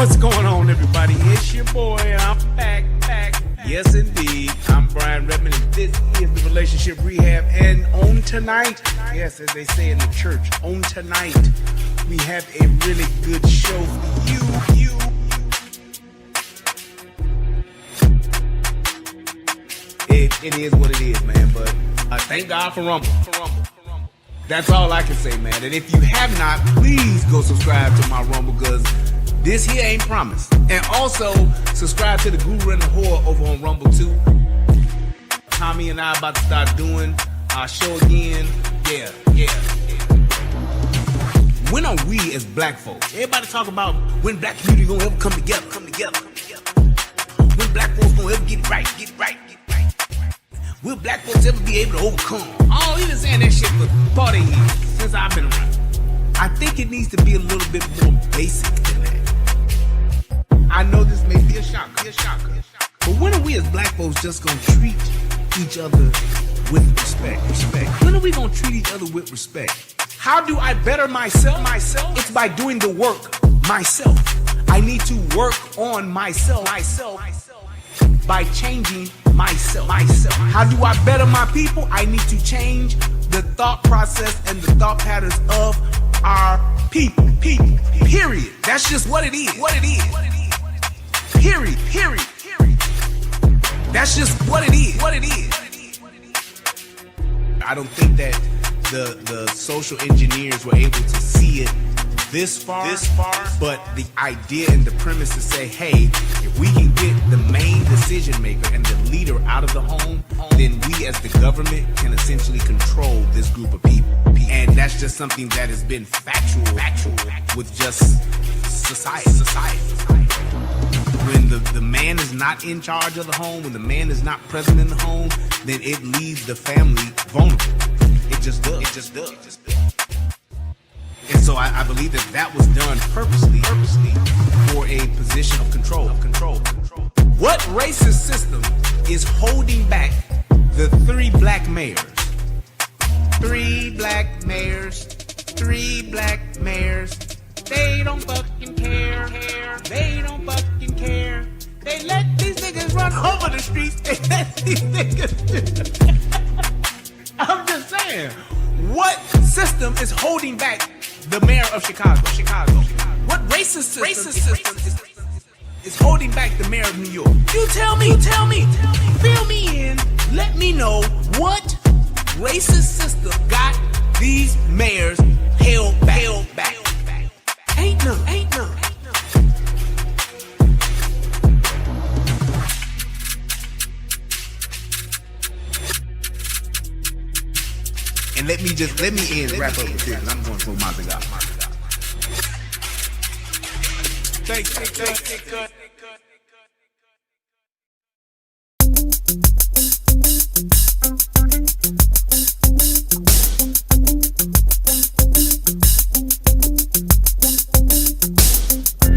What's going on, everybody? It's your boy, and I'm back. Yes, indeed. I'm Brian Redmond, and this is the Relationship Rehab. And on tonight, yes, as they say in the church, on tonight, we have a really good show for you. It is what it is, man. But thank God for Rumble. That's all I can say, man. And if you have not, please go subscribe to my Rumble, because this here ain't promised. And also, subscribe to the Guru and the Whore over on Rumble too. Tommy and I about to start doing our show again. Yeah. When are we as black folks? Everybody talk about when black community gonna ever come together. When black folks gonna ever get it right. Will black folks ever be able to overcome? Oh, he been saying that shit for 40 years since I've been around. I think it needs to be a little bit more basic than that. I know this may be a shocker. But when are we as black folks just gonna treat each other with respect? When are we gonna treat each other with respect? How do I better myself? It's by doing the work myself. I need to work on myself by changing myself. How do I better my people? I need to change the thought process and the thought patterns of our people. Period. That's just what it is. Period. That's just what it is. I don't think that the social engineers were able to see it this far, but the idea and the premise to say, hey, if we can get the main decision maker and the leader out of the home, then we as the government can essentially control this group of people. And that's just something that has been factual with just society. When the man is not in charge of the home, when the man is not present in the home, then it leaves the family vulnerable. It just does. And so I believe that was done purposely for a position of control. What racist system is holding back the 3 black mayors? 3 black mayors. They don't fucking care. They let these niggas run over the streets. They let these niggas. I'm just saying, what system is holding back the mayor of Chicago? What racist system is holding back the mayor of New York? You tell me. Fill me in. Let me know what racist system got these mayors held back. Ain't none. And let me wrap up with this, and I'm going to throw my thing out. Take.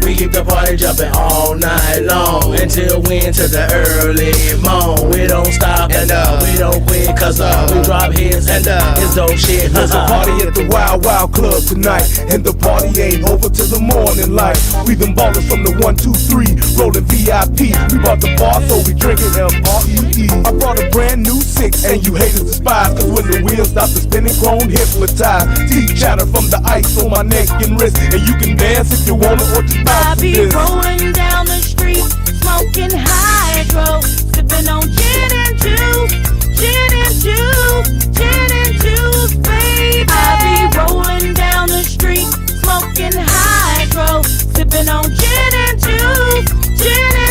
We keep the party jumping all night long until we into the early morn. We don't stop and we don't quit, cause we drop hits and it's dope shit. There's a party at the Wild Wild Club tonight, and the party ain't over till the morning light. We them ballers from the 1, 2, 3, rolling VIP. We bought the bar, so we drinking M-R-E-E. I brought a brand new 6, and you haters despise, cause when the wheels stop the spinning, grown hypnotized. Teeth chatter from the ice on my neck and wrist, and you can dance if you want it or just I be rolling down the street, smoking hydro, sipping on gin and juice, baby. I be rolling down the street, smoking hydro, sipping on gin and juice, baby.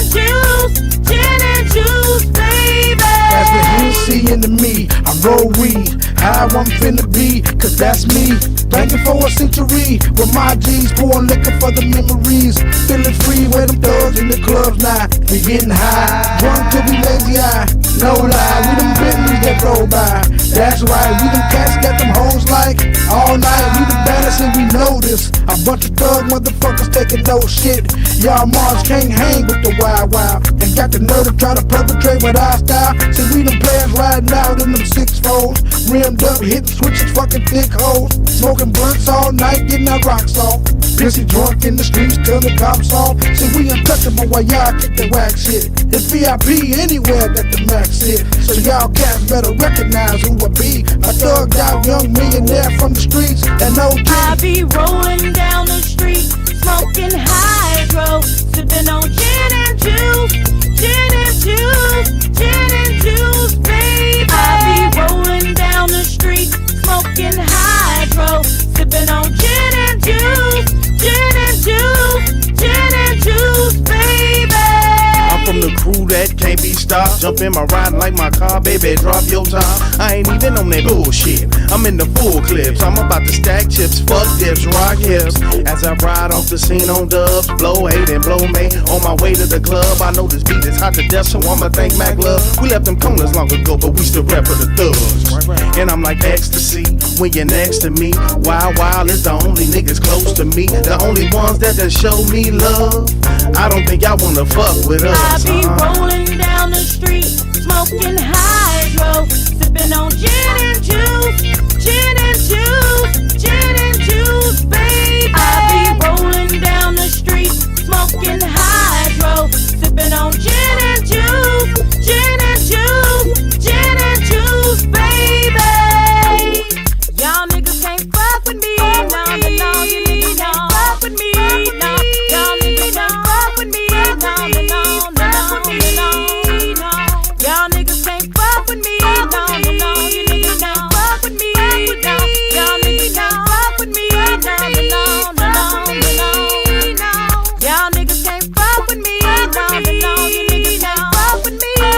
That's the Hennessy into me. I roll weed, how I'm finna be, cause that's me. Banking for a century, with my G's, pouring liquor for the memories. Feeling free, where them thugs in the clubs now. We getting high, drunk till we lazy eye. No lie, we them Bentleys that roll by. That's right, we them cats that them hoes like all night. We the baddest and we know this. A bunch of thug motherfuckers taking no shit. Y'all Mars can't hang with the wild wild. And got the nerve to try to perpetrate with our style. See, we them players riding out in them 6-4s. Rimmed up, hitting switches, fucking thick hoes. Smoking blunts all night, getting our rocks off. Pissy drunk in the streets till the cops off. See, we untouchable while y'all kick the wax shit. It's VIP anywhere that the max sit. So y'all cats better recognize who I be. A thugged out young millionaire from the streets. And no I be rolling down the street, smoking hydro, sipping on gin and juice, gin and juice, gin and juice, baby. I be rolling down the street, smoking hydro, sipping on gin and juice, gin and juice, gin and juice, baby. I'm from the crew that can't be stopped. Jump in my ride like my car, baby, drop your top. I ain't even on that bullshit. I'm in the full clips. I'm about to stack chips, fuck dips, rock hips. As I ride off the scene on dubs, blow hate and blow me. On my way to the club, I know this beat is hot to death, so I'ma thank Mac Love. We left them corners long ago, but we still rap for the thugs. And I'm like ecstasy when you're next to me. Wild Wild is the only niggas close to me, the only ones that done show me love. I don't think y'all wanna fuck with us. I be rolling down the street, smoking hydro, sipping on gin and juice, gin and juice, gin and juice, baby. I be rolling down the street, smoking hydro, sipping on gin and juice, gin and juice, gin and juice, baby. Y'all niggas can't fuck with me, no, no, no, you niggas can't fuck with me, no. Y'all niggas can't fuck with me, no, no, no, no, no, no. Y'all niggas can't fuck with me, no, no, no, you niggas can't fuck with me, no. Y'all niggas can't fuck with me, no, no, no, no, no, no. Y'all niggas can't fuck with me, no, no, no, you niggas can't fuck with me, no.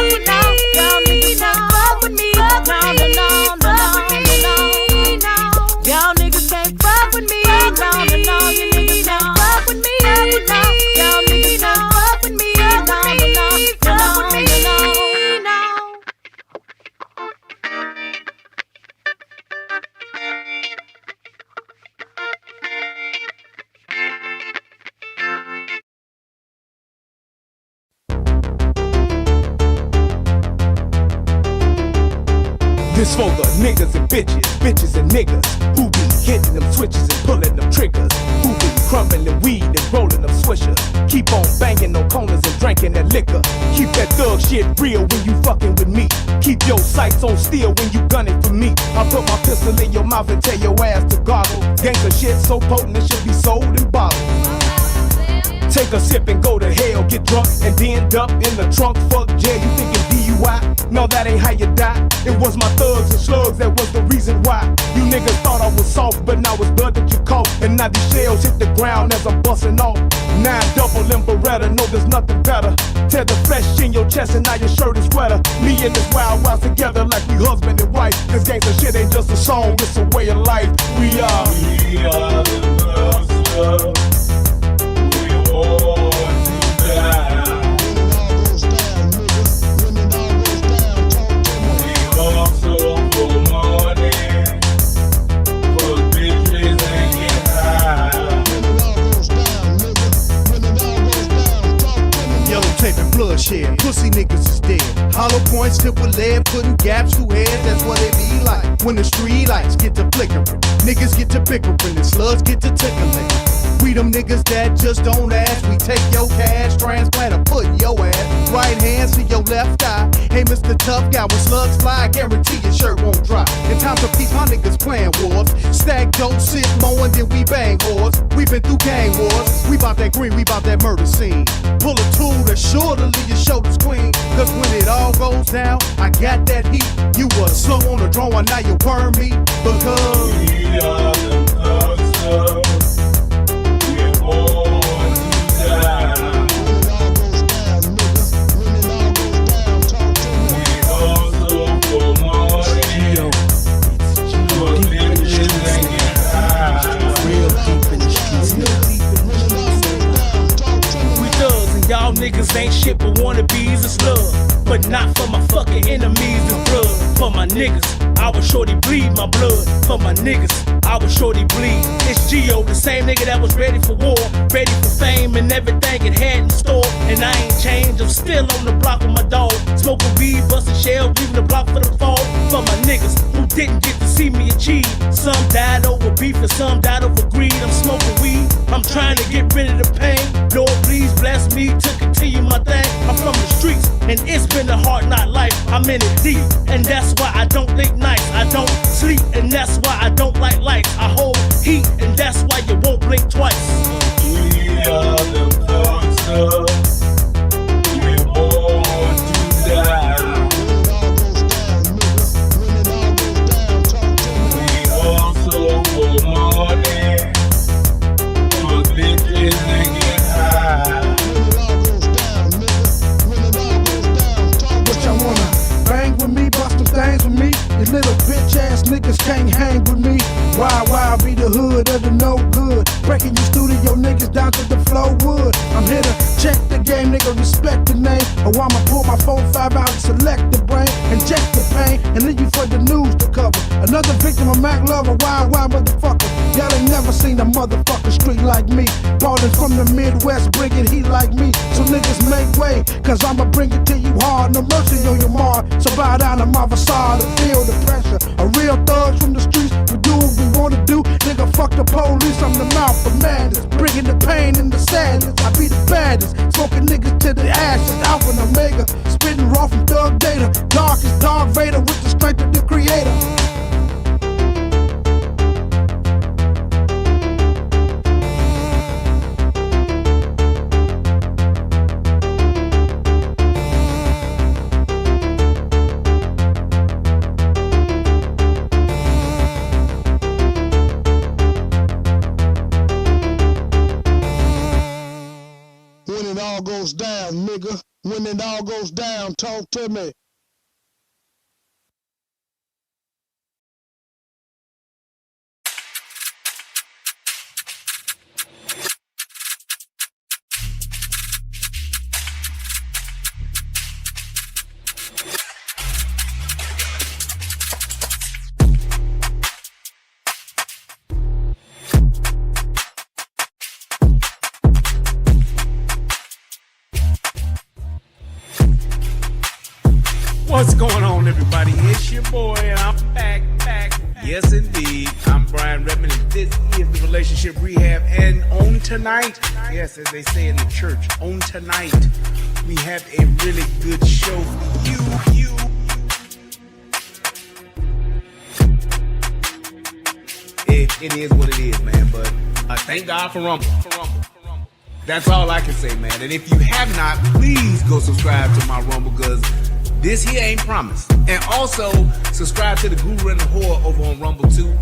Y'all niggas can't fuck with me, no, no, no, no, no, no. Y'all niggas can't fuck with me, no, no, no, you niggas can't fuck with me, no. Y'all niggas can't fuck with me, no, no, no, no, no. This for the niggas and bitches and niggas who be hitting them switches and pulling them triggers, who be crumbling weed and rolling them swishers. Keep on banging on corners and drinking that liquor. Keep that thug shit real when you fucking with me. Keep your sights on steel when you gunning for me. I put my pistol in your mouth and tell your ass to goggle. Gangsta shit so potent it should be sold in bottles. Take a sip and go to hell, get drunk and end up in the trunk. Fuck jail, you thinking DUI? No, that ain't how you die. It was my thugs and slugs that was the reason why. You niggas thought I was soft, but now it's blood that you caught. And now these shells hit the ground as I'm busting off. 9 double in Beretta, no there's nothing better. Tear the flesh in your chest and now your shirt is wetter. Me and this wild wild together like we husband and wife. Cause gangsta shit ain't just a song, it's a way of life. We are the thugs. Bloodshed, pussy niggas is dead. Hollow points tipped with lead, putting gaps through heads. That's what it be like when the street lights get to flickering. Niggas get to bickering and slugs get to tickling. We them niggas that just don't ask. We take your cash, transplant or put in your ass. Right hand to your left eye. Hey, Mr. Tough Guy, when slugs fly, I guarantee your shirt won't dry. In times of peace, my niggas playing wars. Stack dope, sit mowing, then we bang whores. We been through gang wars. We bout that green, we bout that murder scene. Pull a tool that's sure to leave your shoulders clean. Cause when it all goes down, I got that heat. You was slow on the drawing, now you burn me. Because we are the thugs. Y'all niggas ain't shit but wannabes and slugs. but not for my fucking enemies and blood. For my niggas, I was shorty bleed my blood. For my niggas, I was shorty bleed. It's Gio, the same nigga that was ready for war, ready for fame and everything it had in store. And I ain't changed, I'm still on the block with my dog, smoking weed, busting shells, leaving the block for the fall. For my niggas who didn't get to see me achieve. Some died over beef and some died over greed. I'm smoking weed, I'm trying to get rid of the pain. Lord, please bless me to continue my thing. I'm from the streets, and it's been a hard knock life. I'm in it deep, and that's why I don't think nice. I don't sleep, and that's why I don't like lights. I hold heat, and that's why you won't blink twice. We are the thugs, we're born to die. We also for money, for bitches and get high. What y'all wanna bang with me, bust them things with me? You little bitch ass niggas can't hang with me. Why be the hood of the no good? Breaking your studio niggas down to the flow wood. I'm here to check the game, nigga, respect the name. Or I'ma pull my 4-5 out and select the brain, inject the pain, and leave you for the news to cover. Another victim of Mac Lover, why motherfucker? Y'all ain't never seen a motherfucking street like me. Ballin' from the Midwest, bringing heat like me. So niggas make way, cause I'ma bring it to you hard. No mercy on your mark, so bow down to my facade and feel the pressure. A real thugs from the streets, we do what we wanna do. Nigga, fuck the police, I'm the mouth of madness. Bringing the pain and the sadness, I be the baddest. Smoking niggas to the ashes, Alpha and Omega. Spitting raw from Thug Data. Dark as Darth Vader with the strength of the creator. When it all goes down, nigga. When it all goes down, talk to me. What's going on, everybody? It's your boy, and I'm back. Yes, indeed. I'm Brian Redmond, and this is the Relationship Rehab. And on tonight, yes, as they say in the church, on tonight, we have a really good show for you. It is what it is, man. But thank God for Rumble. That's all I can say, man. And if you have not, please go subscribe to my Rumble, because this here ain't promised. And also, subscribe to the Guru and the Whore over on Rumble too.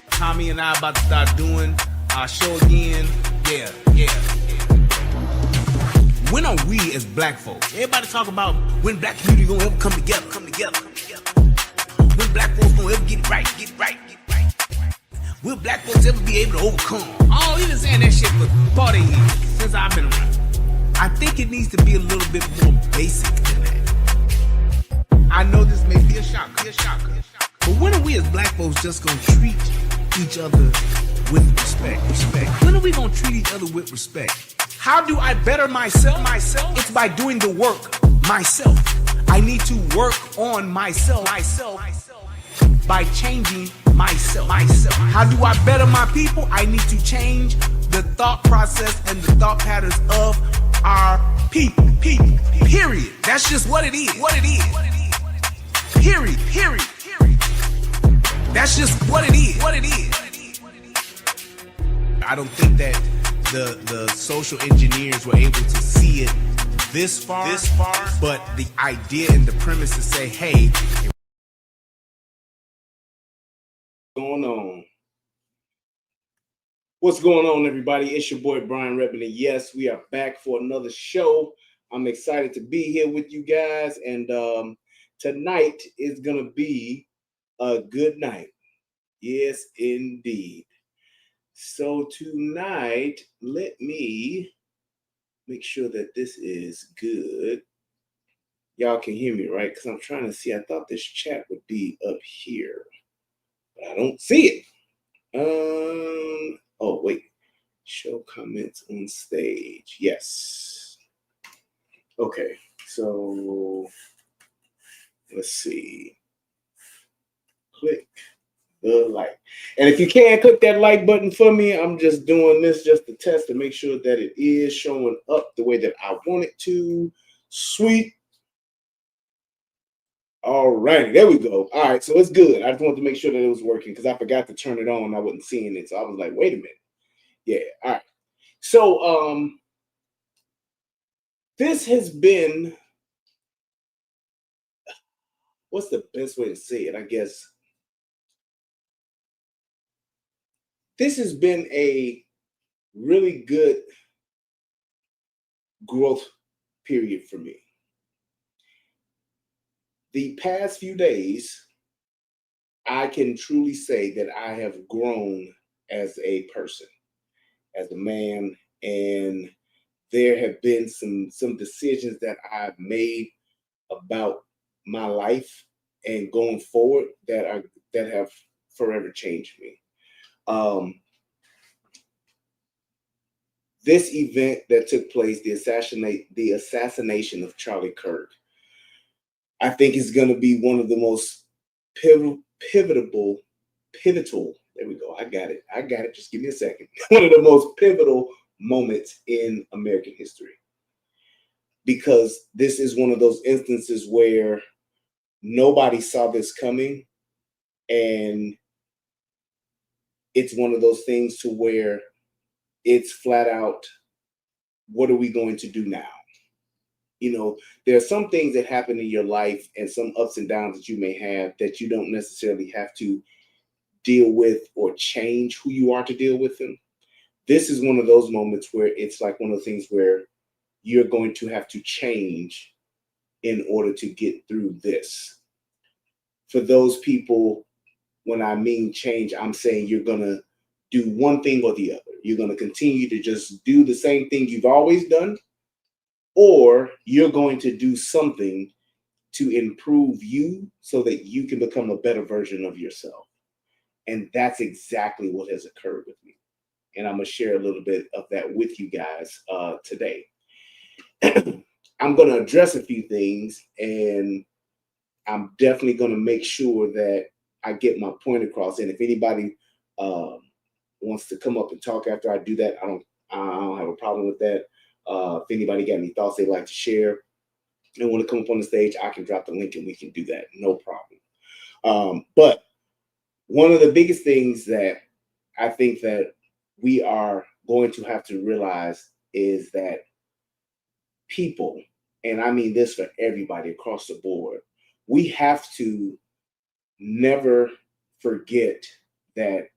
Tommy and I about to start doing our show again. Yeah. When are we as black folks? Everybody talk about when black community gonna ever come together. When black folks gonna ever get right. Will black folks ever be able to overcome? Oh, he been saying that shit for 40 years since I've been around. I think it needs to be a little bit more basic than that. I know this may be a shocker. But when are we as black folks just gonna treat each other with respect? When are we gonna treat each other with respect? How do I better myself? It's by doing the work myself. I need to work on myself by changing myself. How do I better my people? I need to change the thought process and the thought patterns of our people. Period. That's just what it is. Period. That's just what it is. I don't think that the social engineers were able to see it this far, but the idea and the premise to say, hey, what's going on, everybody? It's your boy Brian Redmond, and yes, we are back for another show. I'm excited to be here with you guys, and tonight is gonna be a good night. Yes, indeed. So tonight, let me make sure that this is good. Y'all can hear me, right? Because I'm trying to see. I thought this chat would be up here, but I don't see it. Oh, wait. Show comments on stage. Yes. Okay. So let's see. Click the like. And if you can't click that like button for me, I'm just doing this just to test to make sure that it is showing up the way that I want it to. Sweet. All righty, there we go. All right, so it's good. I just wanted to make sure that it was working because I forgot to turn it on. I wasn't seeing it, so I was like, "Wait a minute." Yeah. All right. So, this has been. What's the best way to say it? I guess this has been a really good growth period for me. The past few days, I can truly say that I have grown as a person, as a man, and there have been some decisions that I've made about my life and going forward that have forever changed me. This event that took place, the assassination of Charlie Kirk, I think is going to be one of the most pivotal. There we go. I got it. Just give me a second. One of the most pivotal moments in American history, because this is one of those instances where nobody saw this coming, and it's one of those things to where it's flat out, what are we going to do now? You know, there are some things that happen in your life and some ups and downs that you may have that you don't necessarily have to deal with or change who you are to deal with them. This is one of those moments where it's like one of the things where you're going to have to change in order to get through this. For those people, when I mean change, I'm saying you're going to do one thing or the other. You're going to continue to just do the same thing you've always done, or you're going to do something to improve you so that you can become a better version of yourself. And that's exactly what has occurred with me. And I'm going to share a little bit of that with you guys today. I'm going to address a few things, and I'm definitely going to make sure that I get my point across. And if anybody wants to come up and talk after I do that, I don't have a problem with that. If anybody got any thoughts they'd like to share and want to come up on the stage, I can drop the link and we can do that. No problem. But one of the biggest things that I think that we are going to have to realize is that people, and I mean this for everybody across the board, we have to never forget that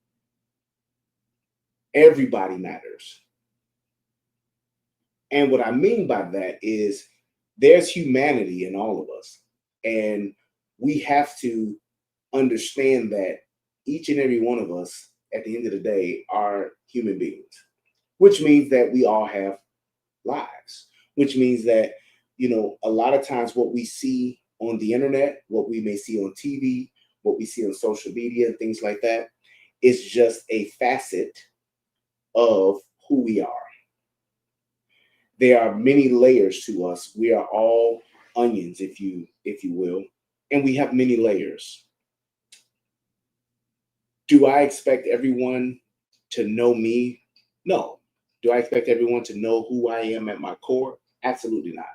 everybody matters. And what I mean by that is there's humanity in all of us. And we have to understand that each and every one of us, at the end of the day, are human beings, which means that we all have lives, which means that, you know, a lot of times what we see on the internet, what we may see on TV, what we see on social media and things like that is just a facet of who we are. There are many layers to us. We are all onions, if you will, and we have many layers. Do I expect everyone to know me? No. Do I expect everyone to know who I am at my core? Absolutely not.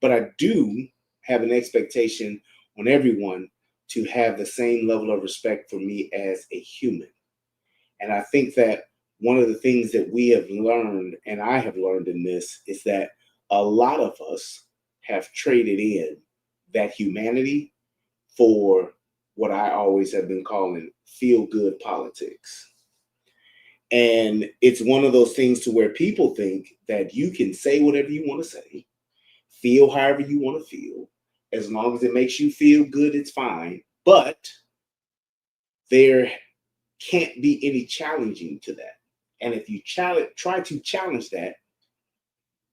But I do have an expectation on everyone to have the same level of respect for me as a human. And I think that one of the things that we have learned, and I have learned in this, is that a lot of us have traded in that humanity for what I always have been calling feel-good politics. And it's one of those things to where people think that you can say whatever you want to say, feel however you want to feel, as long as it makes you feel good, it's fine. But there can't be any challenging to that. And if you try to challenge that,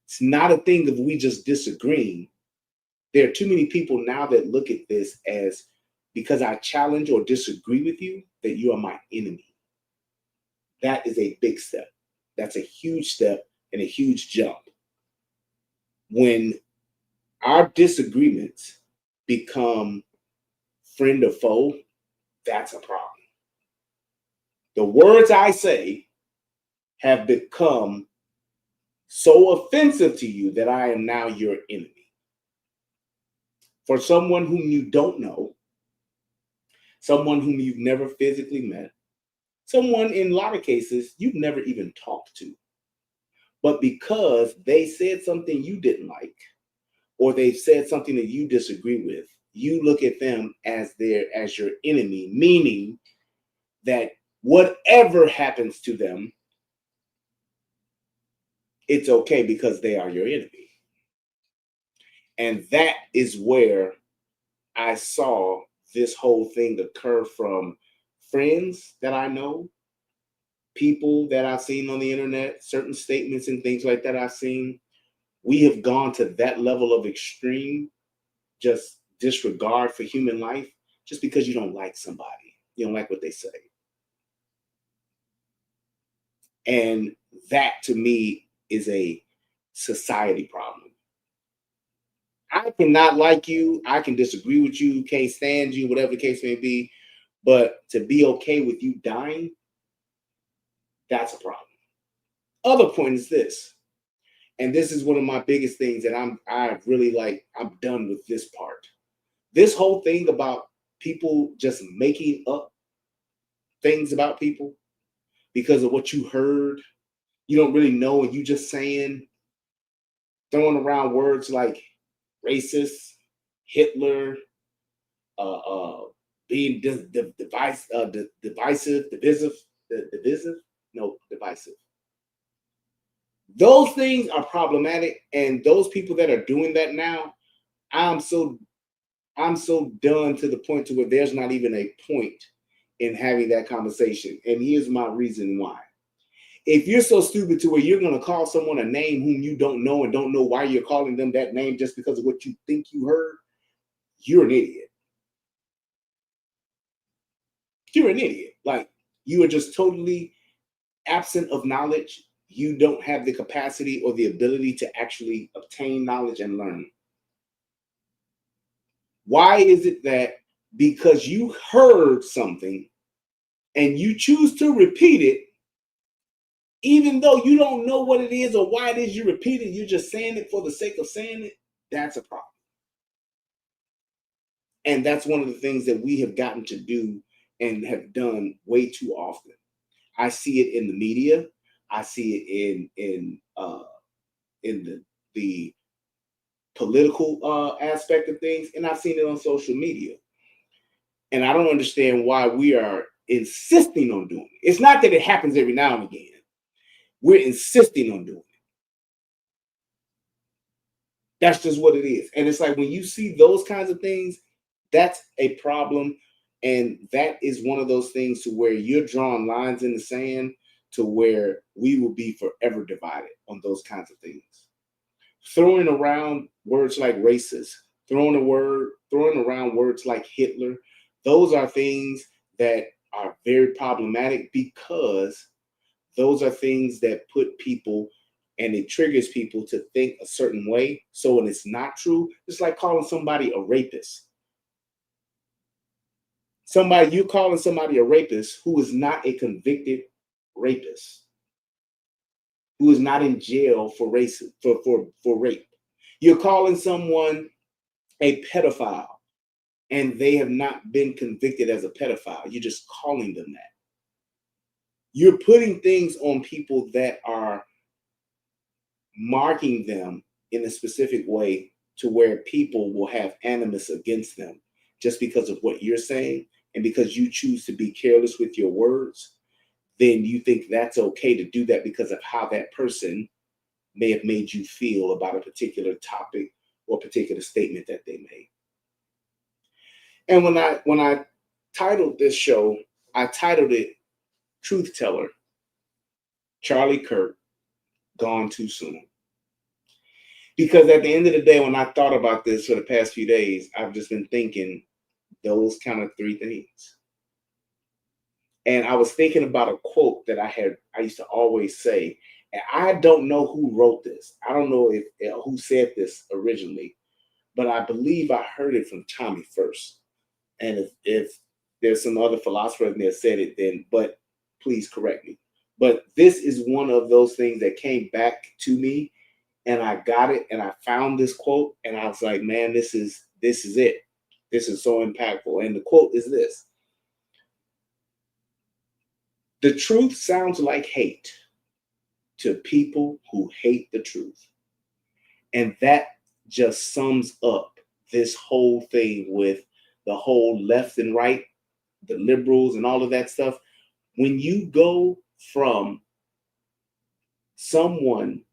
it's not a thing of we just disagreeing. There are too many people now that look at this as because I challenge or disagree with you, that you are my enemy. That is a big step. That's a huge step and a huge jump. When our disagreements become friend or foe, that's a problem. The words I say have become so offensive to you that I am now your enemy. For someone whom you don't know, someone whom you've never physically met, someone in a lot of cases you've never even talked to, but because they said something you didn't like, or they've said something that you disagree with, you look at them as your enemy, meaning that whatever happens to them, it's okay because they are your enemy. And that is where I saw this whole thing occur from friends that I know, people that I've seen on the internet, certain statements and things like that I've seen. We have gone to that level of extreme, just disregard for human life, just because you don't like somebody. You don't like what they say. And that to me is a society problem. I cannot like you. I can disagree with you, can't stand you, whatever the case may be. But to be okay with you dying, that's a problem. Other point is this, and this is one of my biggest things that I'm done with this part. This whole thing about people just making up things about people because of what you heard, you don't really know, and you just saying, throwing around words like racist, Hitler, being divisive, divisive. Those things are problematic, and those people that are doing that now, I'm so done to the point to where there's not even a point in having that conversation. And here's my reason why. If you're so stupid to where you're going to call someone a name whom you don't know and don't know why you're calling them that name just because of what you think you heard, you're an idiot. You're an idiot. Like, you are just totally absent of knowledge. You don't have the capacity or the ability to actually obtain knowledge and learn. Why is it that because you heard something and you choose to repeat it, even though you don't know what it is or why it is you repeat it, you're just saying it for the sake of saying it, that's a problem. And that's one of the things that we have gotten to do and have done way too often. I see it in the media. I see it in the political aspect of things, and I've seen it on social media. And I don't understand why we are insisting on doing it. It's not that it happens every now and again. We're insisting on doing it. That's just what it is. And it's like when you see those kinds of things, that's a problem. And that is one of those things to where you're drawing lines in the sand to where we will be forever divided on those kinds of things. Throwing around words like racist, throwing around words like Hitler, those are things that are very problematic because those are things that put people and it triggers people to think a certain way. So when it's not true, it's like calling somebody a rapist. You're calling somebody a rapist who is not a convicted rapist, who is not in jail for rape. You're calling someone a pedophile and they have not been convicted as a pedophile. You're just calling them that. You're putting things on people that are marking them in a specific way to where people will have animus against them just because of what you're saying. And because you choose to be careless with your words, then you think that's okay to do that because of how that person may have made you feel about a particular topic or particular statement that they made. And when I titled this show, I titled it Truth Teller, Charlie Kirk, Gone Too Soon. Because at the end of the day, when I thought about this for the past few days, I've just been thinking those kind of three things. And I was thinking about a quote that I used to always say, and I don't know who wrote this. I don't know if who said this originally, but I believe I heard it from Tommy first. And if there's some other philosopher in there said it, then but please correct me. But this is one of those things that came back to me, and I got it, and I found this quote, and I was like, man, this is it. This is so impactful. And the quote is this: "The truth sounds like hate to people who hate the truth." And that just sums up this whole thing with the whole left and right, the liberals and all of that stuff. When you go from someone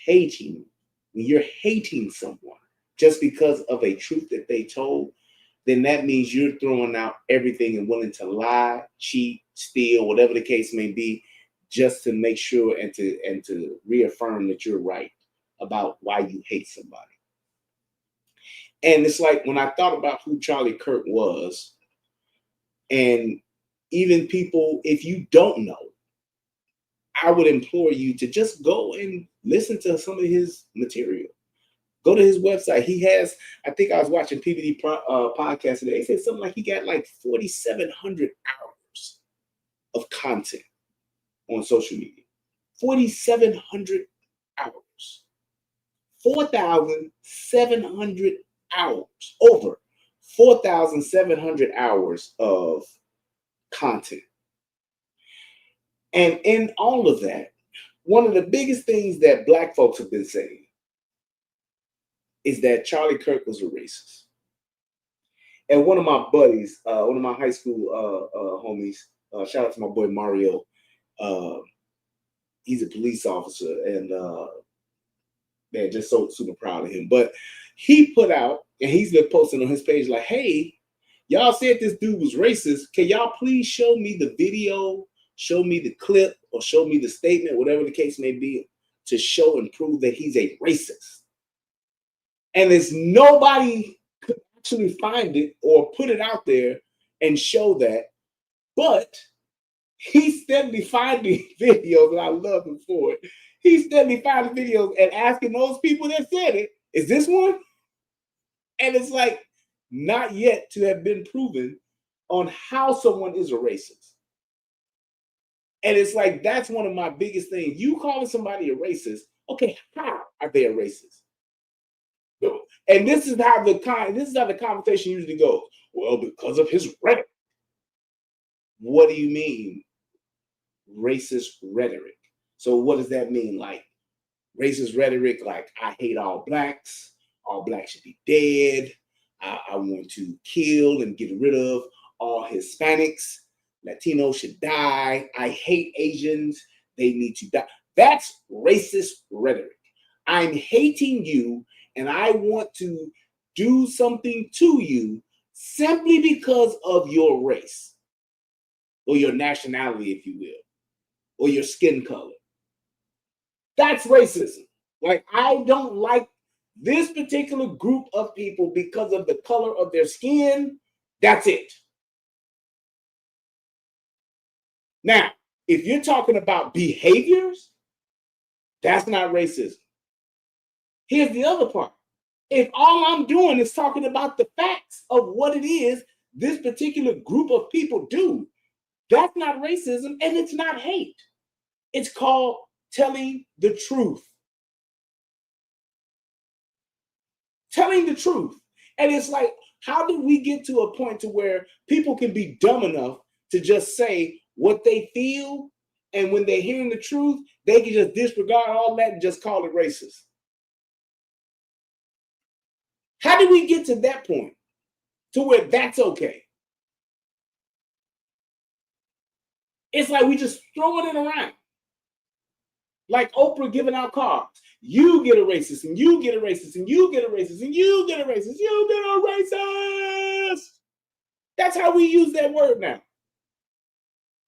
hating, when you're hating someone just because of a truth that they told, then that means you're throwing out everything and willing to lie, cheat, steal, whatever the case may be, just to make sure and to reaffirm that you're right about why you hate somebody. And it's like when I thought about who Charlie Kirk was, and even people, if you don't know, I would implore you to just go and listen to some of his material. Go to his website. He has, I think I was watching PBD podcast today. They said something like he got like 4,700 hours of content on social media. 4,700 hours. 4,700 hours. Over 4,700 hours of content. And in all of that, one of the biggest things that Black folks have been saying is that Charlie Kirk was a racist. And one of my buddies, one of my high school homies, shout out to my boy Mario. He's a police officer, and man, just so super proud of him. But he put out, and he's been posting on his page like, hey, y'all said this dude was racist. Can y'all please show me the video, show me the clip, or show me the statement, whatever the case may be, to show and prove that he's a racist? And there's nobody could actually find it or put it out there and show that. But he's steadily finding videos, and I love him for it. He's steadily finding videos and asking those people that said it, is this one? And it's like not yet to have been proven on how someone is a racist. And it's like, that's one of my biggest things. You calling somebody a racist, okay, how are they a racist? And this is how the conversation usually goes. Well, because of his rhetoric. What do you mean, racist rhetoric? So what does that mean? Like racist rhetoric, like I hate all blacks should be dead. I want to kill and get rid of all Hispanics. Latinos should die. I hate Asians. They need to die. That's racist rhetoric. I'm hating you, and I want to do something to you simply because of your race or your nationality, if you will, or your skin color. That's racism. Like, I don't like this particular group of people because of the color of their skin. That's it. Now, if you're talking about behaviors, that's not racism. Here's the other part. If all I'm doing is talking about the facts of what it is this particular group of people do, that's not racism, and it's not hate. It's called telling the truth. Telling the truth. And it's like, how did we get to a point to where people can be dumb enough to just say what they feel, and when they're hearing the truth, they can just disregard all that and just call it racist? How did we get to that point to where that's okay? It's like we just throwing it around. Like Oprah giving out cards. You get a racist, and you get a racist, and you get a racist, and you get a racist, you get a racist. That's how we use that word now.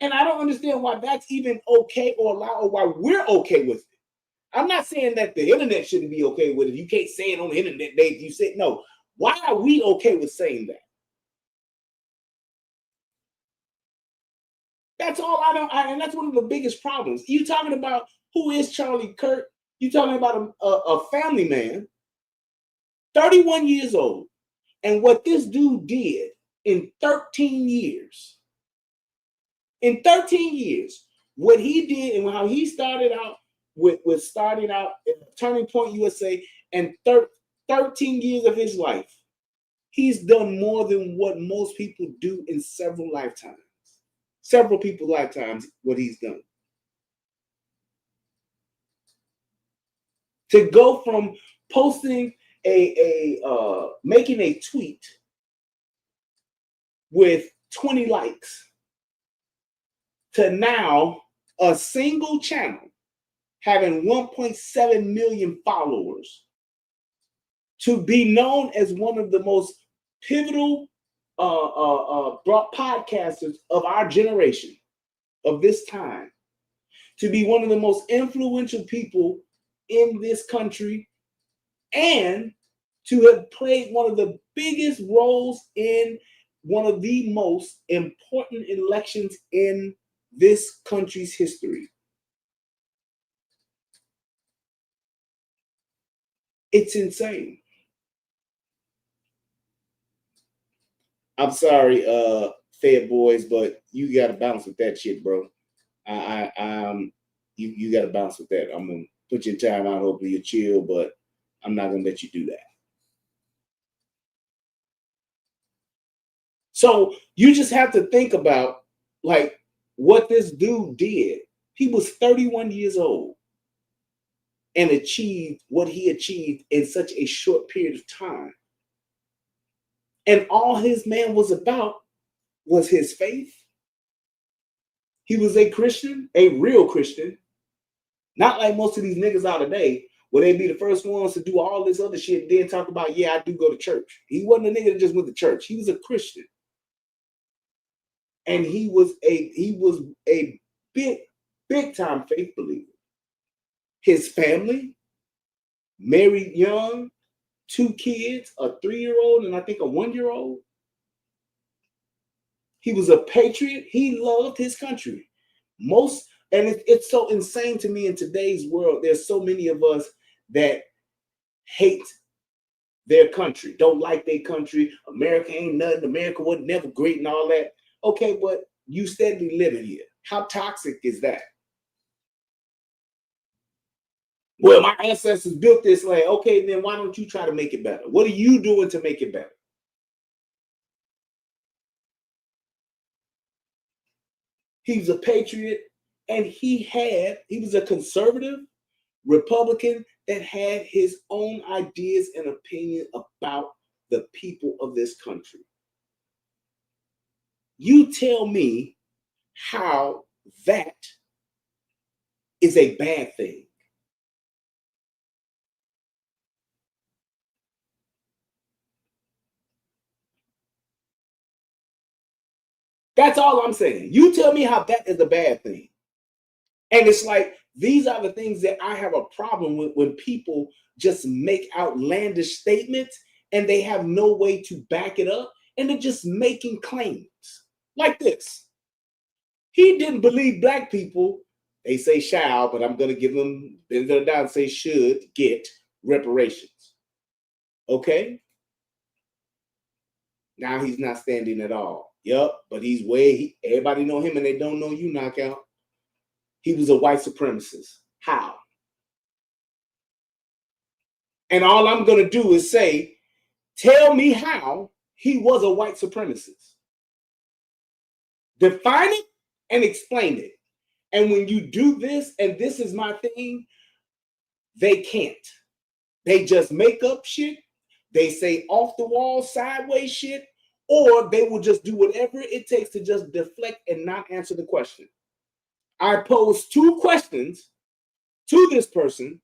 And I don't understand why that's even okay or allowed, or why we're okay with it. I'm not saying that the internet shouldn't be okay with it. You can't say it on the internet, Dave. You say no. Why are we okay with saying that? That's all I don't. And that's one of the biggest problems. You talking about who is Charlie Kirk? You talking about a family man, 31 years old, and what this dude did in 13 years. In 13 years, what he did and how he started out with starting out at Turning Point USA, and 13 years of his life, he's done more than what most people do in several lifetimes. Several people's lifetimes, what he's done. To go from posting making a tweet with 20 likes to now a single channel having 1.7 million followers, to be known as one of the most pivotal podcasters of our generation, of this time, to be one of the most influential people in this country, and to have played one of the biggest roles in one of the most important elections in this country's history. It's insane. I'm sorry, Fed boys, but you got to bounce with that shit, bro. You got to bounce with that. I'm gonna put your time out. Hopefully you chill, but I'm not gonna let you do that. So you just have to think about like what this dude did. He was 31 years old and achieved what he achieved in such a short period of time. And all his man was about was his faith. He was a Christian, a real Christian, not like most of these niggas out today, where they be the first ones to do all this other shit, then talk about, yeah, I do go to church. He wasn't a nigga that just went to church. He was a Christian. And he was a big time faith believer. His family, married young, 2 kids, a 3-year-old, and I think a 1-year-old. He was a patriot. He loved his country. It's so insane to me in today's world. There's so many of us that hate their country, don't like their country. America ain't nothing. America was never great and all that. Okay, but you steadily living here. How toxic is that? Well, my ancestors built this land. Okay, then why don't you try to make it better? What are you doing to make it better? He was a patriot, and he was a conservative Republican that had his own ideas and opinion about the people of this country. You tell me how that is a bad thing. That's all I'm saying. You tell me how that is a bad thing. And it's like, these are the things that I have a problem with, when people just make outlandish statements and they have no way to back it up, and they're just making claims like this. He didn't believe black people, they say shall, but I'm going to give them benefit of the doubt and say should get reparations. Okay? Now he's not standing at all. Yup, but everybody know him and they don't know you, knockout. He was a white supremacist. How? And all I'm going to do is say, tell me how he was a white supremacist. Define it and explain it. And when you do this, and this is my thing, they can't. They just make up shit. They say off the wall, sideways shit, or they will just do whatever it takes to just deflect and not answer the question. I posed 2 questions to this person.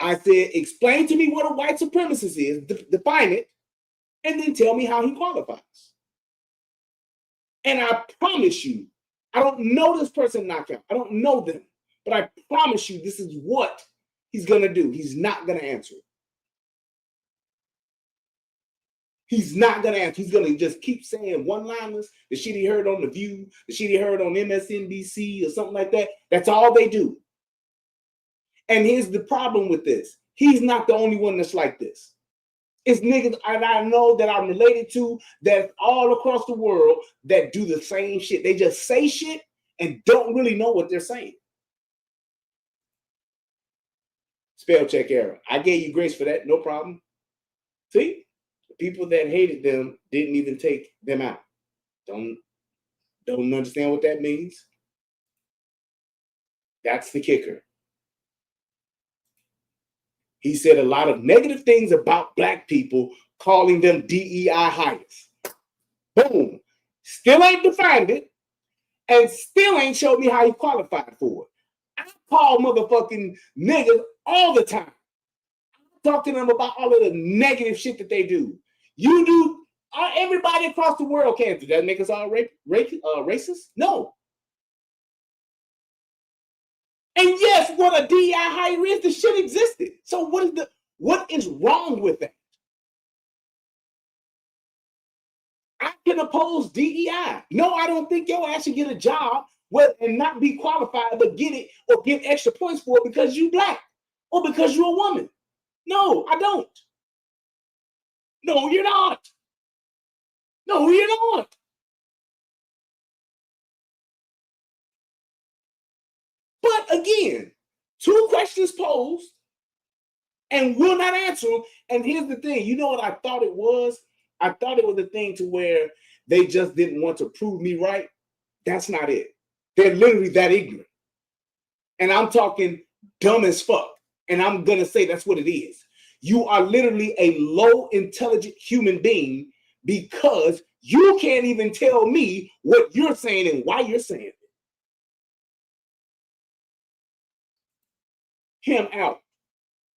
I said, explain to me what a white supremacist is, define it, and then tell me how he qualifies. And I promise you, I don't know this person knockout. I don't know them, but I promise you this is what he's going to do? He's not going to answer. He's not going to answer. He's going to just keep saying one-liners, the shit he heard on The View, the shit he heard on MSNBC or something like that. That's all they do. And here's the problem with this. He's not the only one that's like this. It's niggas and I know that I'm related to that all across the world that do the same shit. They just say shit and don't really know what they're saying. Spell check error. I gave you grace for that. No problem. See? The people that hated them didn't even take them out. Don't understand what that means. That's the kicker. He said a lot of negative things about black people, calling them DEI hires. Boom. Still ain't defined it, and still ain't showed me how he qualified for it. I call motherfucking niggas all the time. I talk to them about all of the negative shit that they do. You do, everybody across the world can do that. Make us all racist? No. And yes, what a DEI hire is, the shit existed. So what is wrong with that? I can oppose DEI. No, I don't think your ass should get a job and not be qualified, but get it or get extra points for it because you black or because you're a woman. No, I don't. No, you're not. No, you're not. But again, 2 questions posed and will not answer them. And here's the thing. You know what I thought it was? I thought it was a thing to where they just didn't want to prove me right. That's not it. They're literally that ignorant. And I'm talking dumb as fuck. And I'm going to say that's what it is. You are literally a low intelligent human being because you can't even tell me what you're saying and why you're saying it. Him out.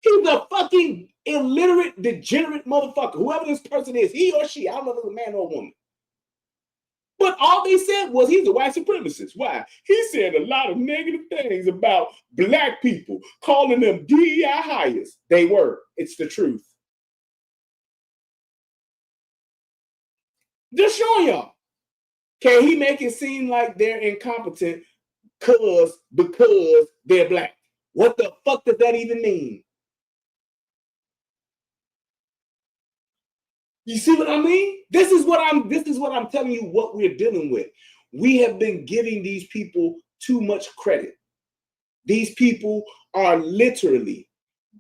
He's a fucking illiterate, degenerate motherfucker. Whoever this person is, he or she, I don't know if it's a man or a woman. But all they said was he's a white supremacist. Why? He said a lot of negative things about black people, calling them DEI hires. They were. It's the truth. Just showing y'all. Can he make it seem like they're incompetent because they're black? What the fuck does that even mean? You see what I mean? This is what I'm telling you what we're dealing with. We have been giving these people too much credit. These people are literally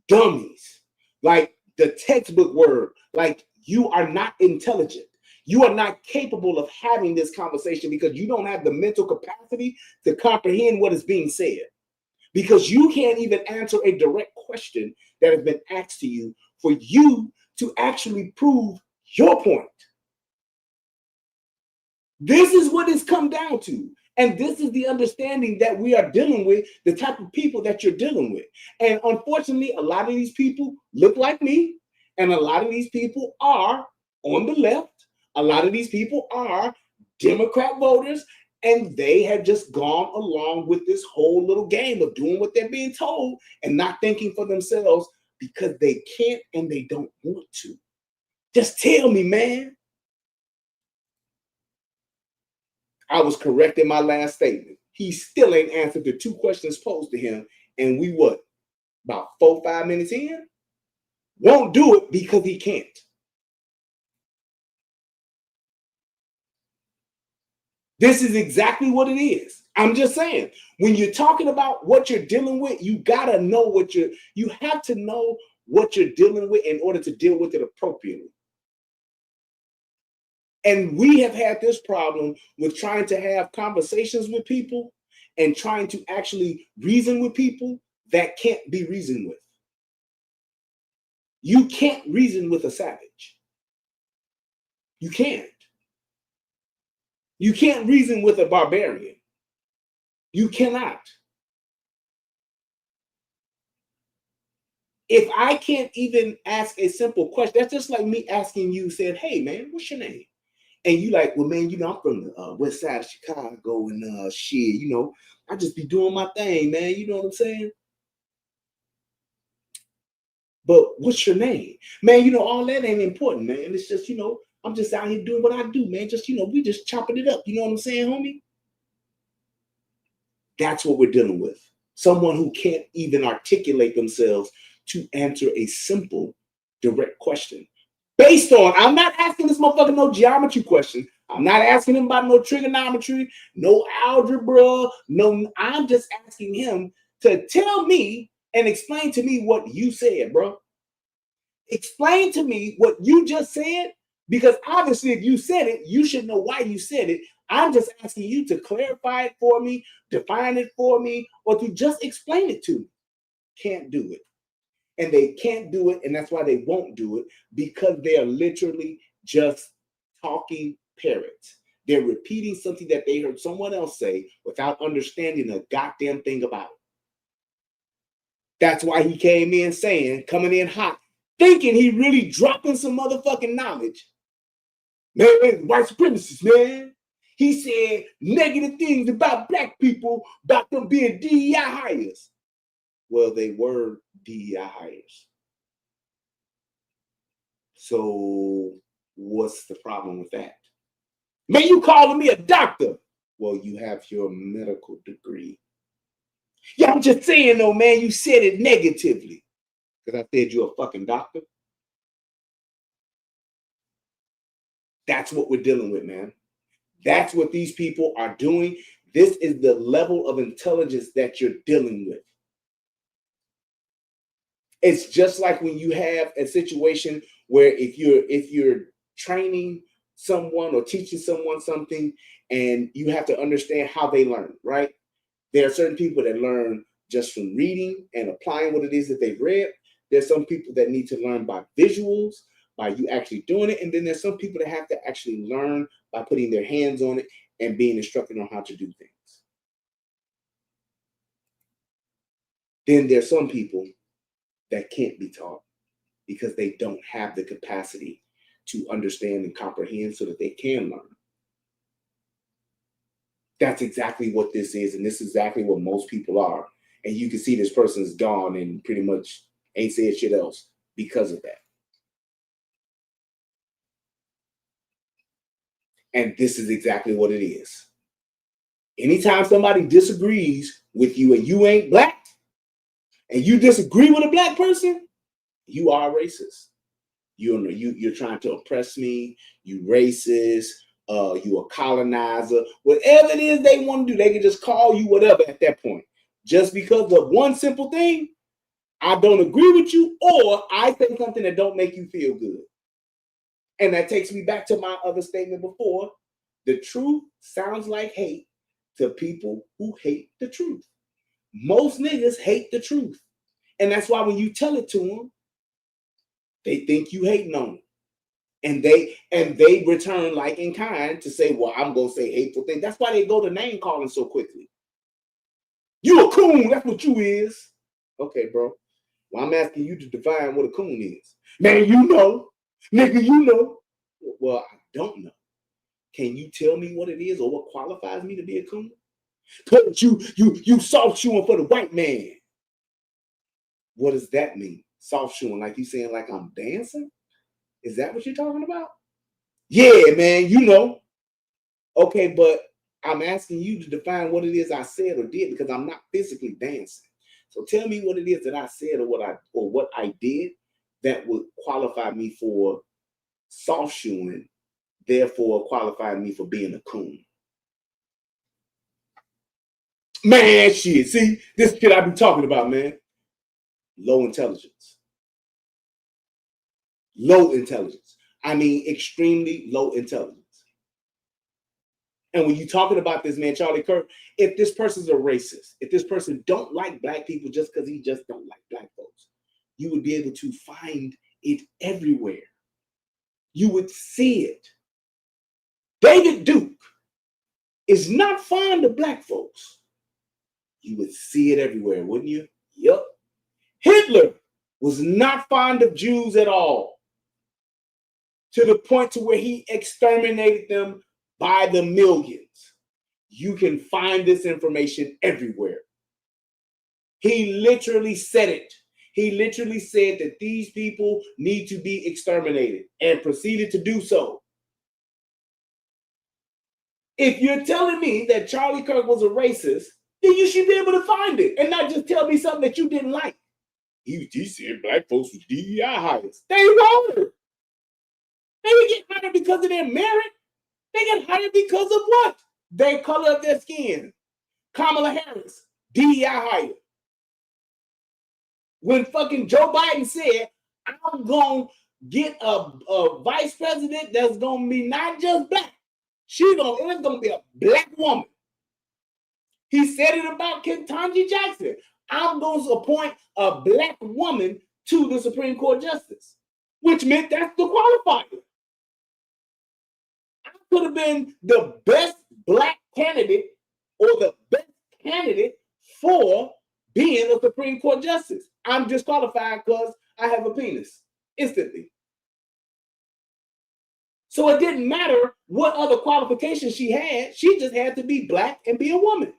dummies. Like the textbook word, like you are not intelligent. You are not capable of having this conversation because you don't have the mental capacity to comprehend what is being said. Because you can't even answer a direct question that has been asked to you for you to actually prove your point. This is what it's come down to. And this is the understanding that we are dealing with, the type of people that you're dealing with. And unfortunately, a lot of these people look like me, and a lot of these people are on the left. A lot of these people are Democrat voters, and they have just gone along with this whole little game of doing what they're being told and not thinking for themselves because they can't and they don't want to. Just tell me, man. I was correct in my last statement. He still ain't answered the 2 questions posed to him. And we what? About 4-5 minutes in? Won't do it because he can't. This is exactly what it is. I'm just saying, when you're talking about what you're dealing with, you gotta know you have to know what you're dealing with in order to deal with it appropriately. And we have had this problem with trying to have conversations with people and trying to actually reason with people that can't be reasoned with. You can't reason with a savage. You can't. You can't reason with a barbarian. You cannot. If I can't even ask a simple question, that's just like me asking you, said, hey, man, what's your name? And you like, well, man, I'm from the west side of Chicago and shit, I just be doing my thing, man. You know what I'm saying? But what's your name? Man, you know, all that ain't important, man. It's just, you know, I'm just out here doing what I do, man. Just, you know, we just chopping it up. You know what I'm saying, homie? That's what we're dealing with. Someone who can't even articulate themselves to answer a simple, direct question. Based on, I'm not asking this motherfucker no geometry question. I'm not asking him about no trigonometry, no algebra, no, I'm just asking him to tell me and explain to me what you said, bro. Explain to me what you just said, because obviously if you said it, you should know why you said it. I'm just asking you to clarify it for me, define it for me, or to just explain it to me. Can't do it. And they can't do it, and that's why they won't do it, because they are literally just talking parrots. They're repeating something that they heard someone else say without understanding a goddamn thing about it. That's why he came in saying, coming in hot, thinking he really dropping some motherfucking knowledge. Man, white supremacist, man. He said negative things about black people, about them being DEI hires. Well, they were DEI hires. So what's the problem with that? Man, you calling me a doctor? Well, you have your medical degree. Yeah, I'm just saying though, man, you said it negatively. Because I said you're a fucking doctor. That's what we're dealing with, man. That's what these people are doing. This is the level of intelligence that you're dealing with. It's just like when you have a situation where if you're training someone or teaching someone something, and you have to understand how they learn, right? There are certain people that learn just from reading and applying what it is that they've read. There's some people that need to learn by visuals, by you actually doing it. And then there's some people that have to actually learn by putting their hands on it and being instructed on how to do things. Then there's some people that can't be taught because they don't have the capacity to understand and comprehend so that they can learn. That's exactly what this is, and this is exactly what most people are. And you can see this person's gone and pretty much ain't said shit else because of that. And this is exactly what it is. Anytime somebody disagrees with you and you ain't black, and you disagree with a black person, you are racist. You're trying to oppress me. You racist. You a colonizer. Whatever it is they want to do, they can just call you whatever at that point. Just because of one simple thing, I don't agree with you, or I say something that don't make you feel good. And that takes me back to my other statement before. The truth sounds like hate to people who hate the truth. Most niggas hate the truth. And that's why when you tell it to them, they think you hating on them. And they return like in kind to say, well, I'm gonna say hateful things. That's why they go to name calling so quickly. You a coon, that's what you is. Okay, bro. Well, I'm asking you to define what a coon is. Man, you know. Nigga, you know. Well, I don't know. Can you tell me what it is or what qualifies me to be a coon? But you soft shoeing for the white man. What does that mean? Soft shoeing, like you saying like I'm dancing? Is that what you're talking about? Yeah, man, you know. Okay, but I'm asking you to define what it is I said or did because I'm not physically dancing. So tell me what it is that I said or what I did that would qualify me for soft shoeing, therefore qualifying me for being a coon. Man, shit. See, this shit I be talking about, man. Low intelligence. Low intelligence. I mean, extremely low intelligence. And when you're talking about this man, Charlie Kirk, if this person's a racist, if this person don't like black people just because he just don't like black folks, you would be able to find it everywhere. You would see it. David Duke is not fond of black folks. You would see it everywhere, wouldn't you? Yup. Hitler was not fond of Jews at all, to the point to where he exterminated them by the millions. You can find this information everywhere. He literally said it. He literally said that these people need to be exterminated and proceeded to do so. If you're telling me that Charlie Kirk was a racist, then you should be able to find it and not just tell me something that you didn't like. He said black folks was DEI hires. They wrong. They didn't get hired because of their merit. They get hired because of what? Their color of their skin. Kamala Harris, DEI hire. When fucking Joe Biden said, I'm going to get a vice president that's going to be not just black. It's going to be a black woman. He said it about Ketanji Jackson. I'm going to appoint a black woman to the Supreme Court justice, which meant that's the qualifier. I could have been the best black candidate or the best candidate for being a Supreme Court justice. I'm disqualified because I have a penis instantly. So it didn't matter what other qualifications she had. She just had to be black and be a woman.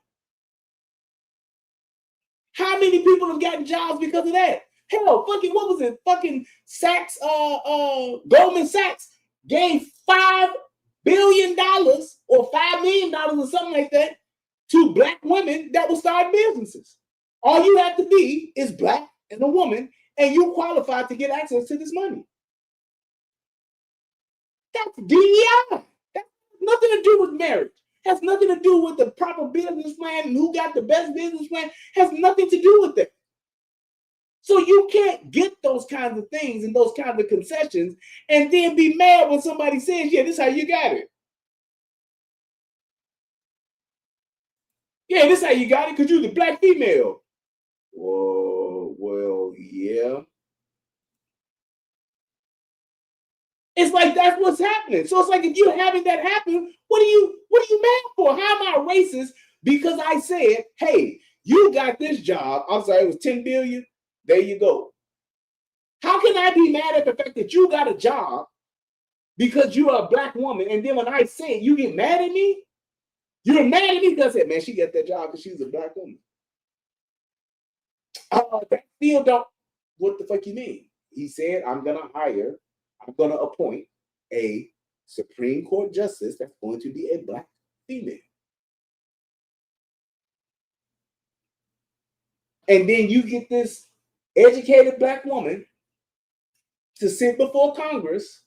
How many people have gotten jobs because of that? Hell, fucking, what was it? Fucking Sachs, Goldman Sachs gave $5 billion or $5 million or something like that to black women that will start businesses. All you have to be is black and a woman, and you're qualified to get access to this money. That's DEI. That has nothing to do with marriage. Has nothing to do with the proper business plan and who got the best business plan. Has nothing to do with that. So you can't get those kinds of things and those kinds of concessions and then be mad when somebody says, yeah, this is how you got it. Yeah, this is how you got it because you're the black female. Whoa, well, yeah. It's like that's what's happening. So it's like if you're having that happen, what are you mad for? How am I racist? Because I said, hey, you got this job. I'm sorry, it was $10 billion. There you go. How can I be mad at the fact that you got a job because you're a black woman, and then when I say it, you get mad at me? You're mad at me because I said, man, she got that job because she's a black woman. That still don't. What the fuck you mean? He said, I'm going to appoint a Supreme Court justice that's going to be a black female. And then you get this educated black woman to sit before Congress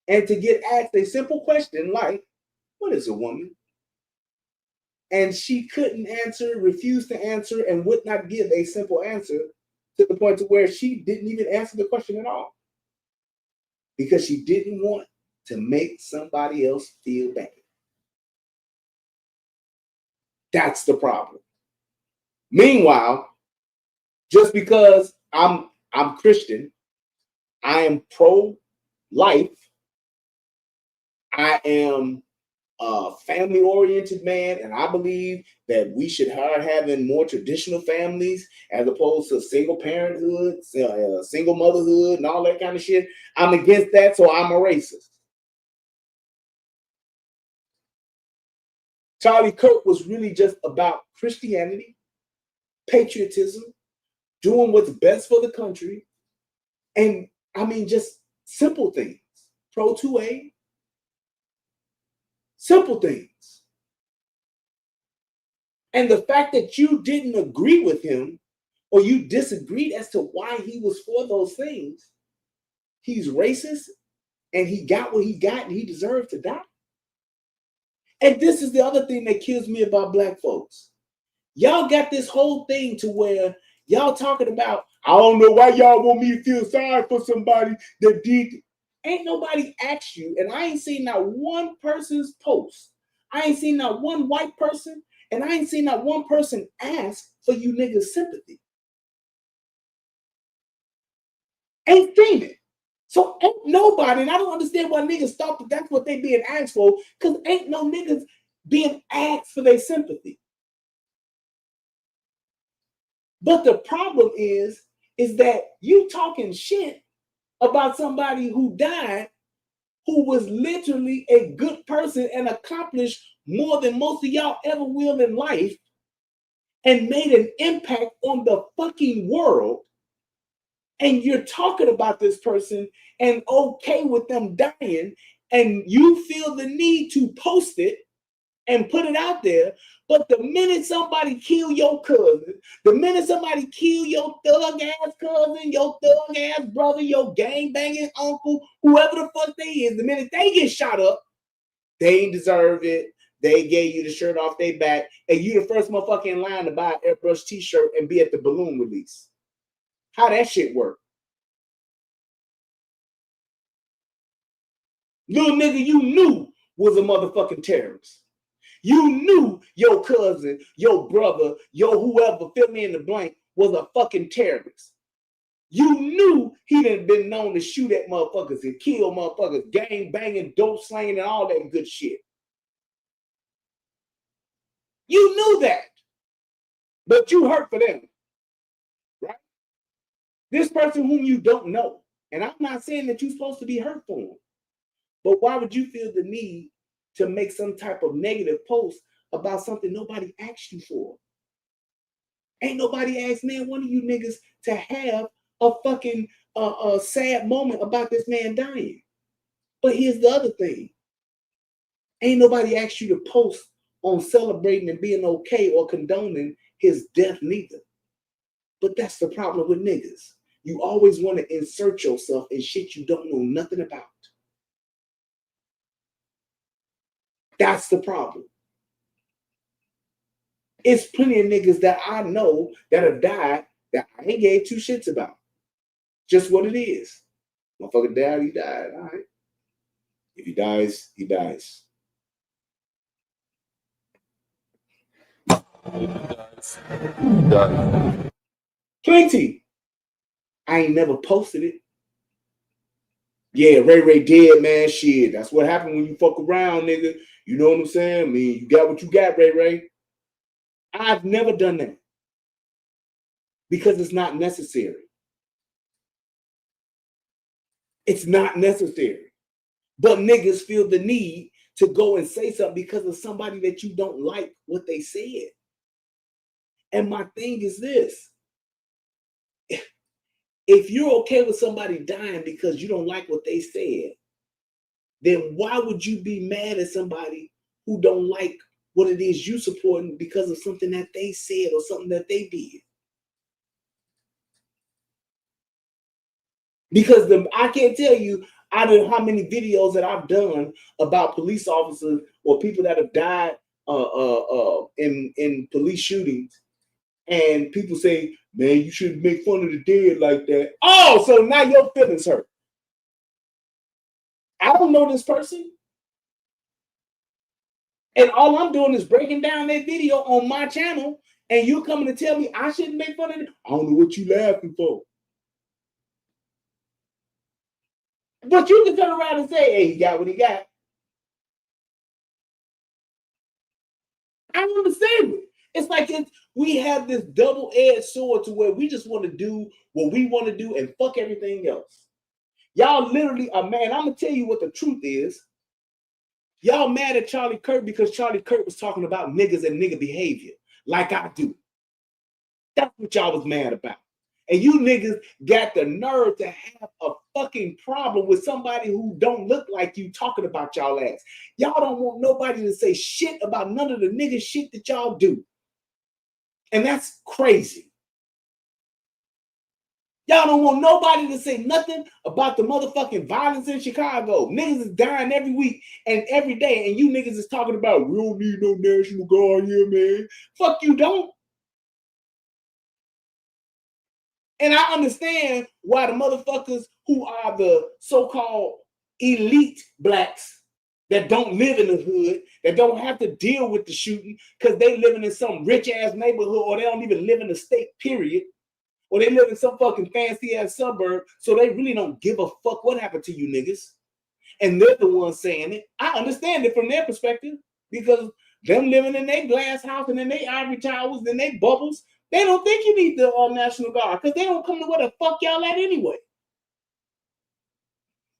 and to get asked a simple question like, what is a woman? And she couldn't answer, refused to answer, and would not give a simple answer to the point to where she didn't even answer the question at all. Because she didn't want to make somebody else feel bad. That's the problem. Meanwhile, just because I'm Christian, I am pro-life, I am a family-oriented man, and I believe that we should start having more traditional families as opposed to single parenthood, single motherhood, and all that kind of shit. I'm against that, so I'm a racist. Charlie Kirk was really just about Christianity, patriotism, doing what's best for the country, and I mean just simple things. Pro 2A, simple things. And the fact that you didn't agree with him or you disagreed as to why he was for those things, he's racist and he got what he got and he deserved to die. And this is the other thing that kills me about black folks. Y'all got this whole thing to where y'all talking about, I don't know why y'all want me to feel sorry for somebody that did. Ain't nobody asked you, and I ain't seen not one person's post. I ain't seen not one white person, and I ain't seen not one person ask for you niggas' sympathy. Ain't seen it. So ain't nobody, and I don't understand why niggas thought that that's what they being asked for, because ain't no niggas being asked for their sympathy. But the problem is that you talking shit about somebody who died, who was literally a good person and accomplished more than most of y'all ever will in life and made an impact on the fucking world. and you're talking about this person and okay with them dying, and you feel the need to post it and put it out there. But the minute somebody kill your cousin, the minute somebody kill your thug ass cousin, your thug ass brother, your gang banging uncle, whoever the fuck they is, the minute they get shot up, they ain't deserve it. They gave you the shirt off their back, and you the first motherfucker in line to buy an airbrush t-shirt and be at the balloon release. How that shit work? Little nigga you knew was a motherfucking terrorist. You knew your cousin, your brother, your whoever, fill me in the blank, was a fucking terrorist. You knew he done been known to shoot at motherfuckers and kill motherfuckers, gang banging, dope slanging, and all that good shit. You knew that. But you hurt for them. Right? This person whom you don't know. And I'm not saying that you're supposed to be hurt for them. But why would you feel the need to make some type of negative post about something nobody asked you for? Ain't nobody asked man one of you niggas to have a fucking sad moment about this man dying. But here's the other thing. Ain't nobody asked you to post on celebrating and being okay or condoning his death neither. But that's the problem with niggas. You always want to insert yourself in shit you don't know nothing about. That's the problem. It's plenty of niggas that I know that have died that I ain't gave two shits about. Just what it is. Motherfucker died, he died. All right. If he dies, he dies. Plenty. I ain't never posted it. Yeah, Ray dead, man. Shit. That's what happened when you fuck around, nigga. You know what I'm saying? I mean, you got what you got, Ray. I've never done that. Because it's not necessary. It's not necessary. But niggas feel the need to go and say something because of somebody that you don't like what they said. And my thing is this. If you're okay with somebody dying because you don't like what they said, then why would you be mad at somebody who don't like what it is you supporting because of something that they said or something that they did? Because I can't tell you out of how many videos that I've done about police officers or people that have died in police shootings, and people say, man, you shouldn't make fun of the dead like that. Oh, so now your feelings hurt. I don't know this person. And all I'm doing is breaking down that video on my channel, and you're coming to tell me I shouldn't make fun of it. I don't know what you laughing for. But you can turn around and say, hey, he got what he got. I don't understand it. It's like we have this double-edged sword to where we just want to do what we want to do and fuck everything else. Y'all literally are mad. I'm going to tell you what the truth is. Y'all mad at Charlie Kirk because Charlie Kirk was talking about niggas and nigga behavior like I do. That's what y'all was mad about. And you niggas got the nerve to have a fucking problem with somebody who don't look like you talking about y'all ass. Y'all don't want nobody to say shit about none of the nigga shit that y'all do. And that's crazy. Y'all don't want nobody to say nothing about the motherfucking violence in Chicago. Niggas is dying every week and every day. And you niggas is talking about, we don't need no National Guard here, man. Fuck you don't. And I understand why the motherfuckers who are the so-called elite blacks that don't live in the hood, that don't have to deal with the shooting because they living in some rich-ass neighborhood, or they don't even live in the state, period. Or they live in some fucking fancy-ass suburb, so they really don't give a fuck what happened to you niggas. And they're the ones saying it. I understand it from their perspective because them living in their glass house and in their ivory towers and their bubbles, they don't think you need the National Guard because they don't come to where the fuck y'all at anyway.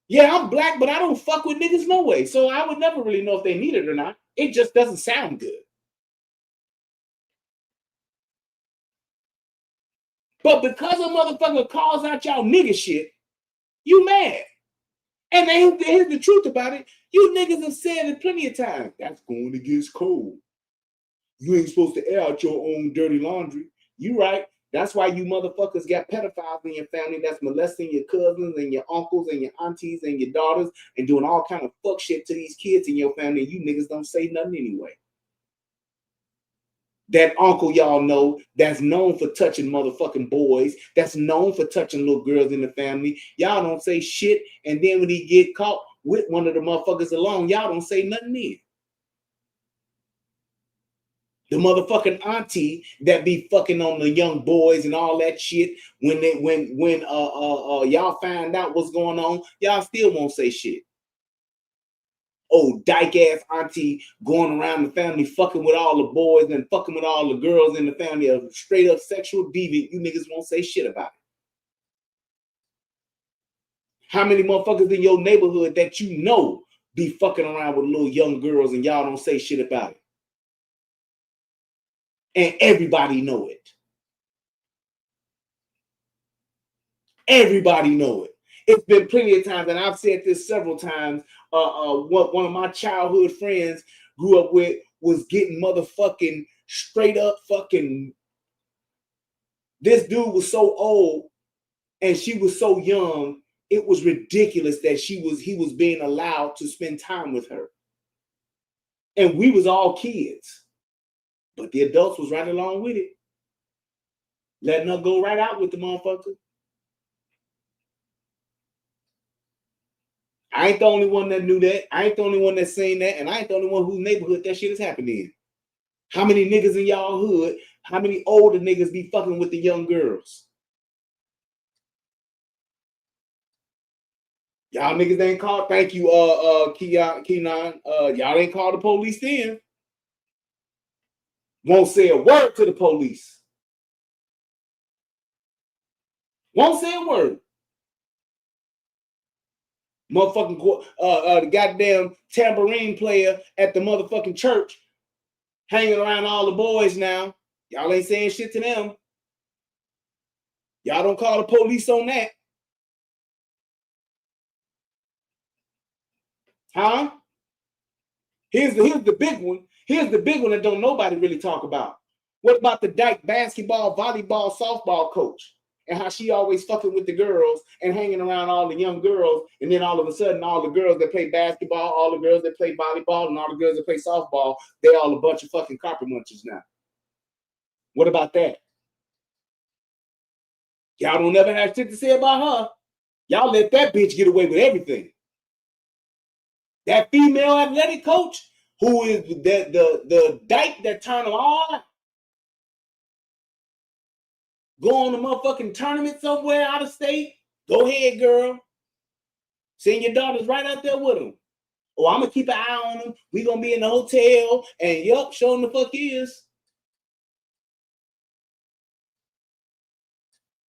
Yeah, I'm black, but I don't fuck with niggas no way. So I would never really know if they need it or not. It just doesn't sound good. But because a motherfucker calls out y'all nigga shit, you mad. And here's the truth about it. You niggas have said it plenty of times. That's going against code. You ain't supposed to air out your own dirty laundry. You right. That's why you motherfuckers got pedophiles in your family that's molesting your cousins and your uncles and your aunties and your daughters and doing all kind of fuck shit to these kids in your family. And you niggas don't say nothing anyway. That uncle y'all know that's known for touching motherfucking boys, that's known for touching little girls in the family. Y'all don't say shit. And then when he get caught with one of the motherfuckers alone, y'all don't say nothing then. The motherfucking auntie that be fucking on the young boys and all that shit, when y'all find out what's going on, y'all still won't say shit. Oh, dyke ass auntie going around the family fucking with all the boys and fucking with all the girls in the family, a straight up sexual deviant. You niggas won't say shit about it. How many motherfuckers in your neighborhood that you know be fucking around with little young girls and y'all don't say shit about it? And everybody know it. Everybody know it. It's been plenty of times, and I've said this several times. What one of my childhood friends grew up with was getting motherfucking straight up fucking. This dude was so old, and she was so young. It was ridiculous that he was being allowed to spend time with her, and we was all kids, but the adults was right along with it, letting her go right out with the motherfucker. I ain't the only one that knew that. I ain't the only one that's saying that. And I ain't the only one whose neighborhood that shit has happened in. How many niggas in y'all hood, how many older niggas be fucking with the young girls? Y'all niggas ain't called. Thank you, Keenan. Y'all ain't called the police then. Won't say a word to the police. Won't say a word. Motherfucking the goddamn tambourine player at the motherfucking church hanging around all the boys now. Y'all ain't saying shit to them. Y'all don't call the police on that. Huh? Here's the big one. Here's the big one that don't nobody really talk about. What about the dyke basketball, volleyball, softball coach? And how she always fucking with the girls and hanging around all the young girls. And then all of a sudden, all the girls that play basketball, all the girls that play volleyball, and all the girls that play softball, they all a bunch of fucking carpet munchers now. What about that? Y'all don't never have shit to say about her. Y'all let that bitch get away with everything. That female athletic coach who is the dyke that turn them all out. Go on a motherfucking tournament somewhere out of state. Go ahead, girl. Send your daughters right out there with them. Oh, I'm going to keep an eye on them. We going to be in the hotel. And yup, show them the fuck is.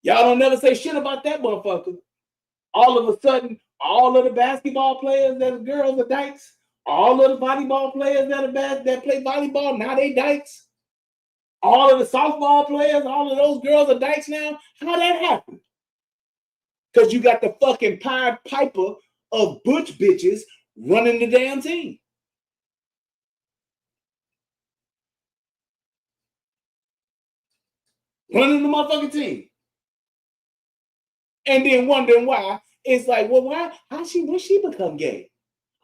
Y'all don't never say shit about that motherfucker. All of a sudden, all of the basketball players that are girls are dykes. All of the volleyball players that play volleyball, now they dykes. All of the softball players, all of those girls are dykes now. How that happen? Because you got the fucking Pied Piper of butch bitches running the damn team. Running the motherfucking team. And then wondering why. It's like, well, why? When she become gay?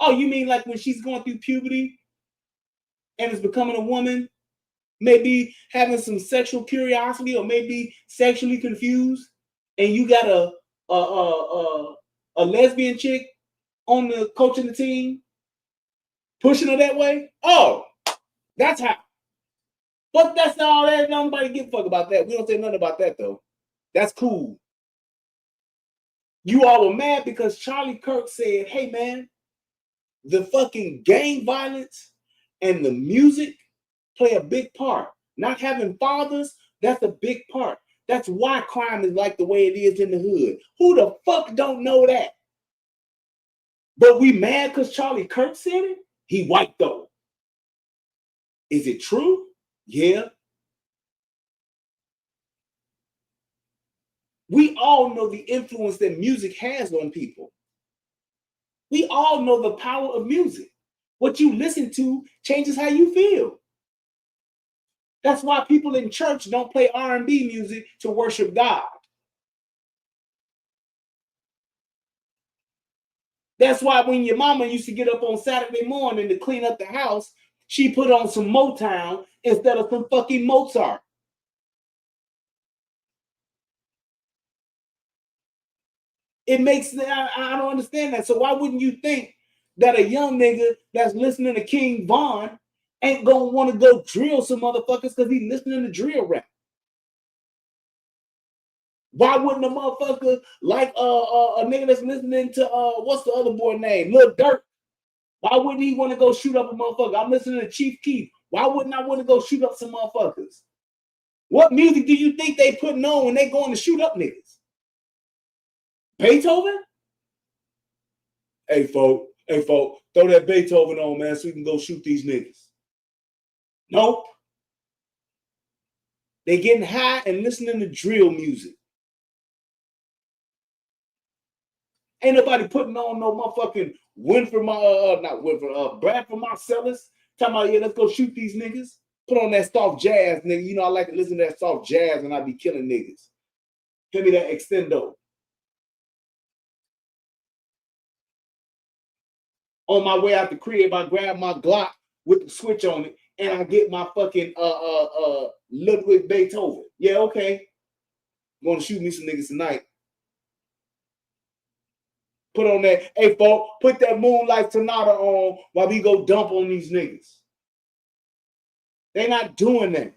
Oh, you mean like when she's going through puberty and is becoming a woman? Maybe having some sexual curiosity or maybe sexually confused, and you got a lesbian chick on the coaching the team, pushing her that way. Oh, that's how. But that's not all that. Nobody give a fuck about that. We don't say nothing about that though. That's cool. You all were mad because Charlie Kirk said, "Hey man, the fucking gang violence and the music play a big part. Not having fathers, that's a big part. That's why crime is like the way it is in the hood. Who the fuck don't know that? But we mad because Charlie Kirk said it? He white though. Is it true? Yeah. We all know the influence that music has on people. We all know the power of music. What you listen to changes how you feel. That's why people in church don't play R&B music to worship God. That's why when your mama used to get up on Saturday morning to clean up the house, she put on some Motown instead of some fucking Mozart. It makes, I don't understand that. So why wouldn't you think that a young nigga that's listening to King Von ain't gonna want to go drill some motherfuckers because he's listening to drill rap? Why wouldn't a motherfucker like a nigga that's listening to what's the other boy name? Lil Durk. Why wouldn't he want to go shoot up a motherfucker? I'm listening to Chief Keef. Why wouldn't I want to go shoot up some motherfuckers? What music do you think they putting on when they going to shoot up niggas? Beethoven? Hey, folk, throw that Beethoven on, man, so we can go shoot these niggas. Nope. They getting high and listening to drill music. Ain't nobody putting on no motherfucking Bradford Marcellus. Talking about, yeah, let's go shoot these niggas. Put on that soft jazz, nigga. You know, I like to listen to that soft jazz and I be killing niggas. Give me that extendo. On my way out the crib, I grab my Glock with the switch on it, and I get my fucking Ludwig Beethoven. Yeah, okay. I'm gonna shoot me some niggas tonight. Put on that, hey folk, put that Moonlight Sonata on while we go dump on these niggas. They're not doing that.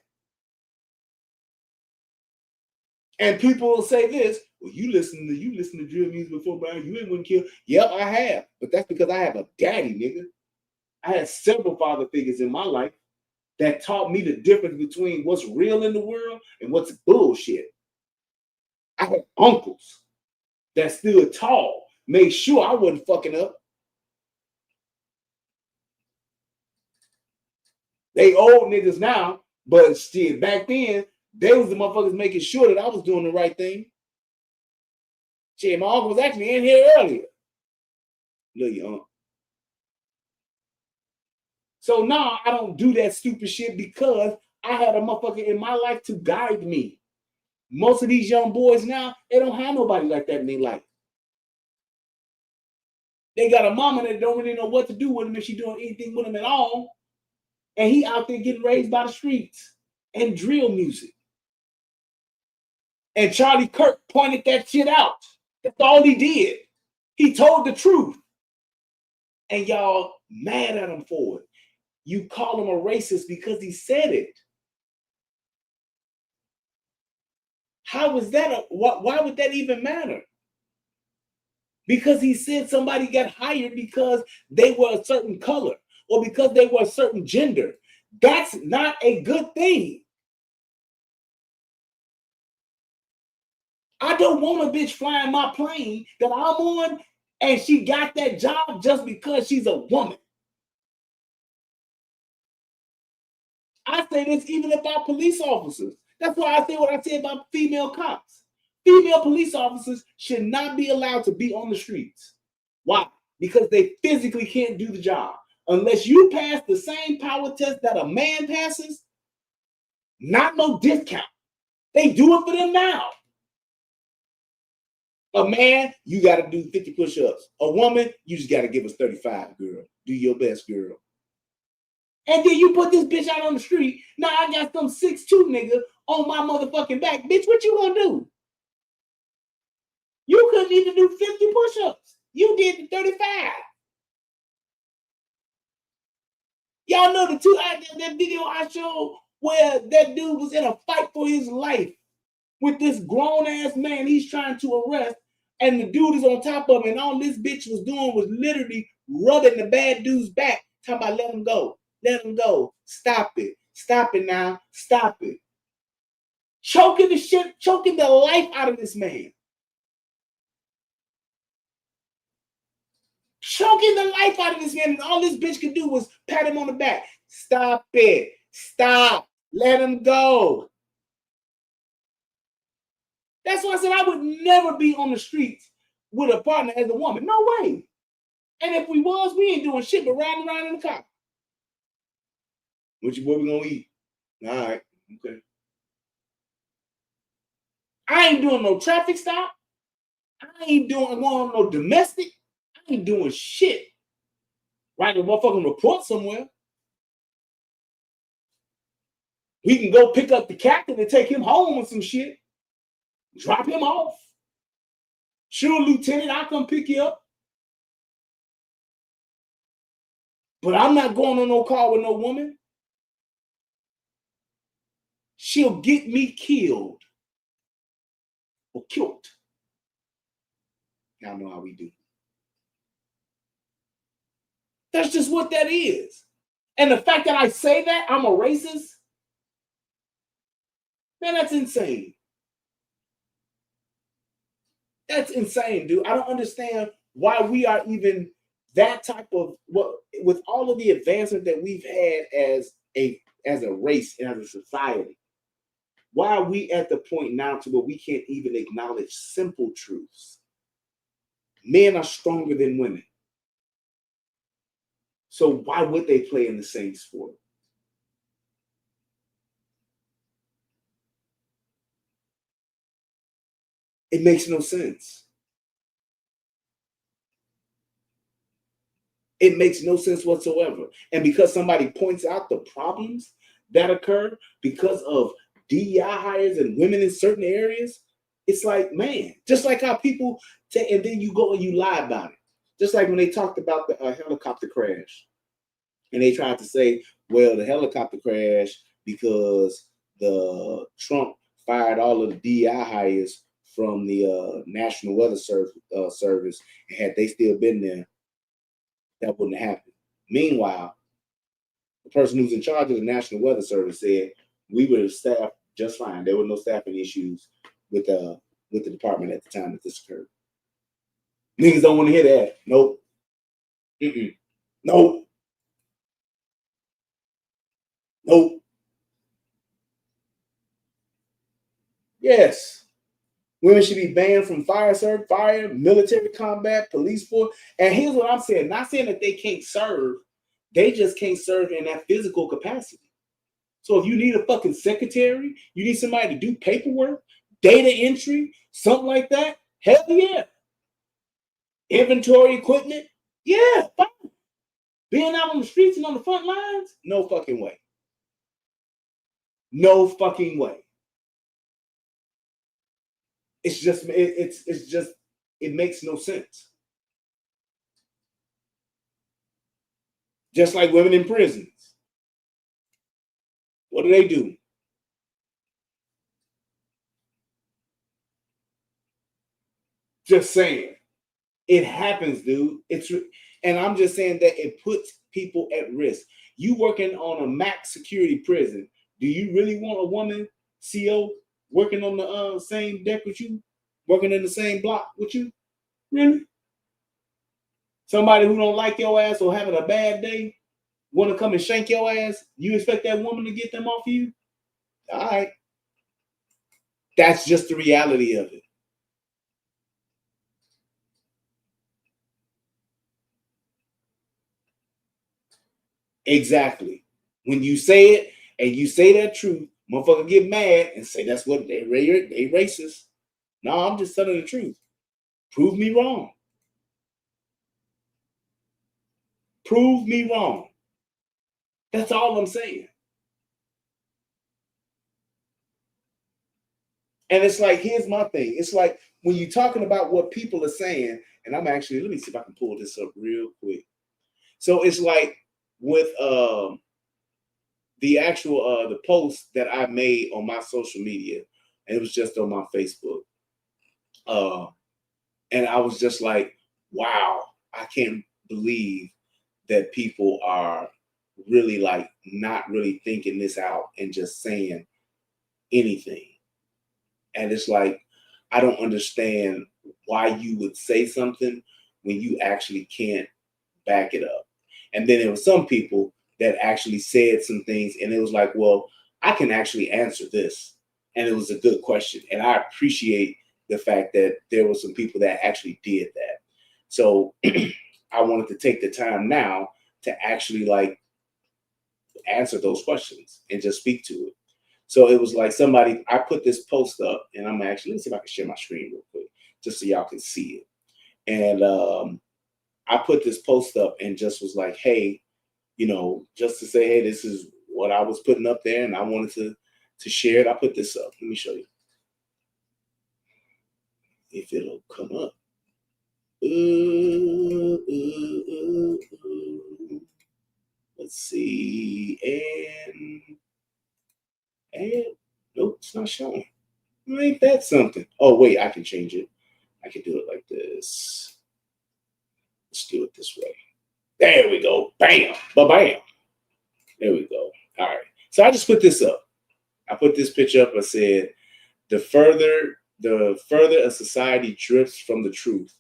And people will say this, well, you listen to drill music before, Brian, you ain't gonna kill. Yep, I have. But that's because I have a daddy, nigga. I had several father figures in my life that taught me the difference between what's real in the world and what's bullshit. I had uncles that stood tall, made sure I wasn't fucking up. They old niggas now, but still back then, they was the motherfuckers making sure that I was doing the right thing. Shit, my uncle was actually in here earlier. Little young. So now I don't do that stupid shit because I had a motherfucker in my life to guide me. Most of these young boys now, they don't have nobody like that in their life. They got a mama that don't really know what to do with them if she doing anything with them at all. And he out there getting raised by the streets and drill music. And Charlie Kirk pointed that shit out. That's all he did. He told the truth. And y'all mad at him for it. You call him a racist because he said it. How was that? Why would that even matter? Because he said somebody got hired because they were a certain color or because they were a certain gender. That's not a good thing. I don't want a bitch flying my plane that I'm on and she got that job just because she's a woman. I say this even about police officers. That's why I say what I say about female cops. Female police officers should not be allowed to be on the streets. Why? Because they physically can't do the job. Unless you pass the same power test that a man passes, not no discount. They do it for them now. A man, you got to do 50 push-ups. A woman, you just got to give us 35, girl. Do your best, girl. And then you put this bitch out on the street. Now I got some 6'2" nigga on my motherfucking back. Bitch, what you gonna do? You couldn't even do 50 push-ups. You did the 35. Y'all know that video I showed where that dude was in a fight for his life with this grown-ass man he's trying to arrest, and the dude is on top of him, and all this bitch was doing was literally rubbing the bad dude's back, talking about let him go. Let him go. Stop it. Stop it now. Stop it. Choking the life out of this man. Choking the life out of this man. And all this bitch could do was pat him on the back. Stop it. Stop. Let him go. That's why I said I would never be on the streets with a partner as a woman. No way. And if we was, we ain't doing shit but riding around in the car. What we gonna eat? All right, okay. I ain't doing no traffic stop. I ain't doing no domestic. I ain't doing shit. Writing a motherfucking report somewhere. We can go pick up the captain and take him home with some shit. Drop him off. Sure, Lieutenant, I'll come pick you up. But I'm not going on no car with no woman. She'll get me killed or killed. Y'all know how we do. That's just what that is. And the fact that I say that I'm a racist, man, that's insane. That's insane, dude. I don't understand why we are even that type of what with all of the advancement that we've had as a race and as a society. Why are we at the point now to where we can't even acknowledge simple truths? Men are stronger than women. So why would they play in the same sport? It makes no sense. It makes no sense whatsoever. And because somebody points out the problems that occur because of DEI hires and women in certain areas, it's like, man, just like how people and then you go and you lie about it. Just like when they talked about the helicopter crash. And they tried to say, well, the helicopter crash because the Trump fired all of the DEI hires from the National Weather Service. And had they still been there, that wouldn't have happened. Meanwhile, the person who's in charge of the National Weather Service said we would have staffed just fine. There were no staffing issues with the department at the time that this occurred. Niggas don't want to hear that. Nope. Nope. Nope. Yes. Women should be banned from fire, military combat, police force. And here's what I'm saying. Not saying that they can't serve. They just can't serve in that physical capacity. So if you need a fucking secretary, you need somebody to do paperwork, data entry, something like that, hell yeah. Inventory equipment, yeah, fine. Being out on the streets and on the front lines, no fucking way. No fucking way. It's just it makes no sense. Just like women in prisons. What do? Just saying. It happens, dude. And I'm just saying that it puts people at risk. You working on a max security prison. Do you really want a woman CO working on the same deck with you, working in the same block with you? Really? Somebody who don't like your ass or having a bad day want to come and shank your ass? You expect that woman to get them off you? All right. That's just the reality of it. Exactly. When you say it and you say that truth, motherfucker get mad and say that's what they racist. No, I'm just telling the truth. Prove me wrong. Prove me wrong. That's all I'm saying. And it's like, here's my thing. It's like when you're talking about what people are saying, and I'm actually, let me see if I can pull this up real quick. So it's like with the actual the post that I made on my social media, and it was just on my Facebook. And I was just like, wow, I can't believe that people are really like not really thinking this out and just saying anything. And it's like, I don't understand why you would say something when you actually can't back it up. And then there were some people that actually said some things and it was like, well, I can actually answer this. And it was a good question. And I appreciate the fact that there were some people that actually did that. So I wanted to take the time now to actually like answer those questions and just speak to it. So it was like somebody, I put this post up, and I'm actually, let's see if I can share my screen real quick, just so y'all can see it. And I put this post up and just was like, hey, you know, just to say, hey, this is what I was putting up there, and I wanted to share it. I put this up. Let me show you. If it'll come up. Let's see. And nope, it's not showing. Ain't that something? Oh, wait, I can change it. I can do it like this. Let's do it this way. There we go. Bam. Ba-bam. There we go. All right. So I just put this up. I put this picture up. I said, the further a society drifts from the truth,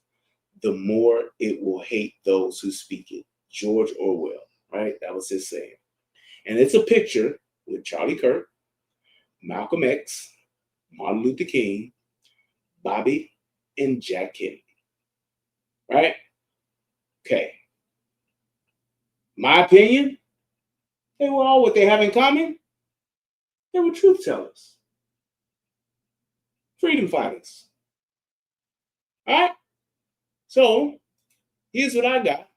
the more it will hate those who speak it. George Orwell, right? That was his saying. And it's a picture with Charlie Kirk, Malcolm X, Martin Luther King, Bobby, and Jack Kennedy. Right? Okay. My opinion, they were all what they have in common. They were truth tellers. Freedom fighters. All right? So, here's what I got.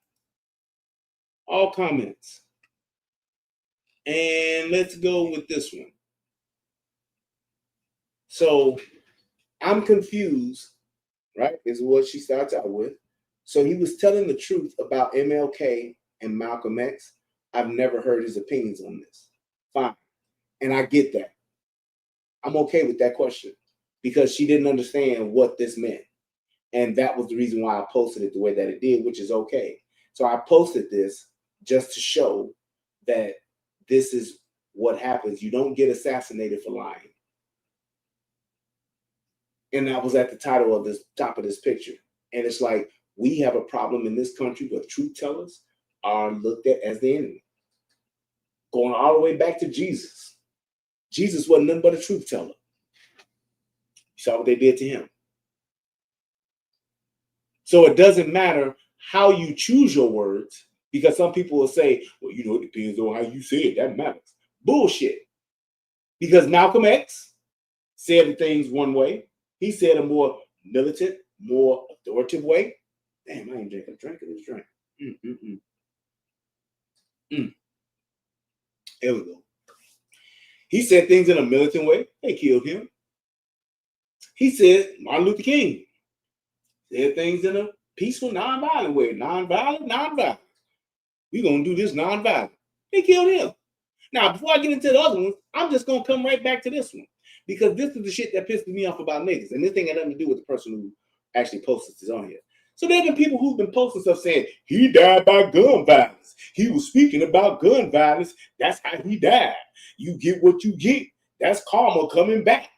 All comments. And let's go with this one. So, I'm confused, right? Is what she starts out with. So, he was telling the truth about MLK and Malcolm X. I've never heard his opinions on this. Fine. And I get that. I'm okay with that question because she didn't understand what this meant. And that was the reason why I posted it the way that it did, which is okay. So I posted this just to show that this is what happens. You don't get assassinated for lying. And that was at the title of this, top of this picture. And it's like, we have a problem in this country where truth tellers are looked at as the enemy. Going all the way back to Jesus. Jesus wasn't nothing but a truth teller. You saw what they did to him. So it doesn't matter how you choose your words, because some people will say, well, you know, it depends on how you say it. That matters. Bullshit. Because Malcolm X said things one way. He said a more militant, more authoritative way. Damn, I ain't drinking a drink of this drink. There we go. He said things in a militant way. They killed him. He said Martin Luther King said things in a peaceful, nonviolent way. Nonviolent. We're going to do this nonviolent. They killed him. Now, before I get into the other ones, I'm just going to come right back to this one. Because this is the shit that pisses me off about niggas. And this thing had nothing to do with the person who actually posted this on here. So there have been people who've been posting stuff saying, he died by gun violence. He was speaking about gun violence. That's how he died. You get what you get. That's karma coming back.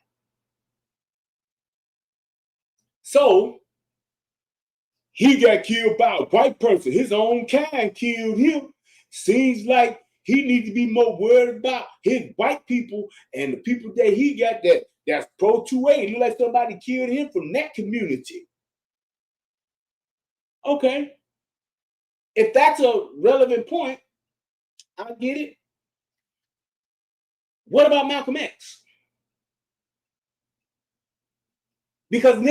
So, he got killed by a white person. His own kind killed him. Seems like he needs to be more worried about his white people and the people that he got that's pro-2A. Look like somebody killed him from that community. Okay. If that's a relevant point, I get it. What about Malcolm X? Because you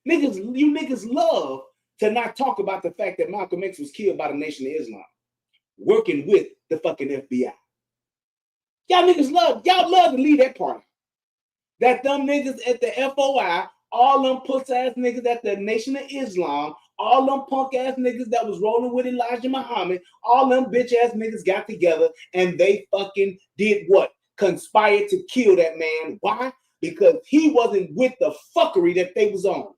niggas love to not talk about the fact that Malcolm X was killed by the Nation of Islam, working with the fucking FBI. Y'all love to leave that part. That them niggas at the FOI, all them puss ass niggas at the Nation of Islam, all them punk ass niggas that was rolling with Elijah Muhammad, all them bitch ass niggas got together and they fucking did what? Conspired to kill that man. Why? Because he wasn't with the fuckery that they was on.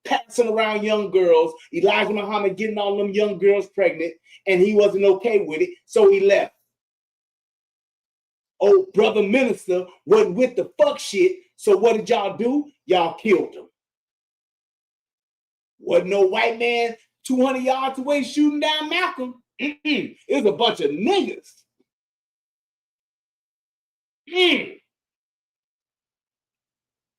Passing around young girls, Elijah Muhammad getting all them young girls pregnant, and he wasn't okay with it, so he left. Old brother minister wasn't with the fuck shit, so what did y'all do? Y'all killed him. Wasn't no white man 200 yards away shooting down Malcolm. It was a bunch of niggas.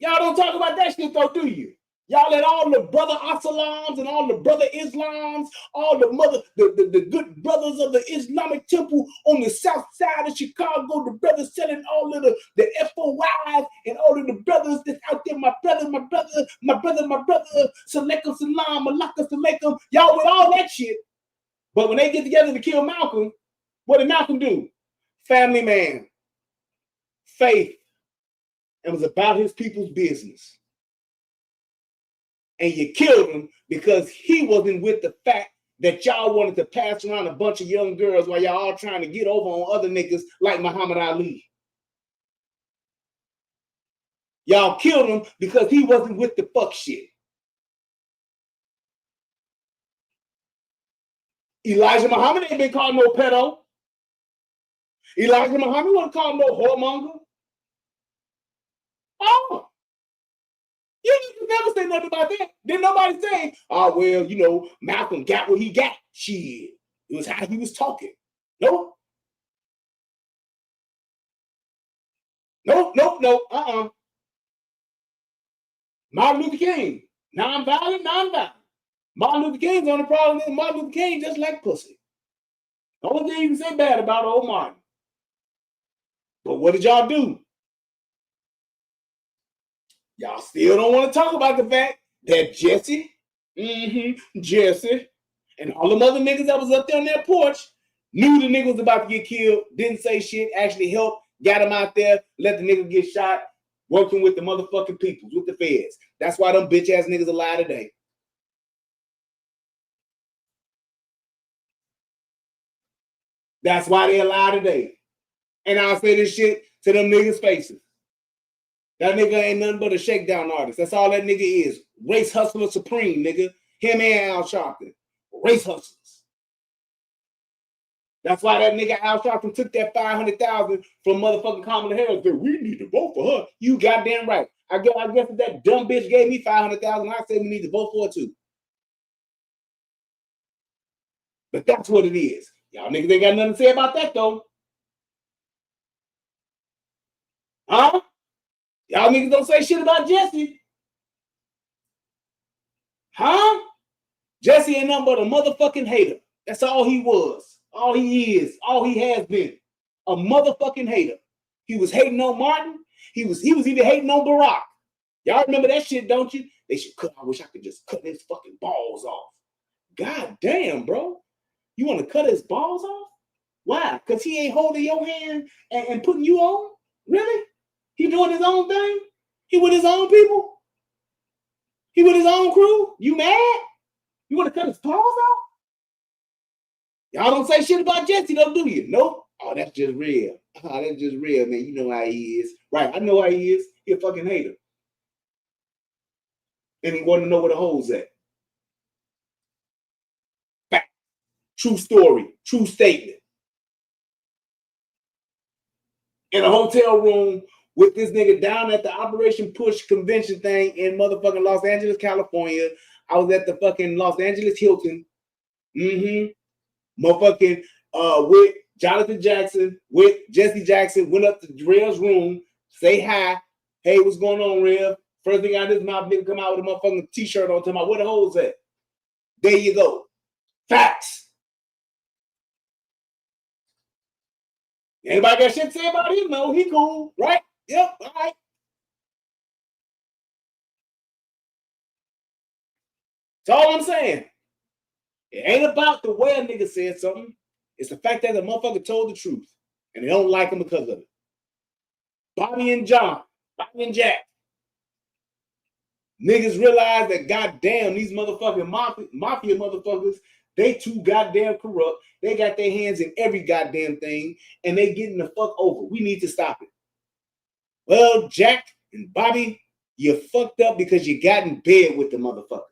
Y'all don't talk about that shit though, do you? Y'all let all the brother Asalams and all the brother Islams, all the good brothers of the Islamic temple on the south side of Chicago, the brothers selling all of the FOIs and all of the brothers that's out there, my brother, Salaikum Salam, Malaka Salaikum, y'all with all that shit. But when they get together to kill Malcolm, what did Malcolm do? Family man, faith, and was about his people's business. And you killed him because he wasn't with the fact that y'all wanted to pass around a bunch of young girls while y'all all trying to get over on other niggas like Muhammad Ali. Y'all killed him because he wasn't with the fuck shit. Elijah Muhammad ain't been called no pedo. Elijah Muhammad wasn't called no whoremonger. Oh. You never say nothing about that. Didn't nobody say, oh, well, you know, Malcolm got what he got. Shit. It was how he was talking. Nope. Nope. Martin Luther King. Non-violent. Martin Luther King's on the problem is Martin Luther King just like pussy. The only thing you can say bad about old Martin. But what did y'all do? Y'all still don't want to talk about the fact that Jesse, and all them other niggas that was up there on that porch knew the nigga was about to get killed, didn't say shit, actually helped, got him out there, let the nigga get shot, working with the motherfucking peoples, with the feds. That's why them bitch ass niggas alive today. That's why they alive today. And I'll say this shit to them niggas' faces. That nigga ain't nothing but a shakedown artist. That's all that nigga is. Race hustler supreme, nigga. Him and Al Sharpton. Race hustlers. That's why that nigga Al Sharpton took that $500,000 from motherfucking Kamala Harris. Said, we need to vote for her. You goddamn right. I guess if that dumb bitch gave me $500,000, I said we need to vote for her too. But that's what it is. Y'all niggas ain't got nothing to say about that though. Huh? Y'all niggas don't say shit about Jesse. Huh? Jesse ain't nothing but a motherfucking hater. That's all he was. All he is. All he has been. A motherfucking hater. He was hating on Martin. He was even hating on Barack. Y'all remember that shit, don't you? They should cut. I wish I could just cut his fucking balls off. God damn, bro. You want to cut his balls off? Why? Because he ain't holding your hand and putting you on? Really? He doing his own thing? He with his own people? He with his own crew? You mad? You want to cut his paws off? Y'all don't say shit about Jesse, though, do you? Nope. Oh, that's just real. Oh, that's just real, man. You know how he is. Right, I know how he is. He a fucking hater. And he want to know where the hole's at. Fact. True story. True statement. In a hotel room with this nigga down at the Operation Push convention thing in motherfucking Los Angeles, California. I was at the fucking Los Angeles Hilton. Motherfucking with Jonathan Jackson, with Jesse Jackson, went up to Rev's room, say hi. Hey, what's going on, Rev? First thing out of his mouth, nigga come out with a motherfucking t-shirt on, talking about where the hole's at. There you go. Facts. Anybody got shit to say about him? No, he cool, right? Yep, all right. That's all I'm saying. It ain't about the way a nigga said something. It's the fact that the motherfucker told the truth. And they don't like him because of it. Bobby and Jack. Niggas realize that goddamn these motherfucking mafia motherfuckers, they too goddamn corrupt. They got their hands in every goddamn thing. And they getting the fuck over. We need to stop it. Well, Jack and Bobby, you fucked up because you got in bed with the motherfuckers.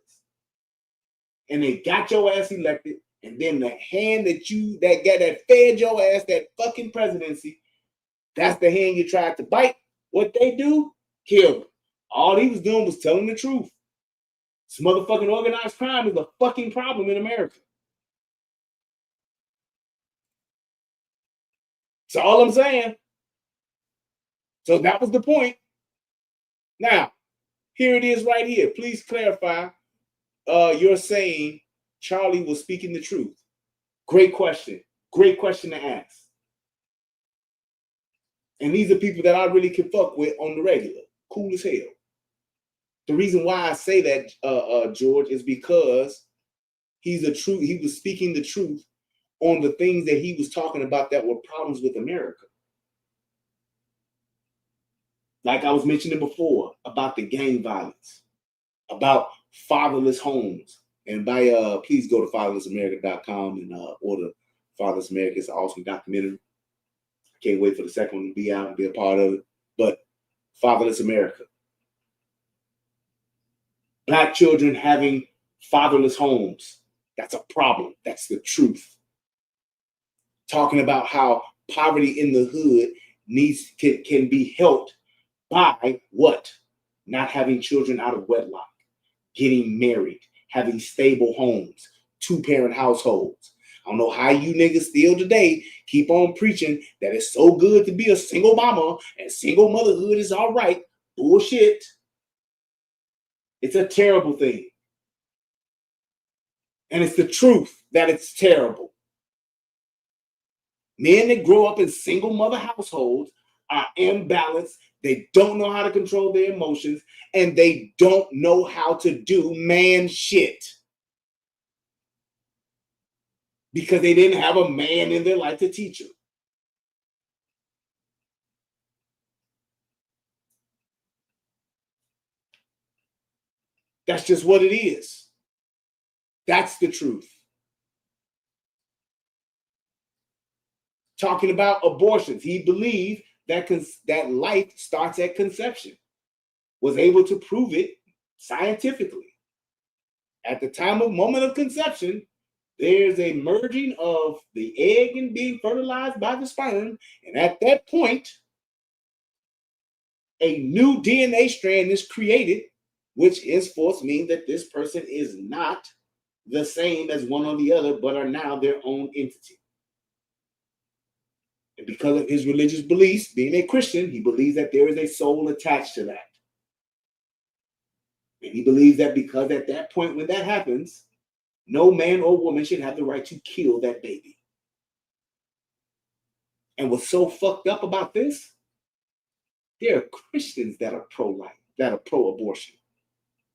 And they got your ass elected. And then the hand that fed your ass that fucking presidency, that's the hand you tried to bite. What they do? Kill them. All he was doing was telling the truth. This motherfucking organized crime is a fucking problem in America. That's all I'm saying. So that was the point. Now, Here it is right here. Please clarify. You're saying Charlie was speaking the truth. Great question. Great question to ask. And these are people that I really can fuck with on the regular. Cool as hell. The reason why I say that, George, is because he was speaking the truth on the things that he was talking about that were problems with America. Like I was mentioning before about the gang violence, about fatherless homes. And please go to fatherlessamerica.com and order Fatherless America. It's an awesome documentary. I can't wait for the second one to be out and be a part of it. But Fatherless America. Black children having fatherless homes. That's a problem. That's the truth. Talking about how poverty in the hood can be helped by what? Not having children out of wedlock, getting married, having stable homes, 2-parent households. I don't know how you niggas still today keep on preaching that it's so good to be a single mama and single motherhood is all right. Bullshit. It's a terrible thing. And it's the truth that it's terrible. Men that grow up in single mother households are imbalanced. They don't know how to control their emotions, and they don't know how to do man shit. Because they didn't have a man in their life to teach them. That's just what it is. That's the truth. Talking about abortions, he believed that life starts at conception. Was able to prove it scientifically. At the moment of conception, there's a merging of the egg and being fertilized by the sperm. And at that point, a new DNA strand is created, which henceforth means that this person is not the same as one or the other, but are now their own entity. And because of his religious beliefs, being a Christian, he believes that there is a soul attached to that. And he believes that because at that point when that happens, no man or woman should have the right to kill that baby. And what's so fucked up about this, there are Christians that are pro-life, that are pro-abortion,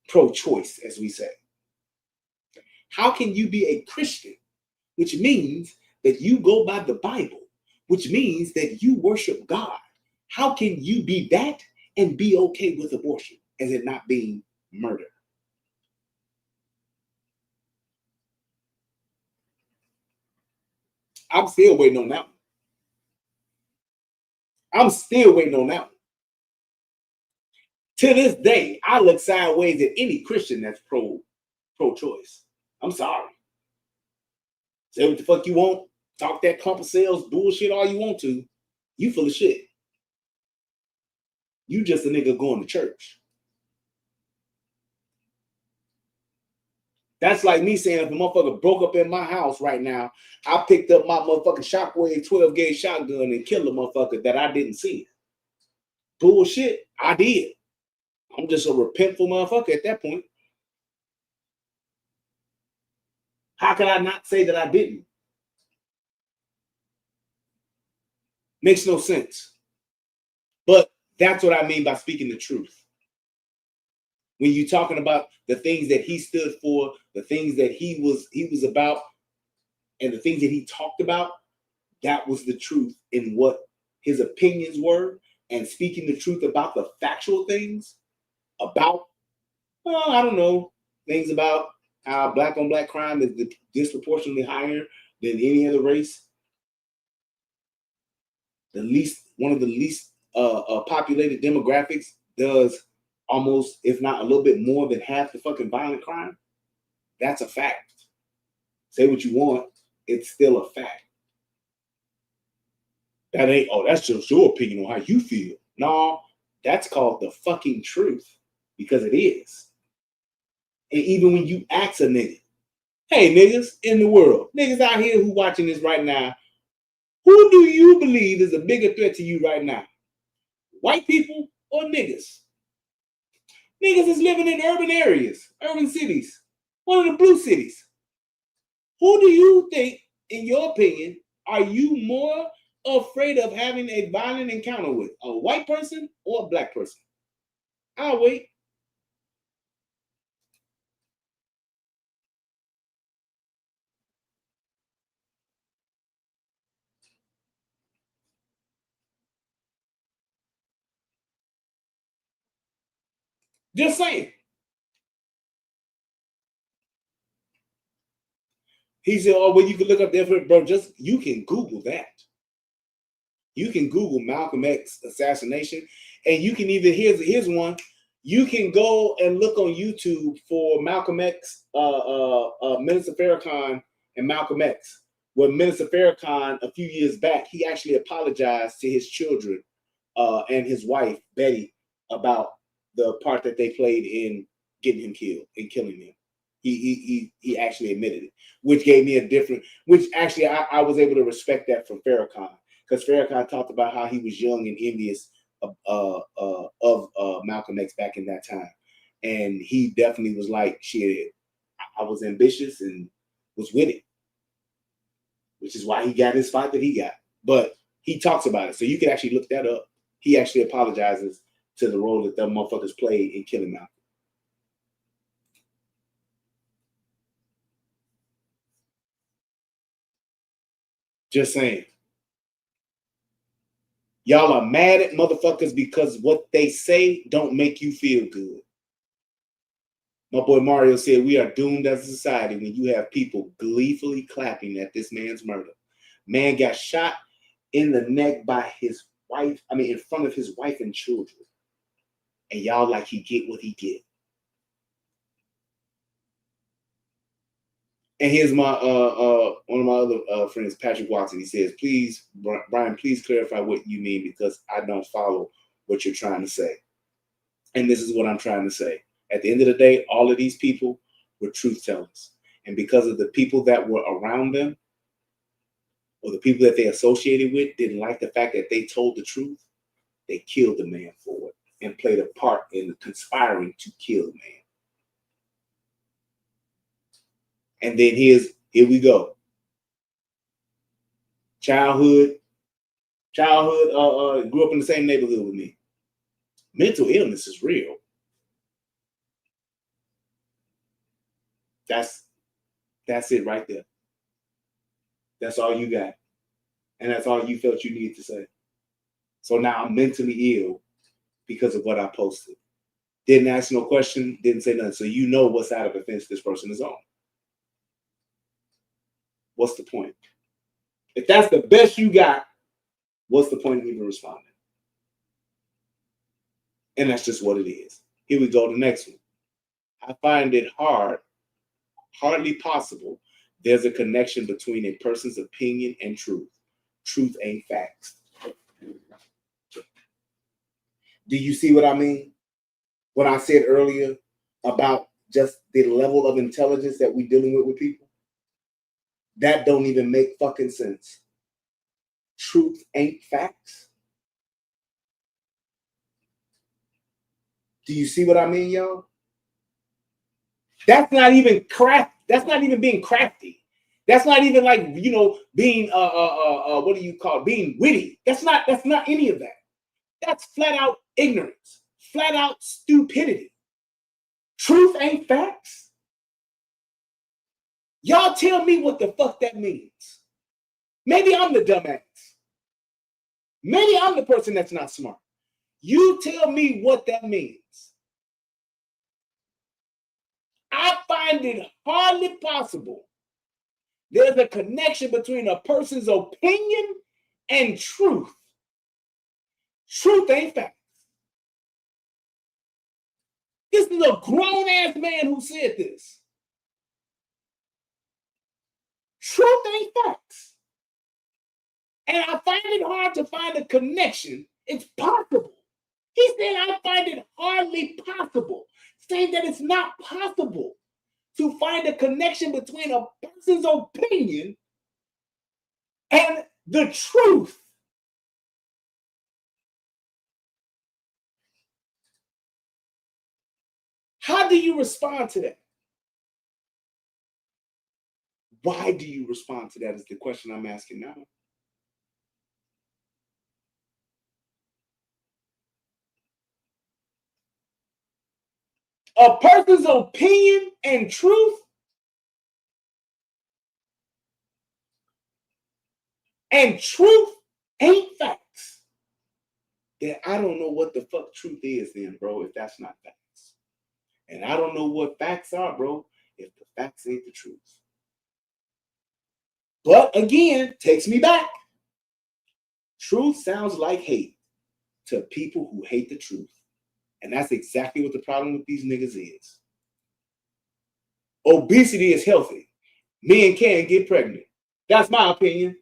pro-choice, as we say. How can you be a Christian, which means that you go by the Bible, which means that you worship God? How can you be that and be okay with abortion as it not being murder? I'm still waiting on that one. I'm still waiting on that one. To this day, I look sideways at any Christian that's pro-choice. I'm sorry. Say what the fuck you want. Talk that clump of sales bullshit all you want to. You full of shit. You just a nigga going to church. That's like me saying if a motherfucker broke up in my house right now, I picked up my motherfucking Shockwave 12-gauge shotgun and killed a motherfucker that I didn't see. Bullshit. I did. I'm just a repentful motherfucker at that point. How can I not say that I didn't? Makes no sense. But that's what I mean by speaking the truth. When you're talking about the things that he stood for, the things that he was about, and the things that he talked about, that was the truth in what his opinions were, and speaking the truth about the factual things, about, I don't know, things about how black on black crime is disproportionately higher than any other race. One of the least populated demographics does almost, if not a little bit more than half the fucking violent crime. That's a fact. Say what you want, it's still a fact. That ain't, that's just your opinion on how you feel. No, that's called the fucking truth, because it is. And even when you ask a nigga, hey niggas in the world, niggas out here who watching this right now, who do you believe is a bigger threat to you right now? White people or niggas? Niggas is living in urban areas, urban cities, one of the blue cities. Who do you think, in your opinion, are you more afraid of having a violent encounter with? A white person or a black person? I'll wait. Just saying. He said, oh, well, you can look up there for, bro, just, you can Google that. You can Google Malcolm X assassination, and you can even, here's one. You can go and look on YouTube for Malcolm X, Minister Farrakhan and Malcolm X. When Minister Farrakhan, a few years back, he actually apologized to his children and his wife, Betty, about the part that they played in getting him killed and killing him. He actually admitted it, which gave me a different, which actually I was able to respect that from Farrakhan, because Farrakhan talked about how he was young and envious of Malcolm X back in that time. And he definitely was like, shit, I was ambitious and was with it, which is why he got his fight that he got. But he talks about it, so you can actually look that up. He actually apologizes to the role that them motherfuckers played in killing Malcolm. Just saying. Y'all are mad at motherfuckers because what they say don't make you feel good. My boy Mario said, we are doomed as a society when you have people gleefully clapping at this man's murder. Man got shot in the neck by his wife, in front of his wife and children. And y'all like he get what he get. And here's my one of my other friends, Patrick Watson. He says, please, Brian, please clarify what you mean, because I don't follow what you're trying to say. And this is what I'm trying to say. At the end of the day, all of these people were truth tellers. And because of the people that were around them, or the people that they associated with, didn't like the fact that they told the truth, they killed the man for it and played a part in conspiring to kill the man. And then here we go. Childhood, grew up in the same neighborhood with me. Mental illness is real. That's it right there. That's all you got. And that's all you felt you needed to say. So now I'm mentally ill because of what I posted. Didn't ask no question, didn't say nothing. So you know what side of the fence this person is on. What's the point? If that's the best you got, what's the point of even responding? And that's just what it is. Here we go, the next one. I find it hardly possible there's a connection between a person's opinion and truth. Truth ain't facts. Do you see what I mean? What I said earlier about just the level of intelligence that we're dealing with people? That don't even make fucking sense. Truth ain't facts. Do you see what I mean, y'all? That's not even craft. That's not even being crafty. That's not even like, being what do you call it? Being witty. That's not any of that. That's flat out ignorance, flat out stupidity. Truth ain't facts. Y'all tell me what the fuck that means. Maybe I'm the dumbass. Maybe I'm the person that's not smart. You tell me what that means. I find it hardly possible there's a connection between a person's opinion and truth. Truth ain't facts. This is a grown-ass man who said this. Truth ain't facts. And I find it hard to find a connection. It's possible. He said, I find it hardly possible. Saying that it's not possible to find a connection between a person's opinion and the truth. How do you respond to that? Why do you respond to that is the question I'm asking now. A person's opinion and truth ain't facts. Then I don't know what the fuck truth is then, bro, if that's not facts. And I don't know what facts are, bro, if the facts ain't the truth. But again, takes me back. Truth sounds like hate to people who hate the truth. And that's exactly what the problem with these niggas is. Obesity is healthy. Men can get pregnant. That's my opinion.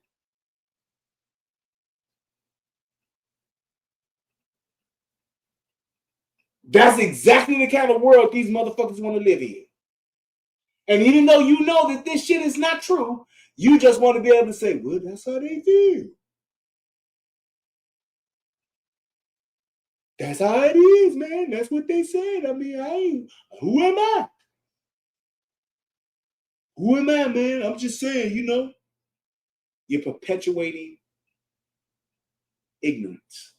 That's exactly the kind of world these motherfuckers want to live in. And even though you know that this shit is not true, you just want to be able to say, well, that's how they feel. That's how it is, man. That's what they said. I mean, who am I? Who am I, man? I'm just saying, you're perpetuating ignorance.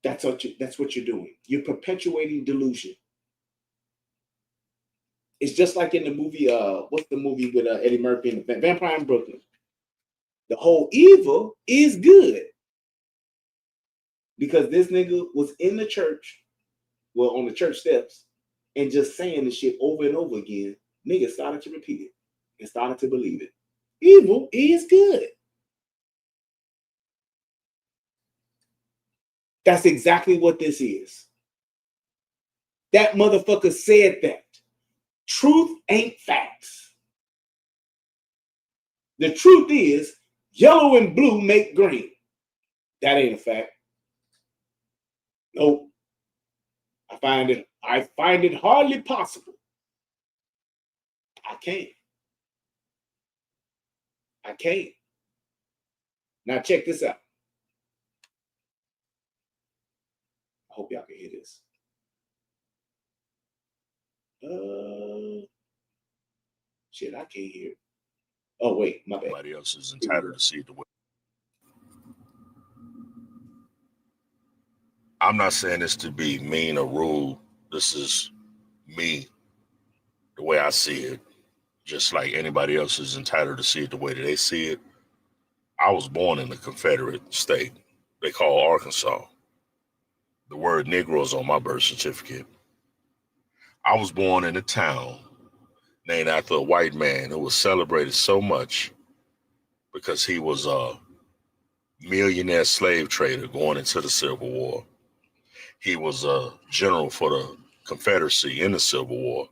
That's what you're doing. You're perpetuating delusion. It's just like in the movie, what's the movie with Eddie Murphy and the Vampire in Brooklyn? The whole evil is good. Because this nigga was in the church, well, on the church steps, and just saying the shit over and over again. Niggas started to repeat it and started to believe it. Evil is good. That's exactly what this is. That motherfucker said that. Truth ain't facts. The truth is, yellow and blue make green. That ain't a fact. Nope. I find it hardly possible. I can't. Now check this out. I hope y'all can hear this. Shit, I can't hear it. Oh, wait, my bad. Everybody else is entitled to see it the way. I'm not saying this to be mean or rude. This is me, the way I see it. Just like anybody else is entitled to see it the way that they see it. I was born in a Confederate state. They call Arkansas. The word Negro is on my birth certificate. I was born in a town named after a white man who was celebrated so much because he was a millionaire slave trader going into the Civil War. He was a general for the Confederacy in the Civil War.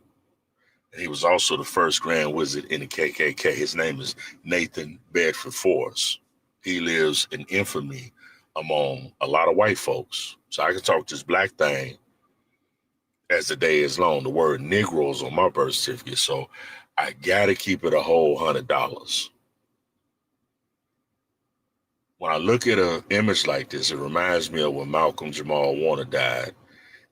And he was also the first Grand Wizard in the KKK. His name is Nathan Bedford Forrest. He lives in infamy among a lot of white folks. So I can talk this black thing as the day is long. The word Negro is on my birth certificate, so I gotta keep it a whole $100. When I look at an image like this, it reminds me of when Malcolm Jamal Warner died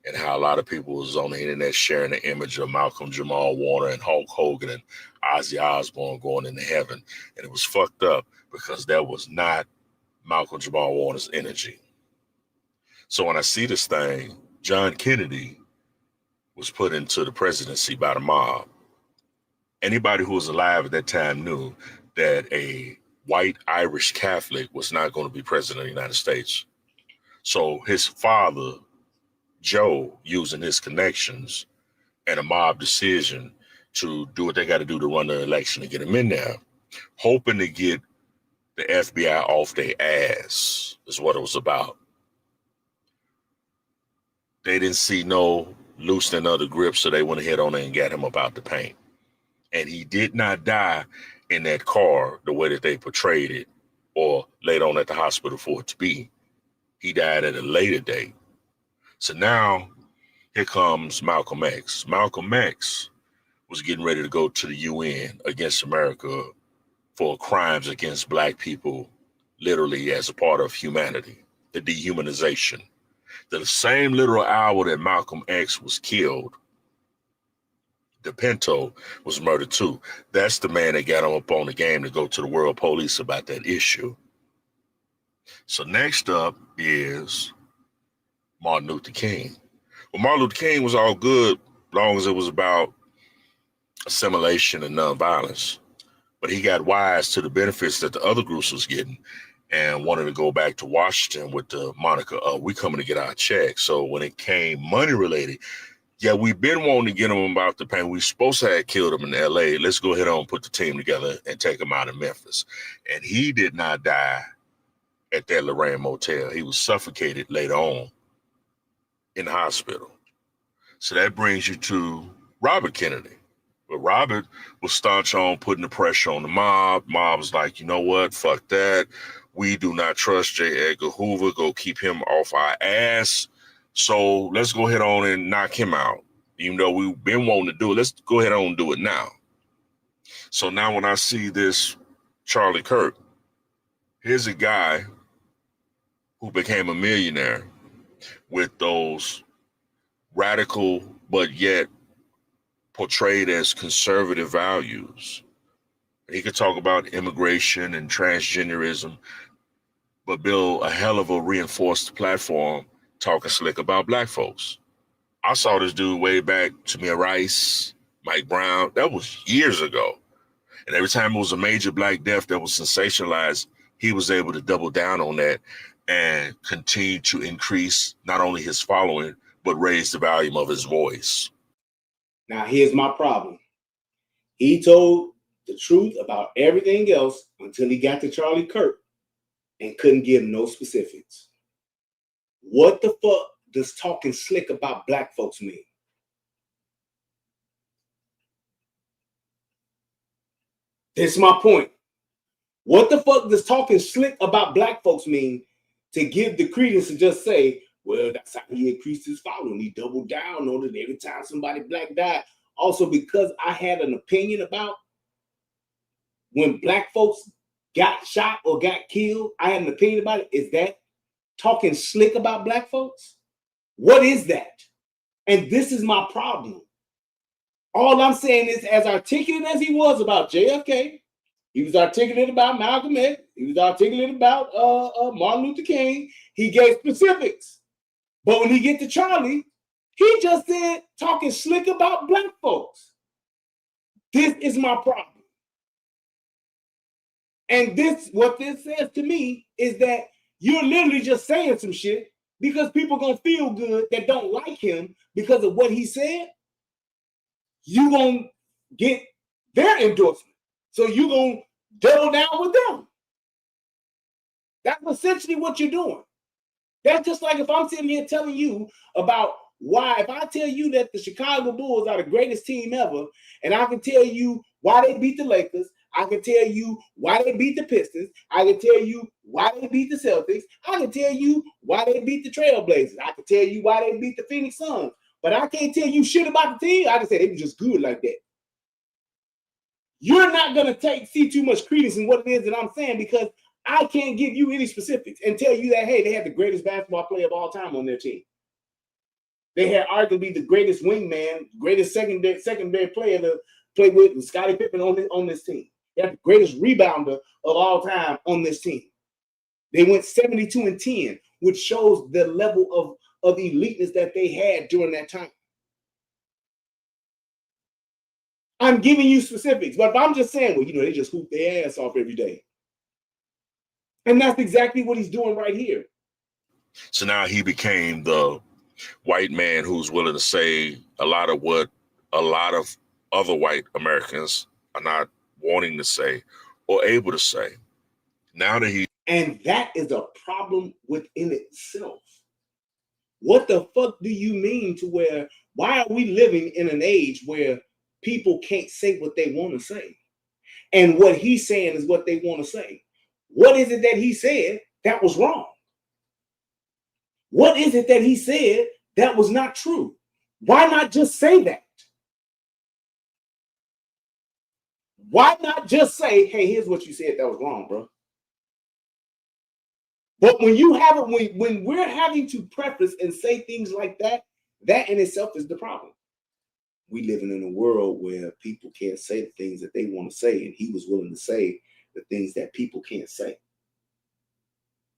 and how a lot of people was on the internet sharing the image of Malcolm Jamal Warner and Hulk Hogan and Ozzy Osbourne going into heaven. And it was fucked up because that was not Malcolm Jamal Warner's energy. So when I see this thing, John Kennedy was put into the presidency by the mob. Anybody who was alive at that time knew that a white Irish Catholic was not going to be president of the United States. So his father, Joe, using his connections and a mob decision to do what they got to do to run the election and get him in there, hoping to get the FBI off their ass is what it was about. They didn't see no loosening of the grip, so they went ahead on and got him about the paint. And he did not die in that car the way that they portrayed it or laid on at the hospital for it to be. He died at a later date. So now here comes Malcolm X. Malcolm X was getting ready to go to the UN against America for crimes against black people, literally as a part of humanity, the dehumanization. The same literal hour that Malcolm X was killed, DePinto was murdered too. That's the man that got him up on the game to go to the world police about that issue. So next up is Martin Luther King. Well, Martin Luther King was all good as long as it was about assimilation and nonviolence. But he got wise to the benefits that the other groups was getting and wanted to go back to Washington with the moniker of we coming to get our check. So when it came money related, yeah, we've been wanting to get him about the pain. We supposed to have killed him in LA. Let's go ahead and put the team together and take him out of Memphis. And he did not die at that Lorraine Motel. He was suffocated later on in the hospital. So that brings you to Robert Kennedy. But Robert was staunch on putting the pressure on the mob. Mob was like, you know what? Fuck that. We do not trust J. Edgar Hoover. Go keep him off our ass. So let's go ahead on and knock him out. Even though we've been wanting to do it, let's go ahead on and do it now. So now when I see this Charlie Kirk, here's a guy who became a millionaire with those radical but yet portrayed as conservative values. He could talk about immigration and transgenderism, but build a hell of a reinforced platform talking slick about black folks. I saw this dude way back, Tamir Rice, Mike Brown. That was years ago. And every time it was a major black death that was sensationalized, he was able to double down on that and continue to increase not only his following, but raise the volume of his voice. Now, here's my problem. He told the truth about everything else until he got to Charlie Kirk and couldn't give no specifics. What the fuck does talking slick about black folks mean? This is my point. What the fuck does talking slick about black folks mean to give the credence to just say, well, that's how he increased his following. He doubled down on it every time somebody black died. Also, because I had an opinion about when black folks got shot or got killed, I had an opinion about it. Is that talking slick about black folks? What is that? And this is my problem. All I'm saying is, as articulate as he was about JFK, he was articulate about Malcolm X, he was articulate about Martin Luther King, he gave specifics. But when he get to Charlie, he just said talking slick about black folks. This is my problem. And what this says to me is that you're literally just saying some shit because people gonna feel good that don't like him because of what he said. You gonna get their endorsement. So you gonna double down with them. That's essentially what you're doing. That's just like if I'm sitting here telling you about why, if I tell you that the Chicago Bulls are the greatest team ever, and I can tell you why they beat the Lakers, I can tell you why they beat the Pistons, I can tell you why they beat the Celtics, I can tell you why they beat the Trailblazers, I can tell you why they beat the Phoenix Suns, but I can't tell you shit about the team. I can say they were just good like that. You're not going to see too much credence in what it is that I'm saying because I can't give you any specifics and tell you that, hey, they had the greatest basketball player of all time on their team. They had arguably the greatest wingman, greatest secondary player to play with, Scottie Pippen on this team. They had the greatest rebounder of all time on this team. They went 72-10, which shows the level of eliteness that they had during that time. I'm giving you specifics, but if I'm just saying, well, they just hoop their ass off every day. And that's exactly what he's doing right here. So now he became the white man who's willing to say a lot of what a lot of other white Americans are not wanting to say or able to say. Now that and that is a problem within itself. What the fuck do you mean to where, why are we living in an age where people can't say what they want to say? And what he's saying is what they want to say. What is it that he said that was wrong? What is it that he said that was not true? Why not just say that? Why not just say, hey, here's what you said that was wrong, bro? But when you have it, when we're having to preface and say things like that, that in itself is the problem. We living in a world where people can't say the things that they want to say, and he was willing to say the things that people can't say.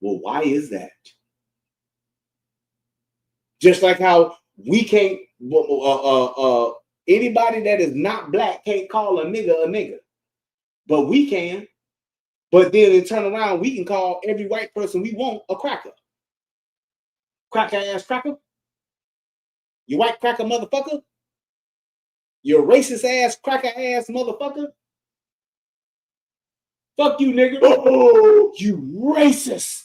Well, why is that? Just like how we can't, anybody that is not black can't call a nigga, but we can. But then in turn around, we can call every white person we want a cracker. Cracker ass cracker. You white cracker motherfucker. You racist ass cracker ass motherfucker. Fuck you, nigga. Oh, you racist.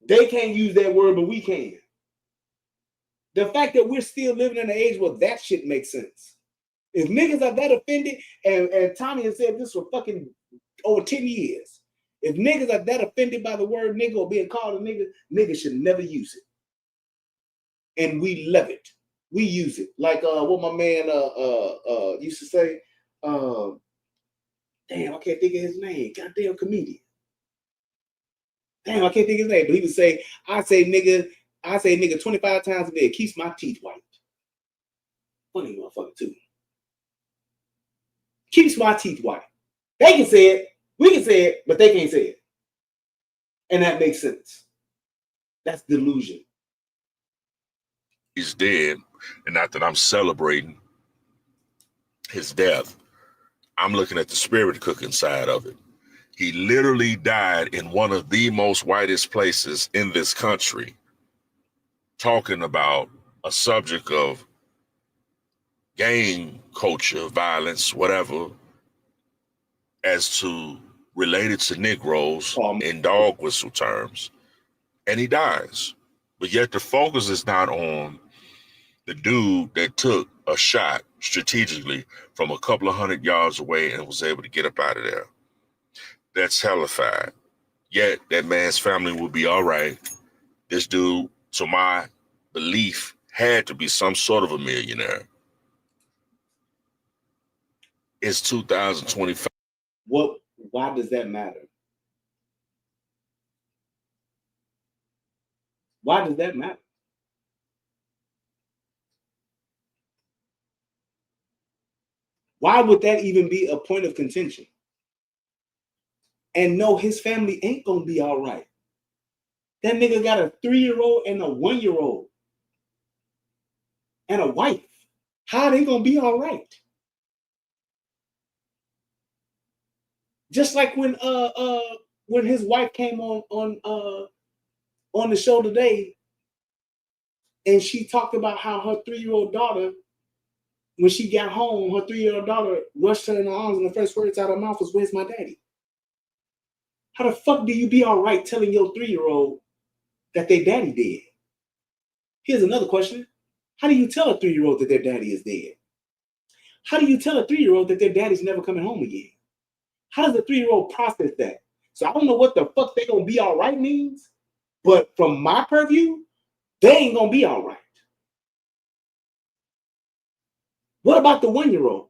They can't use that word, but we can. The fact that we're still living in an age where that shit makes sense. If niggas are that offended, and Tommy has said this for fucking over 10 years. If niggas are that offended by the word nigga or being called a nigga, niggas should never use it. And we love it. We use it. Like what my man used to say, damn, I can't think of his name. Goddamn comedian. Damn, I can't think of his name. But he would say, I say nigga 25 times a day. It keeps my teeth white. Funny motherfucker too. Keeps my teeth white. They can say it, we can say it, but they can't say it. And that makes sense. That's delusion. He's dead, and not that I'm celebrating his death. I'm looking at the spirit cooking side of it. He literally died in one of the most whitest places in this country, talking about a subject of gang culture, violence, whatever, as to related to Negroes in dog whistle terms. And he dies. But yet the focus is not on the dude that took a shot strategically from a couple of 100 yards away and was able to get up out of there. That's hellified. Yet that man's family will be all right. This dude, to my belief, had to be some sort of a millionaire. It's 2025. Why does that matter? Why does that matter? Why would that even be a point of contention? And no, his family ain't gonna be all right. That nigga got a 3-year-old and a 1-year-old and a wife. How are they gonna be all right? Just like when his wife came on the show today, and she talked about how her 3-year-old daughter, when she got home, her 3-year-old daughter rushed her in her arms, and the first words out of her mouth was, "Where's my daddy?" How the fuck do you be all right telling your 3-year-old that their daddy dead? Here's another question. How do you tell a 3-year-old that their daddy is dead? How do you tell a 3-year-old that their daddy's never coming home again? How does a 3-year-old process that? So I don't know what the fuck they gonna be all right means, but from my purview, they ain't gonna be all right. What about the 1-year-old?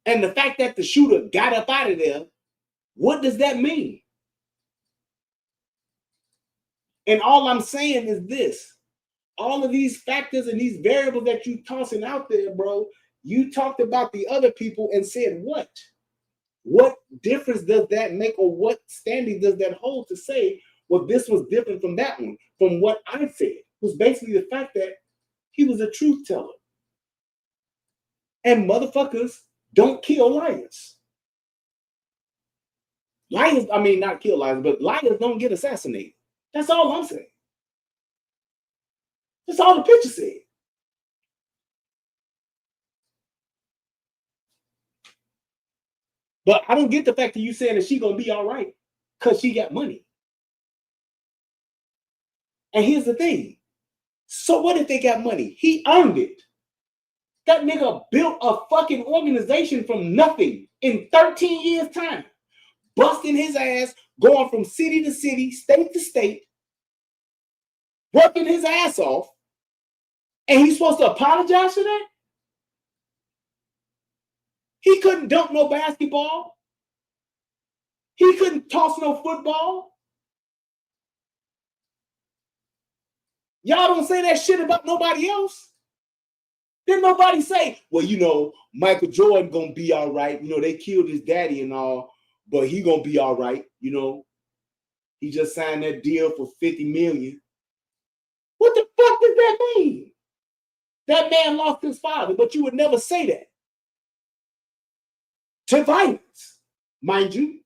And the fact that the shooter got up out of there, what does that mean? And all I'm saying is this. All of these factors and these variables that you tossing out there, bro, you talked about the other people and said what? What difference does that make, or what standing does that hold to say, well, this was different from that one, from what I said? Was basically the fact that he was a truth teller. And motherfuckers don't kill liars. Liars, I mean, not kill liars, but liars don't get assassinated. That's all I'm saying. That's all the picture said. But I don't get the fact that you saying that she gonna be all right because she got money. And here's the thing. So what if they got money? He earned it. That nigga built a fucking organization from nothing in 13 years' time. Busting his ass, going from city to city, state to state, working his ass off, and he's supposed to apologize for that? He couldn't dunk no basketball. He couldn't toss no football. Y'all don't say that shit about nobody else. Then nobody say, well, you know, Michael Jordan gonna be all right. You know, they killed his daddy and all, but he gonna be all right. You know, he just signed that deal for $50 million. What the fuck does that mean? That man lost his father, but you would never say that. To violence, mind you.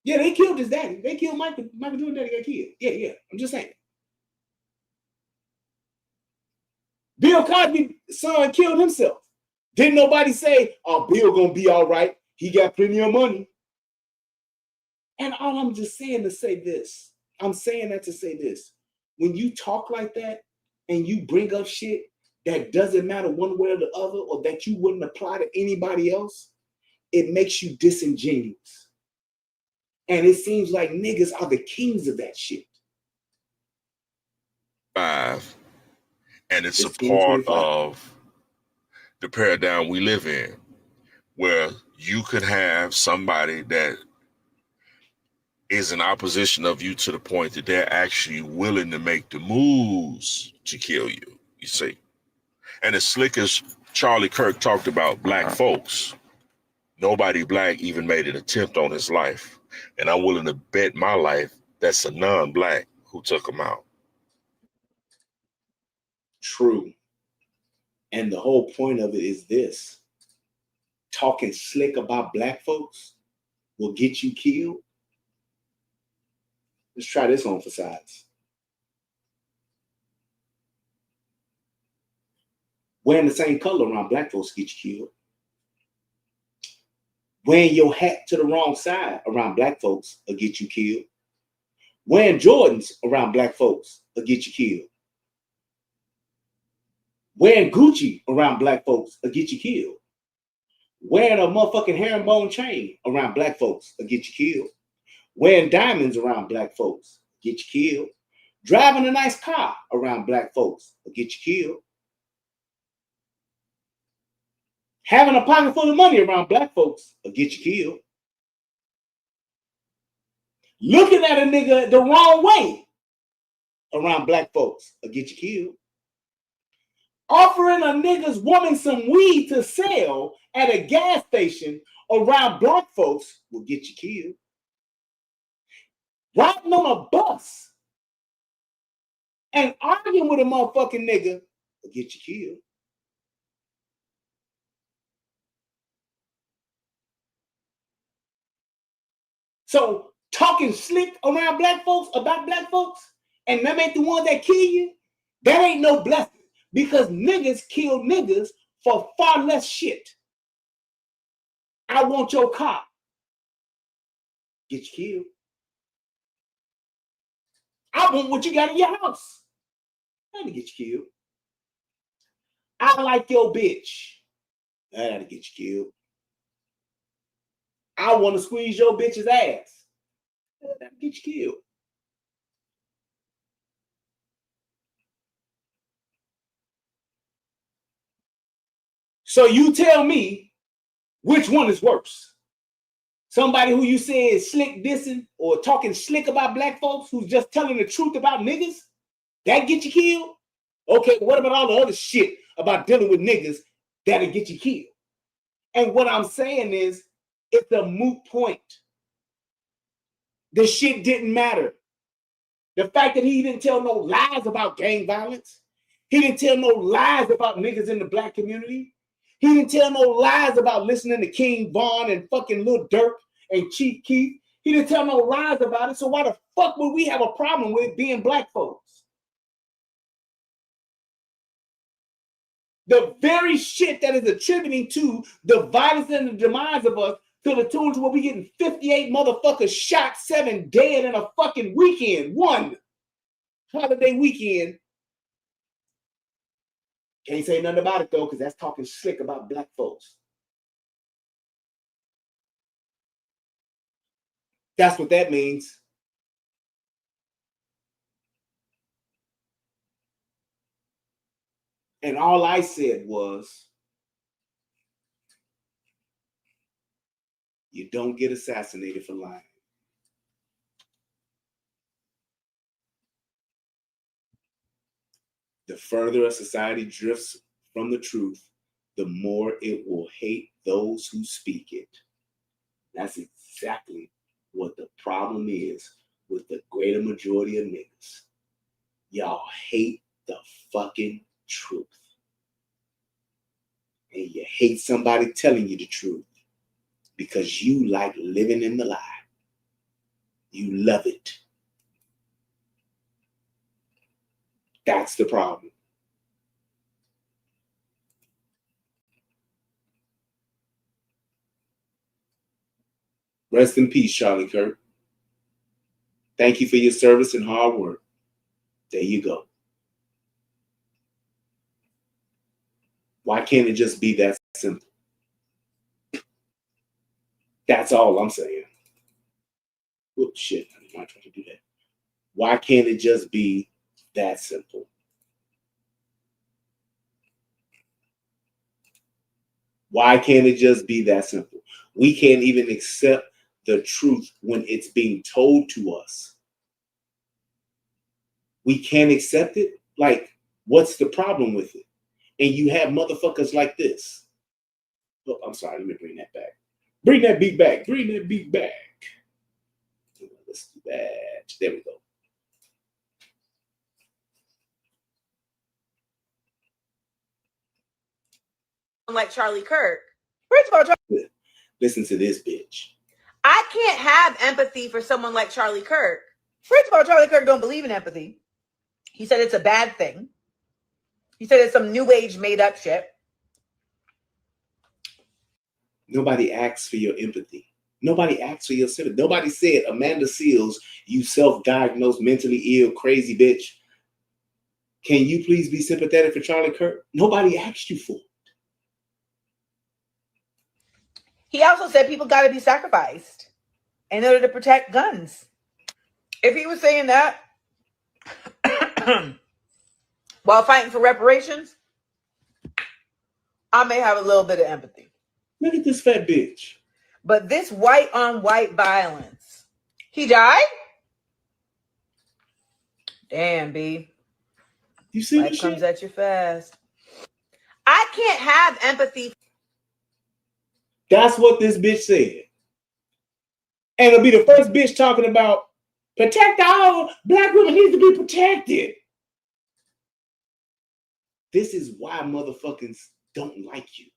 Yeah, they killed his daddy. They killed Michael Jordan daddy got killed. Yeah. I'm just saying. Bill Cosby's son killed himself. Didn't nobody say, oh, Bill gonna be all right. He got plenty of money. And all I'm just saying to say this, I'm saying that to say this. When you talk like that and you bring up shit that doesn't matter one way or the other, or that you wouldn't apply to anybody else, it makes you disingenuous. And it seems like niggas are the kings of that shit. 5. And it's a part of the paradigm we live in, where you could have somebody that is in opposition of you to the point that they're actually willing to make the moves to kill you, you see. And as slick as Charlie Kirk talked about black folks, nobody black even made an attempt on his life. And I'm willing to bet my life that's a non-black who took him out. True. And the whole point of it is this. Talking slick about black folks will get you killed. Let's try this on for size. Wearing the same color around black folks get you killed. Wearing your hat to the wrong side around black folks will get you killed. Wearing Jordans around black folks will get you killed. Wearing Gucci around black folks will get you killed. Wearing a motherfucking herringbone chain around black folks will get you killed. Wearing diamonds around black folks will get you killed. Driving a nice car around black folks will get you killed. Having a pocket full of money around black folks will get you killed. Looking at a nigga the wrong way around black folks will get you killed. Offering a nigga's woman some weed to sell at a gas station around black folks will get you killed. Riding on a bus and arguing with a motherfucking nigga will get you killed. So talking slick around black folks about black folks, and them ain't the ones that kill you, that ain't no blessing. Because niggas kill niggas for far less shit. I want your car. Get you killed. I want what you got in your house. That'll get you killed. I like your bitch. That'll get you killed. I want to squeeze your bitch's ass. That'll get you killed. So you tell me which one is worse. Somebody who you say is slick dissing or talking slick about black folks who's just telling the truth about niggas, that get you killed? Okay, what about all the other shit about dealing with niggas that'll get you killed? And what I'm saying is, it's a moot point. The shit didn't matter. The fact that he didn't tell no lies about gang violence, he didn't tell no lies about niggas in the black community, he didn't tell no lies about listening to King Von and fucking Lil Durk and Chief Keef. He didn't tell no lies about it. So why the fuck would we have a problem with being black folks? The very shit that is attributing to the violence and the demise of us to the tune to where we getting 58 motherfuckers shot, 7 dead in a fucking weekend. One holiday weekend. Can't say nothing about it though, because that's talking slick about black folks. That's what that means. And all I said was, You don't get assassinated for lying. The further a society drifts from the truth, the more it will hate those who speak it. That's exactly what the problem is with the greater majority of niggas. Y'all hate the fucking truth. And you hate somebody telling you the truth because you like living in the lie. You love it. That's the problem. Rest in peace, Charlie Kirk. Thank you for your service and hard work. There you go. Why can't it just be that simple? That's all I'm saying. Whoops, shit, I'm not trying to do that. Why can't it just be that simple? Why can't it just be that simple? We can't even accept the truth when it's being told to us. We can't accept it? Like, what's the problem with it? And you have motherfuckers like this. Oh, I'm sorry, let me bring that back. Bring that beat back. Bring that beat back. Let's do that. There we go. Like Charlie Kirk. First of all, Listen to this bitch. I can't have empathy for someone like Charlie Kirk. First of all, Charlie Kirk don't believe in empathy. He said it's a bad thing. He said it's some new age made up shit. Nobody asks for your empathy. Nobody asks for your sympathy. Nobody said, Amanda Seals, you self-diagnosed mentally ill, crazy bitch. Can you please be sympathetic for Charlie Kirk? Nobody asked you for it. He also said people got to be sacrificed in order to protect guns. If he was saying that while fighting for reparations, I may have a little bit of empathy. Look at this fat bitch. But this white on white violence, he died? Damn, B. You see Life this comes shit? at you fast. I can't have empathy. That's what this bitch said. And it'll be the first bitch talking about protect all black women need to be protected. This is why motherfuckers don't like you.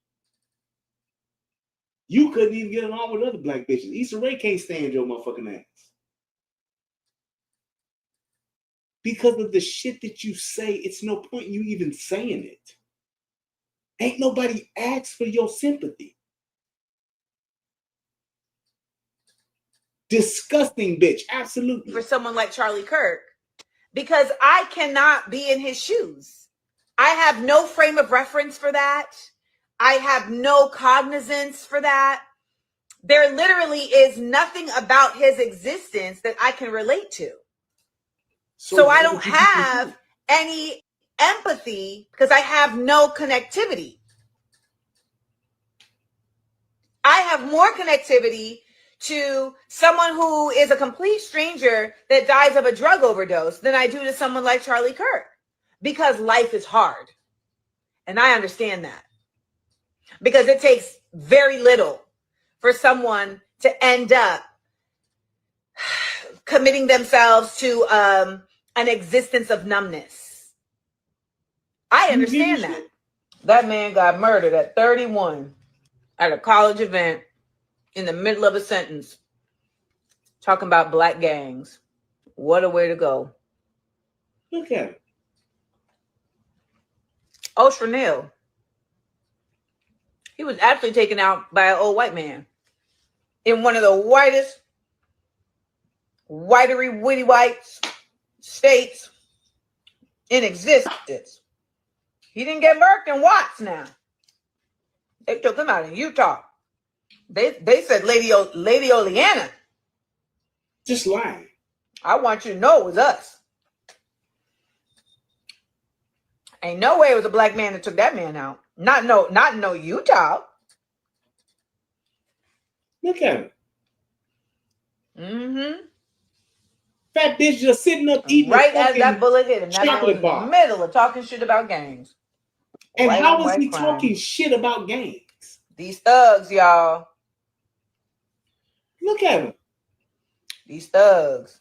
You couldn't even get along with other black bitches. Issa Rae can't stand your motherfucking ass. Because of the shit that you say, it's no point in you even saying it. Ain't nobody asked for your sympathy. Disgusting bitch, absolutely. For someone like Charlie Kirk, because I cannot be in his shoes. I have no frame of reference for that. I have no cognizance for that. There literally is nothing about his existence that I can relate to. So I don't have any empathy because I have no connectivity. I have more connectivity to someone who is a complete stranger that dies of a drug overdose than I do to someone like Charlie Kirk, because life is hard. And I understand that, because it takes very little for someone to end up committing themselves to an existence of numbness. I understand that. That man got murdered at 31 at a college event in the middle of a sentence talking about black gangs. What a way to go. Look at it. Oshra Neal. He was actually taken out by an old white man in one of the whitest, whitery, witty white states in existence. He didn't get murked in Watts now. They took him out in Utah. They said Lady Oleana. Just lying. I want you to know it was us. Ain't no way it was a black man that took that man out. Not no Utah. Look at him. Mm-hmm. Fat bitch just sitting up eating Right a as fucking that bullet hit him. That man was chocolate in the bar. middle of talking shit about gangs. And White how on was white he crime. talking shit about gangs? These thugs, y'all. Look at him. These thugs.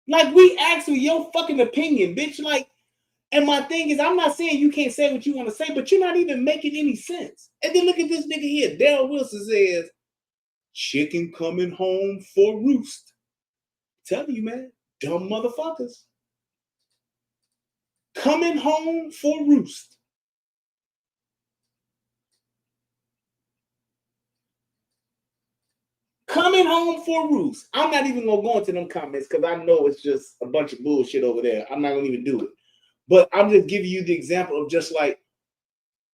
Like, we asked for your fucking opinion, bitch. Like, and my thing is, I'm not saying you can't say what you want to say, but you're not even making any sense. And then look at this nigga here. Daryl Wilson says, chicken coming home for roost. Tell you, man, dumb motherfuckers. Coming home for roost. Coming home for roost. I'm not even gonna go into them comments because I know it's just a bunch of bullshit over there. I'm not gonna even do it. But I'm just giving you the example of just like,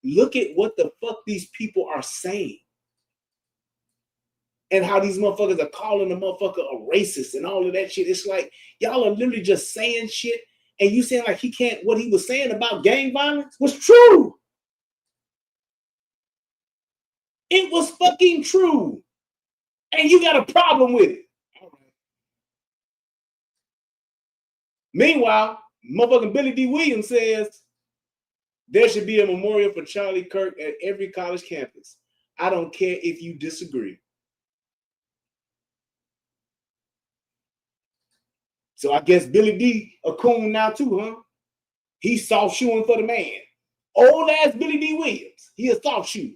look at what the fuck these people are saying. And how these motherfuckers are calling the motherfucker a racist and all of that shit. It's like, y'all are literally just saying shit. And you saying like he can't, what he was saying about gang violence was true. It was fucking true. And you got a problem with it. Meanwhile, motherfucking Billy D. Williams says there should be a memorial for Charlie Kirk at every college campus. I don't care if you disagree. So I guess Billy D a coon now too, huh? He's soft shoeing for the man. Old ass Billy D. Williams. He a soft shoe.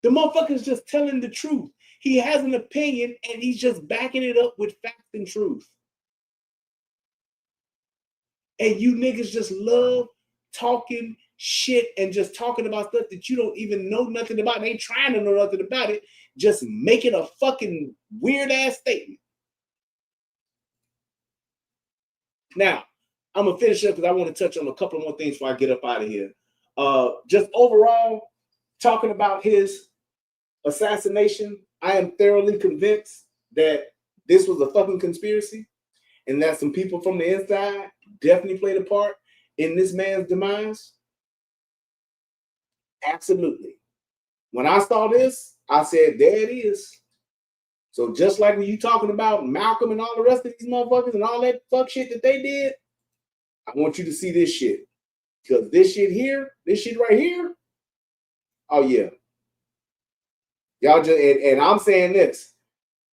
The motherfucker's just telling the truth. He has an opinion and he's just backing it up with facts and truth. And you niggas just love talking shit and just talking about stuff that you don't even know nothing about. They ain't trying to know nothing about it. Just making a fucking weird ass statement. Now, I'm gonna finish up because I want to touch on a couple more things before I get up out of here. Just overall, talking about his assassination, I am thoroughly convinced that this was a fucking conspiracy and that some people from the inside definitely played a part in this man's demise. Absolutely. When I saw this, I said, there it is. So just like when you talking about Malcolm and all the rest of these motherfuckers and all that fuck shit that they did, I want you to see this shit. Because this shit here, this shit right here, oh yeah. Y'all just, and I'm saying this,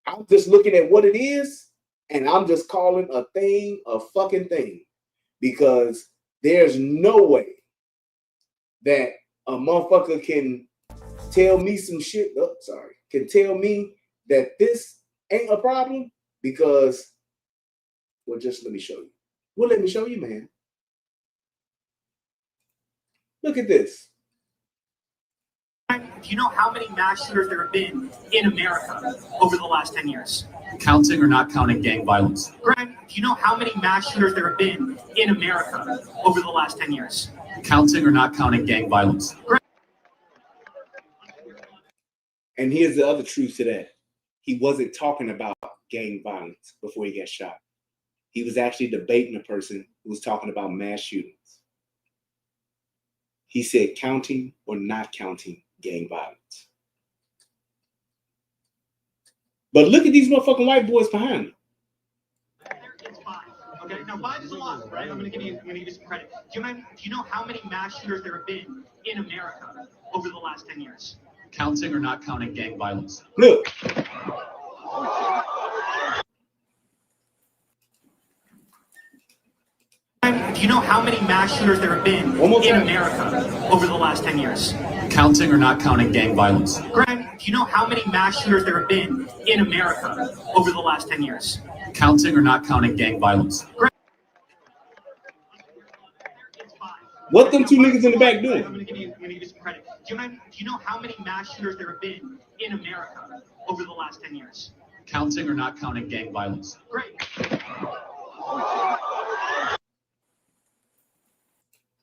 I'm just looking at what it is, and I'm just calling a thing a fucking thing. Because there's no way that a motherfucker can tell me some shit, can tell me that this ain't a problem because, well, just let me show you. Well, let me show you, man. Look at this. Do you know how many mass shooters there have been in America over the last 10 years? Counting or not counting gang violence? Greg, do you know how many mass shooters there have been in America over the last 10 years? Counting or not counting gang violence? Greg. And here's the other truth to that. He wasn't talking about gang violence before he got shot. He was actually debating a person who was talking about mass shootings. He said counting or not counting gang violence. But look at these motherfucking white boys behind him. It's 5. Okay, now 5 is a lot, right? I'm gonna give you some credit. Do you know how many mass shooters there have been in America over the last 10 years? Counting or not counting gang violence? Look. Do you know how many mass shooters there have been in America over the last 10 years? Counting or not counting gang violence? Greg, do you know how many mass shooters there have been in America over the last 10 years? Counting or not counting gang violence? Greg. What them two niggas in the back doing? I'm gonna give you some credit. Do you know how many mass shooters there have been in America over the last 10 years? Counting or not counting gang violence? Great.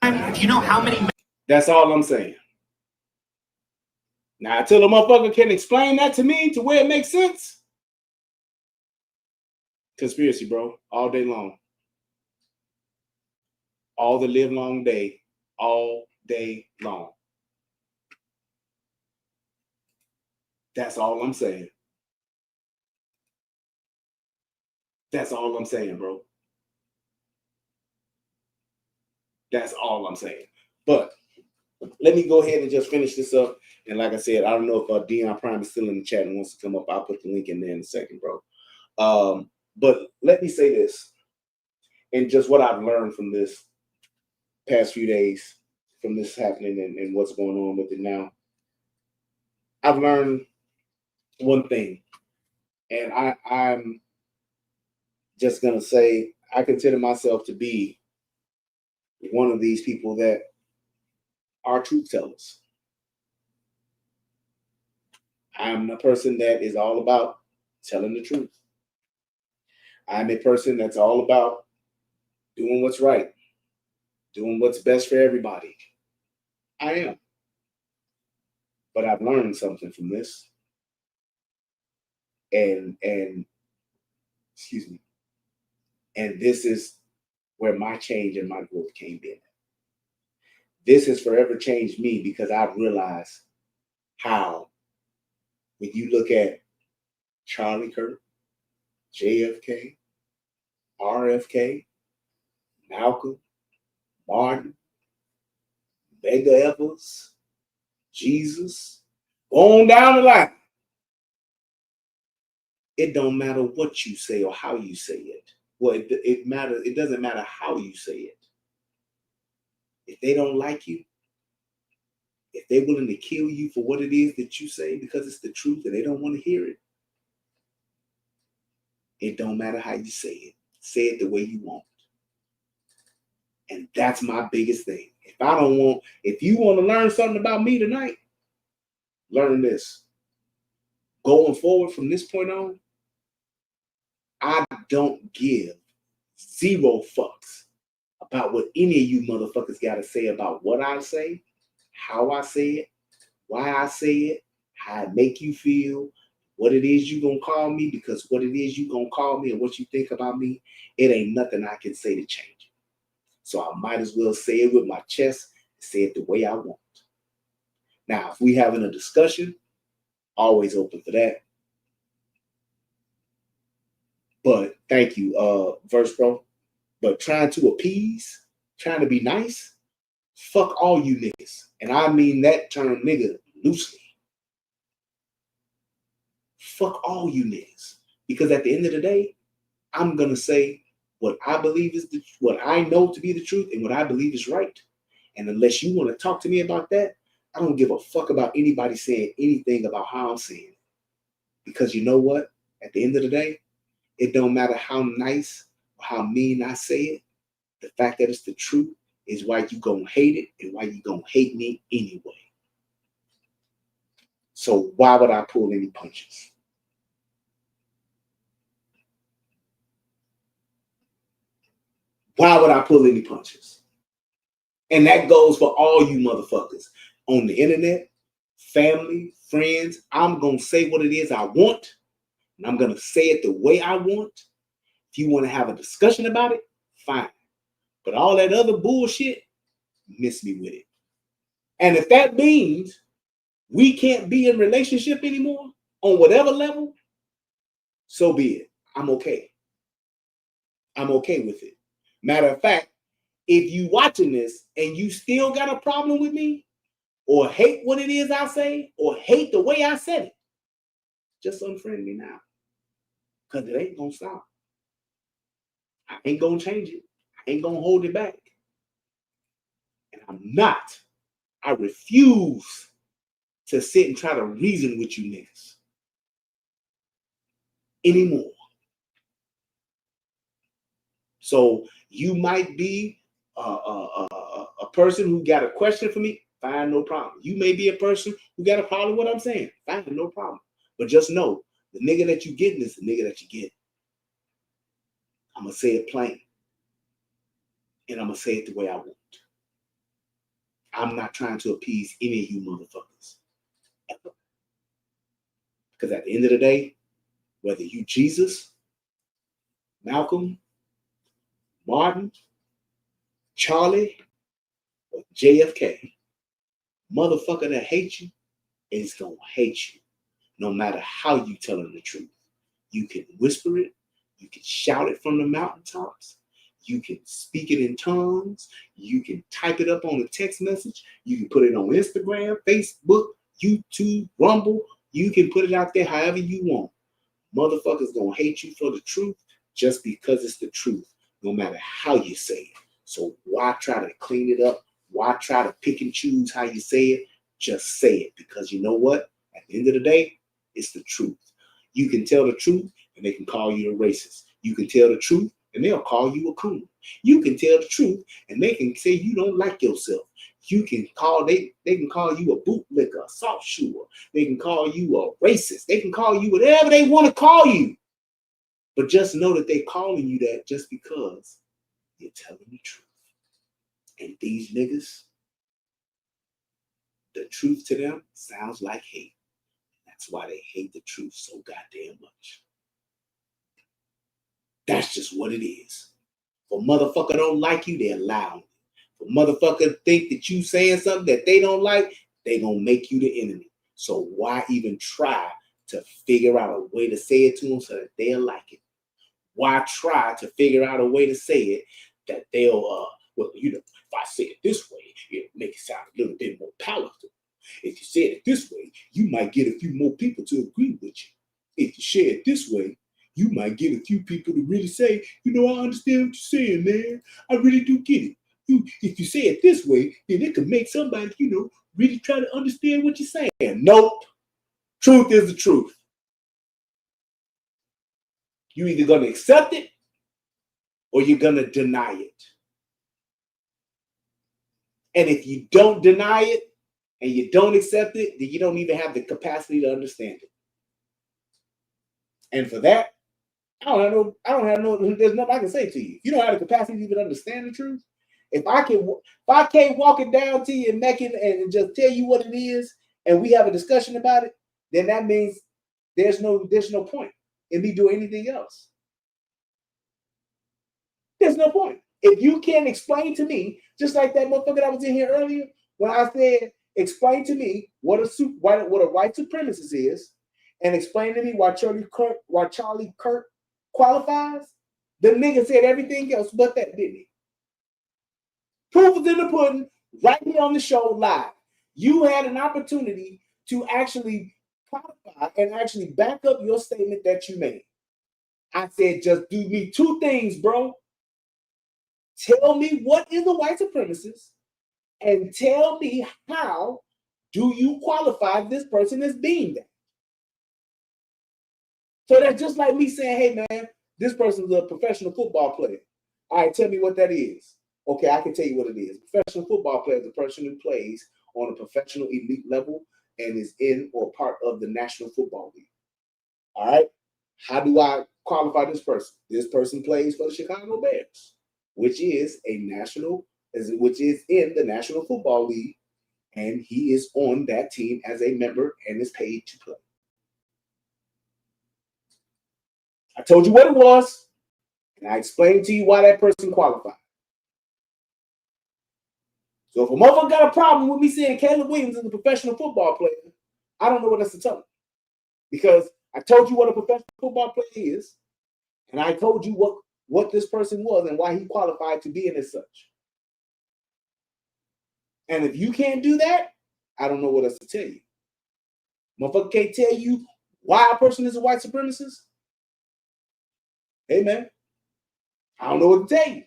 Do you know how many? That's all I'm saying. Now, until a motherfucker can explain that to me to where it makes sense, conspiracy, bro, all day long. All the live long day, all day long. That's all I'm saying. That's all I'm saying, bro. That's all I'm saying. But let me go ahead and just finish this up. And like I said, I don't know if Dion Prime is still in the chat and wants to come up. I'll put the link in there in a second, bro. But let me say this, and just what I've learned from this past few days, from this happening and what's going on with it now. I've learned one thing, and I'm just gonna say I consider myself to be one of these people that are truth tellers. I'm a person that is all about telling the truth. I'm a person that's all about doing what's right, doing what's best for everybody. I am. But I've learned something from this. And excuse me. And this is where my change and my growth came in. This has forever changed me because I've realized how, when you look at Charlie Kirk, JFK, RFK, Malcolm, Martin, Medgar Evers, Jesus, on down the line. It don't matter what you say or how you say it. Well, it matters. It doesn't matter how you say it. If they don't like you, if they're willing to kill you for what it is that you say because it's the truth and they don't want to hear it, it don't matter how you say it. Say it the way you want. And that's my biggest thing. If you want to learn something about me tonight, learn this. Going forward from this point on, I don't give zero fucks about what any of you motherfuckers got to say about what I say, how I say it, why I say it, how it make you feel, what it is you gonna call me, because what it is you gonna call me and what you think about me, it ain't nothing I can say to change it. So I might as well say it with my chest and say it the way I want. Now, if we having a discussion, always open for that. But thank you, Verse Pro. But trying to appease, trying to be nice, fuck all you niggas. And I mean that term nigga loosely. Fuck all you niggas. Because at the end of the day, I'm going to say what I believe is what I know to be the truth and what I believe is right. And unless you want to talk to me about that, I don't give a fuck about anybody saying anything about how I'm saying it. Because you know what? At the end of the day, it don't matter how nice or how mean I say it. The fact that it's the truth is why you gonna hate it and why you gonna hate me anyway. So why would I pull any punches? Why would I pull any punches? And that goes for all you motherfuckers on the internet, family, friends. I'm gonna say what it is I want, and I'm gonna say it the way I want. If you want to have a discussion about it, fine. But all that other bullshit, miss me with it. And if that means we can't be in relationship anymore on whatever level, so be it. I'm okay. I'm okay with it. Matter of fact, if you watching this and you still got a problem with me or hate what it is I say or hate the way I said it, just unfriend me now. Because it ain't going to stop. I ain't going to change it. I ain't going to hold it back. And I refuse to sit and try to reason with you niggas anymore. So you might be a person who got a question for me, fine, no problem. You may be a person who got a problem with what I'm saying, fine, no problem. But just know, the nigga that you getting is the nigga that you get. I'm going to say it plain. And I'm going to say it the way I want. I'm not trying to appease any of you motherfuckers. Ever. Because at the end of the day, whether you Jesus, Malcolm, Martin, Charlie, or JFK, motherfucker that hates you is going to hate you. no matter how you telling the truth. You can whisper it, you can shout it from the mountaintops, you can speak it in tongues, you can type it up on a text message, you can put it on Instagram, Facebook, YouTube, Rumble, you can put it out there however you want. Motherfuckers gonna hate you for the truth just because it's the truth, no matter how you say it. So why try to clean it up? Why try to pick and choose how you say it? Just say it, because you know what? At the end of the day, it's the truth. You can tell the truth and they can call you a racist. You can tell the truth and they'll call you a coon. You can tell the truth and they can say you don't like yourself. You can call they can call you a bootlicker, a soft shoer. They can call you a racist. They can call you whatever they want to call you. But just know that they're calling you that just because you're telling the truth. And these niggas, the truth to them sounds like hate. That's why they hate the truth so goddamn much. That's just what it is. If a motherfucker don't like you, they're loud. If a motherfucker think that you saying something that they don't like, they gonna make you the enemy. So why even try to figure out a way to say it to them so that they'll like it? Why try to figure out a way to say it that they'll, well, you know, if I say it this way, it'll make it sound a little bit more palatable. If you say it this way, you might get a few more people to agree with you. If you share it this way, you might get a few people to really say, you know, I understand what you're saying, man. I really do get it. If you say it this way, then it could make somebody, you know, really try to understand what you're saying. Nope. Truth is the truth. You're either going to accept it or you're going to deny it. And if you don't deny it and you don't accept it, then you don't even have the capacity to understand it. And for that, I don't have no, there's nothing I can say to you. If you don't have the capacity to even understand the truth, if I can't walk it down to you and make it and just tell you what it is, and we have a discussion about it, then that means there's no point in me doing anything else. There's no point. If you can't explain to me, just like that motherfucker that was in here earlier, when I said, explain to me what a white supremacist is, and explain to me why Charlie Kirk qualifies, the nigga said everything else but that, didn't he? Proof is in the pudding, right here on the show live. You had an opportunity to actually qualify and actually back up your statement that you made. I said, just do me two things, bro. Tell me what is a white supremacist, and tell me how do you qualify this person as being that. So that's just like me saying, hey, man, this person's a professional football player. All right, tell me what that is. Okay, I can tell you what it is. Professional football player is a person who plays on a professional elite level and is in or part of the National Football League. All right, how do I qualify this person? This person plays for the Chicago Bears, which is in the National Football League, and he is on that team as a member and is paid to play. I told you what it was, and I explained to you why that person qualified. So if a motherfucker got a problem with me saying Caleb Williams is a professional football player, I don't know what else to tell him. Because I told you what a professional football player is, and I told you what this person was and why he qualified to be in as such. And if you can't do that, I don't know what else to tell you. Motherfucker can't tell you why a person is a white supremacist. Hey, man, I don't know what to tell you.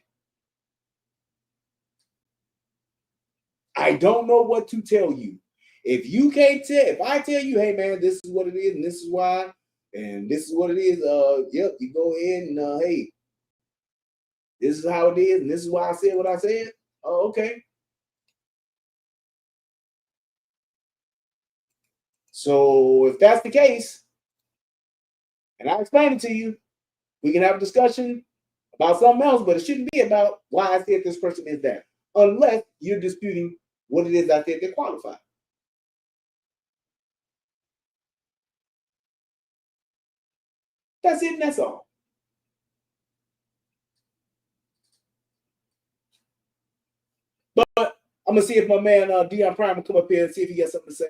I don't know what to tell you. If you can't tell, if I tell you, hey, man, this is what it is, and this is why, and this is what it is, yep, you go ahead and, hey, this is how it is, and this is why I said what I said. Oh, okay. So if that's the case, and I explain it to you, we can have a discussion about something else, but it shouldn't be about why I said this person is that, unless you're disputing what it is I said they qualify. That's it, and that's all. But I'm gonna see if my man Dion Prime will come up here and see if he got something to say.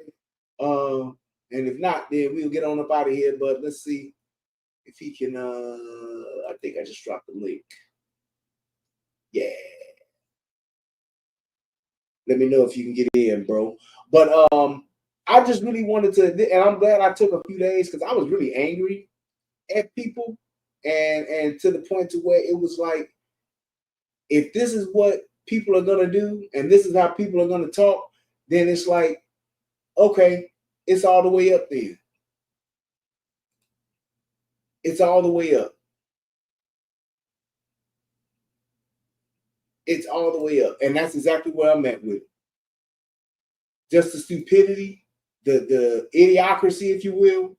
And if not, then we'll get on up out of here. But let's see if he can. I think I just dropped the link. Yeah. Let me know if you can get in, bro. But I just really wanted to, and I'm glad I took a few days because I was really angry at people, and to the point to where it was like, if this is what people are gonna do, and this is how people are gonna talk, then it's like, okay, it's all the way up there. It's all the way up. It's all the way up, and that's exactly where I'm at with it. Just the stupidity, the idiocracy, if you will,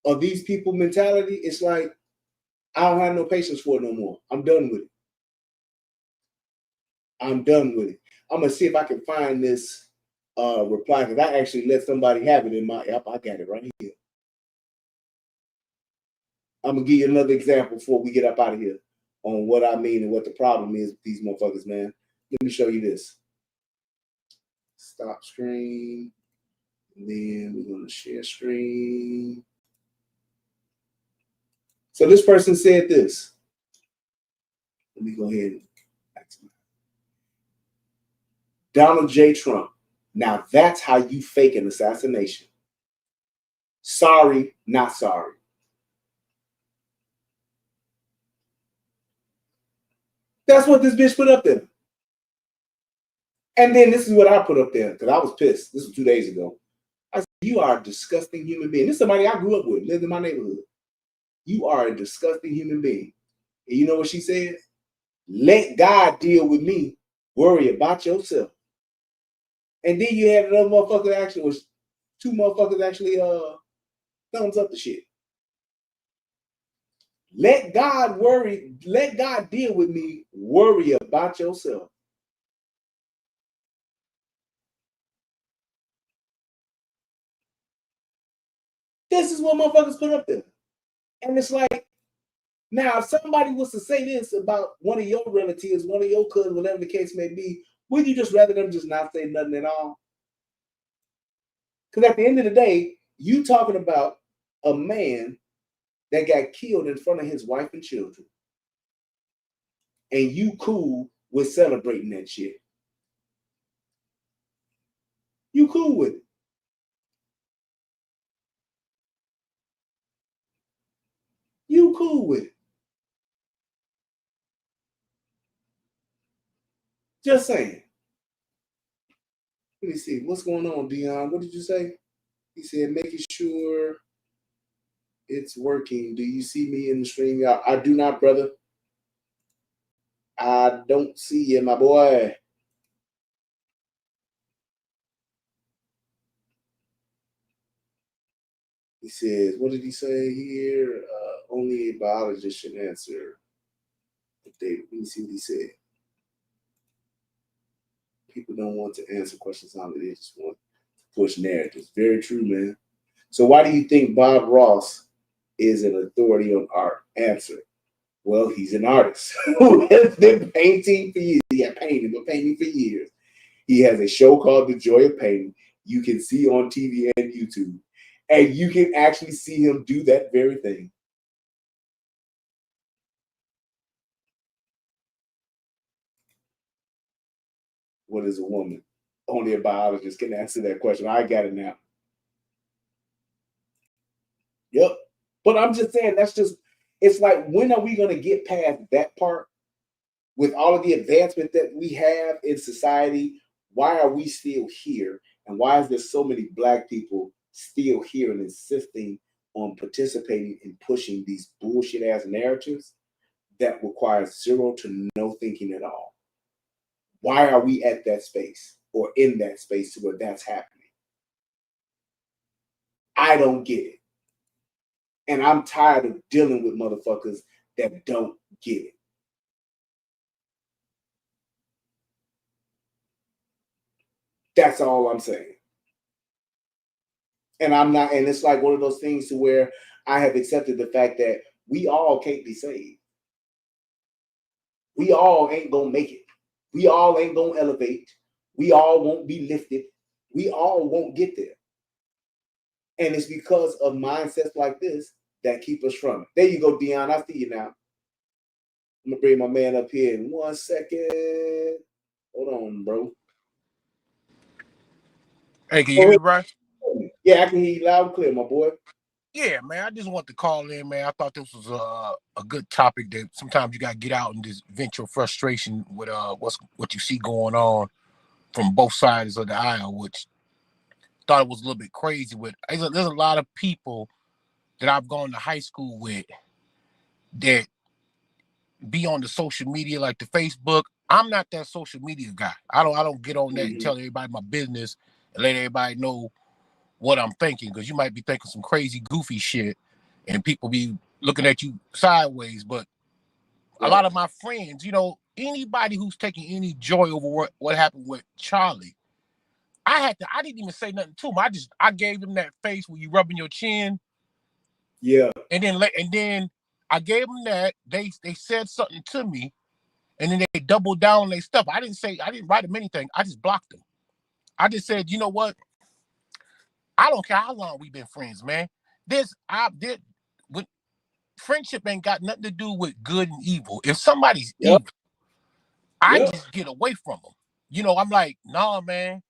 of these people mentality. It's like, I don't have no patience for it no more. I'm done with it. I'm done with it. I'm gonna see if I can find this reply, because I actually let somebody have it in my app. I got it right here. I'm gonna give you another example before we get up out of here on what I mean and what the problem is with these motherfuckers, man. Let me show you this. Stop screen. And then we're gonna share screen. So this person said this. Let me go ahead and Donald J. Trump. Now that's how you fake an assassination. Sorry, not sorry. That's what this bitch put up there. And then this is what I put up there, because I was pissed. This was 2 days ago. I said, you are a disgusting human being. This is somebody I grew up with, lived in my neighborhood. You are a disgusting human being. And you know what she said? Let God deal with me. Worry about yourself. And then you had another motherfucker actually, was two motherfuckers actually thumbs up the shit. Let God deal with me. Worry about yourself. This is what motherfuckers put up there. And it's like, now if somebody was to say this about one of your relatives, one of your cousins, whatever the case may be, would you just rather them just not say nothing at all? Because at the end of the day, you talking about a man that got killed in front of his wife and children. And you cool with celebrating that shit. You cool with it. You cool with it. Just saying. Let me see. What's going on, Dion? What did you say? He said, making sure it's working. Do you see me in the stream? I do not, brother. I don't see you, my boy. He says, what did he say here? Only a biologist should answer. David, let me see what he said. People don't want to answer questions on it. They just want to push narratives. Very true, man. So why do you think Bob Ross is an authority on art? Answer. Well, he's an artist who has been painting for years. He had painting for years. He has a show called The Joy of Painting. You can see on TV and YouTube. And you can actually see him do that very thing. What is a woman? Only a biologist can answer that question. I got it now. Yep. But I'm just saying, it's like, when are we going to get past that part? With all of the advancement that we have in society, why are we still here? And why is there so many Black people still here and insisting on participating in pushing these bullshit ass narratives that require zero to no thinking at all? Why are we at that space or in that space to where that's happening? I don't get it. And I'm tired of dealing with motherfuckers that don't get it. That's all I'm saying. And it's like one of those things to where I have accepted the fact that we all can't be saved. We all ain't gonna make it. We all ain't gonna elevate. We all won't be lifted. We all won't get there. And it's because of mindsets like this that keep us from it. There you go, Dion. I see you now. I'm gonna bring my man up here in 1 second. Hold on, bro. Hey, can you hear me, Brian? Yeah, I can hear you loud and clear, my boy. Yeah, man. I just want to call in, man. I thought this was a good topic that sometimes you gotta get out and just vent your frustration with what you see going on from both sides of the aisle, which thought it was a little bit crazy. There's a lot of people that I've gone to high school with that be on the social media, like the Facebook. I'm not that social media guy. I don't get on that and tell everybody my business and let everybody know what I'm thinking, because you might be thinking some crazy, goofy shit, and people be looking at you sideways. But a lot of my friends, anybody who's taking any joy over what happened with Charlie, I didn't even say nothing to him. I gave him that face where you rubbing your chin. Yeah. And then I gave them that. They said something to me, and then they doubled down on their stuff. I didn't write them anything. I just blocked them. I just said, you know what? I don't care how long we've been friends, man. Friendship ain't got nothing to do with good and evil. If somebody's evil, I just get away from them. I'm like, nah, man.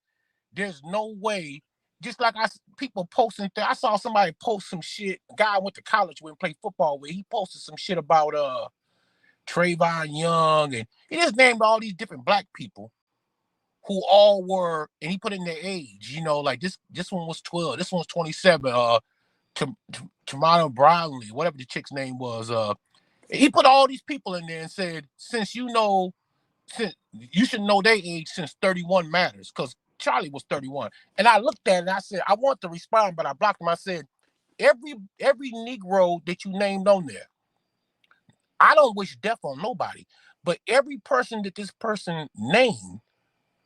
There's no way. Just like people posting things. I saw somebody post some shit. A guy I went to college with and played football with. He posted some shit about Trayvon Young, and he just named all these different black people who all were, and he put in their age. Like this one was 12. This one's 27. Tamara Brownlee, whatever the chick's name was. He put all these people in there and said, since you should know their age, since 31 matters, because Charlie was 31. And I looked at it and I said, I want to respond, but I blocked him. I said, every Negro that you named on there, I don't wish death on nobody, but every person that this person named,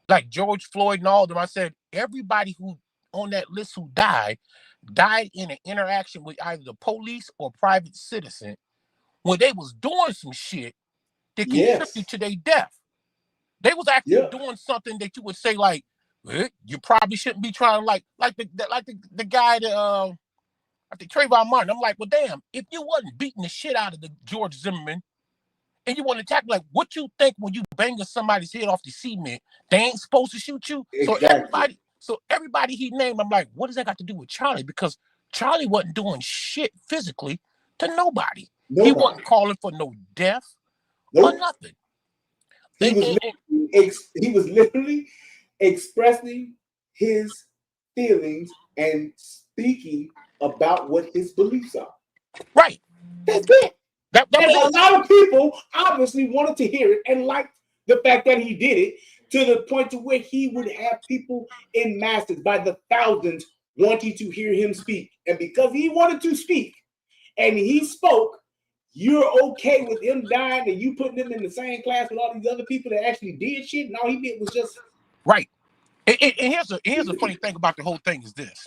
like George Floyd and all of them, I said, everybody who on that list who died in an interaction with either the police or private citizen when they was doing some shit that contributed to their death. They was actually doing something that you would say, like, you probably shouldn't be trying, like the guy that I think Trayvon Martin. I'm like, well, damn, if you wasn't beating the shit out of the George Zimmerman and you want to attack, like, what you think when you banging somebody's head off the cement, they ain't supposed to shoot you? Exactly. So everybody he named, I'm like, what does that got to do with Charlie? Because Charlie wasn't doing shit physically to nobody. He wasn't calling for no death or nothing. He was literally expressing his feelings and speaking about what his beliefs are. Right. That's it. And a lot of people obviously wanted to hear it and liked the fact that he did it, to the point to where he would have people in masses by the thousands wanting to hear him speak. And because he wanted to speak and he spoke, you're okay with him dying and you putting him in the same class with all these other people that actually did shit, and all he did was just right. And here's the funny thing about the whole thing is this.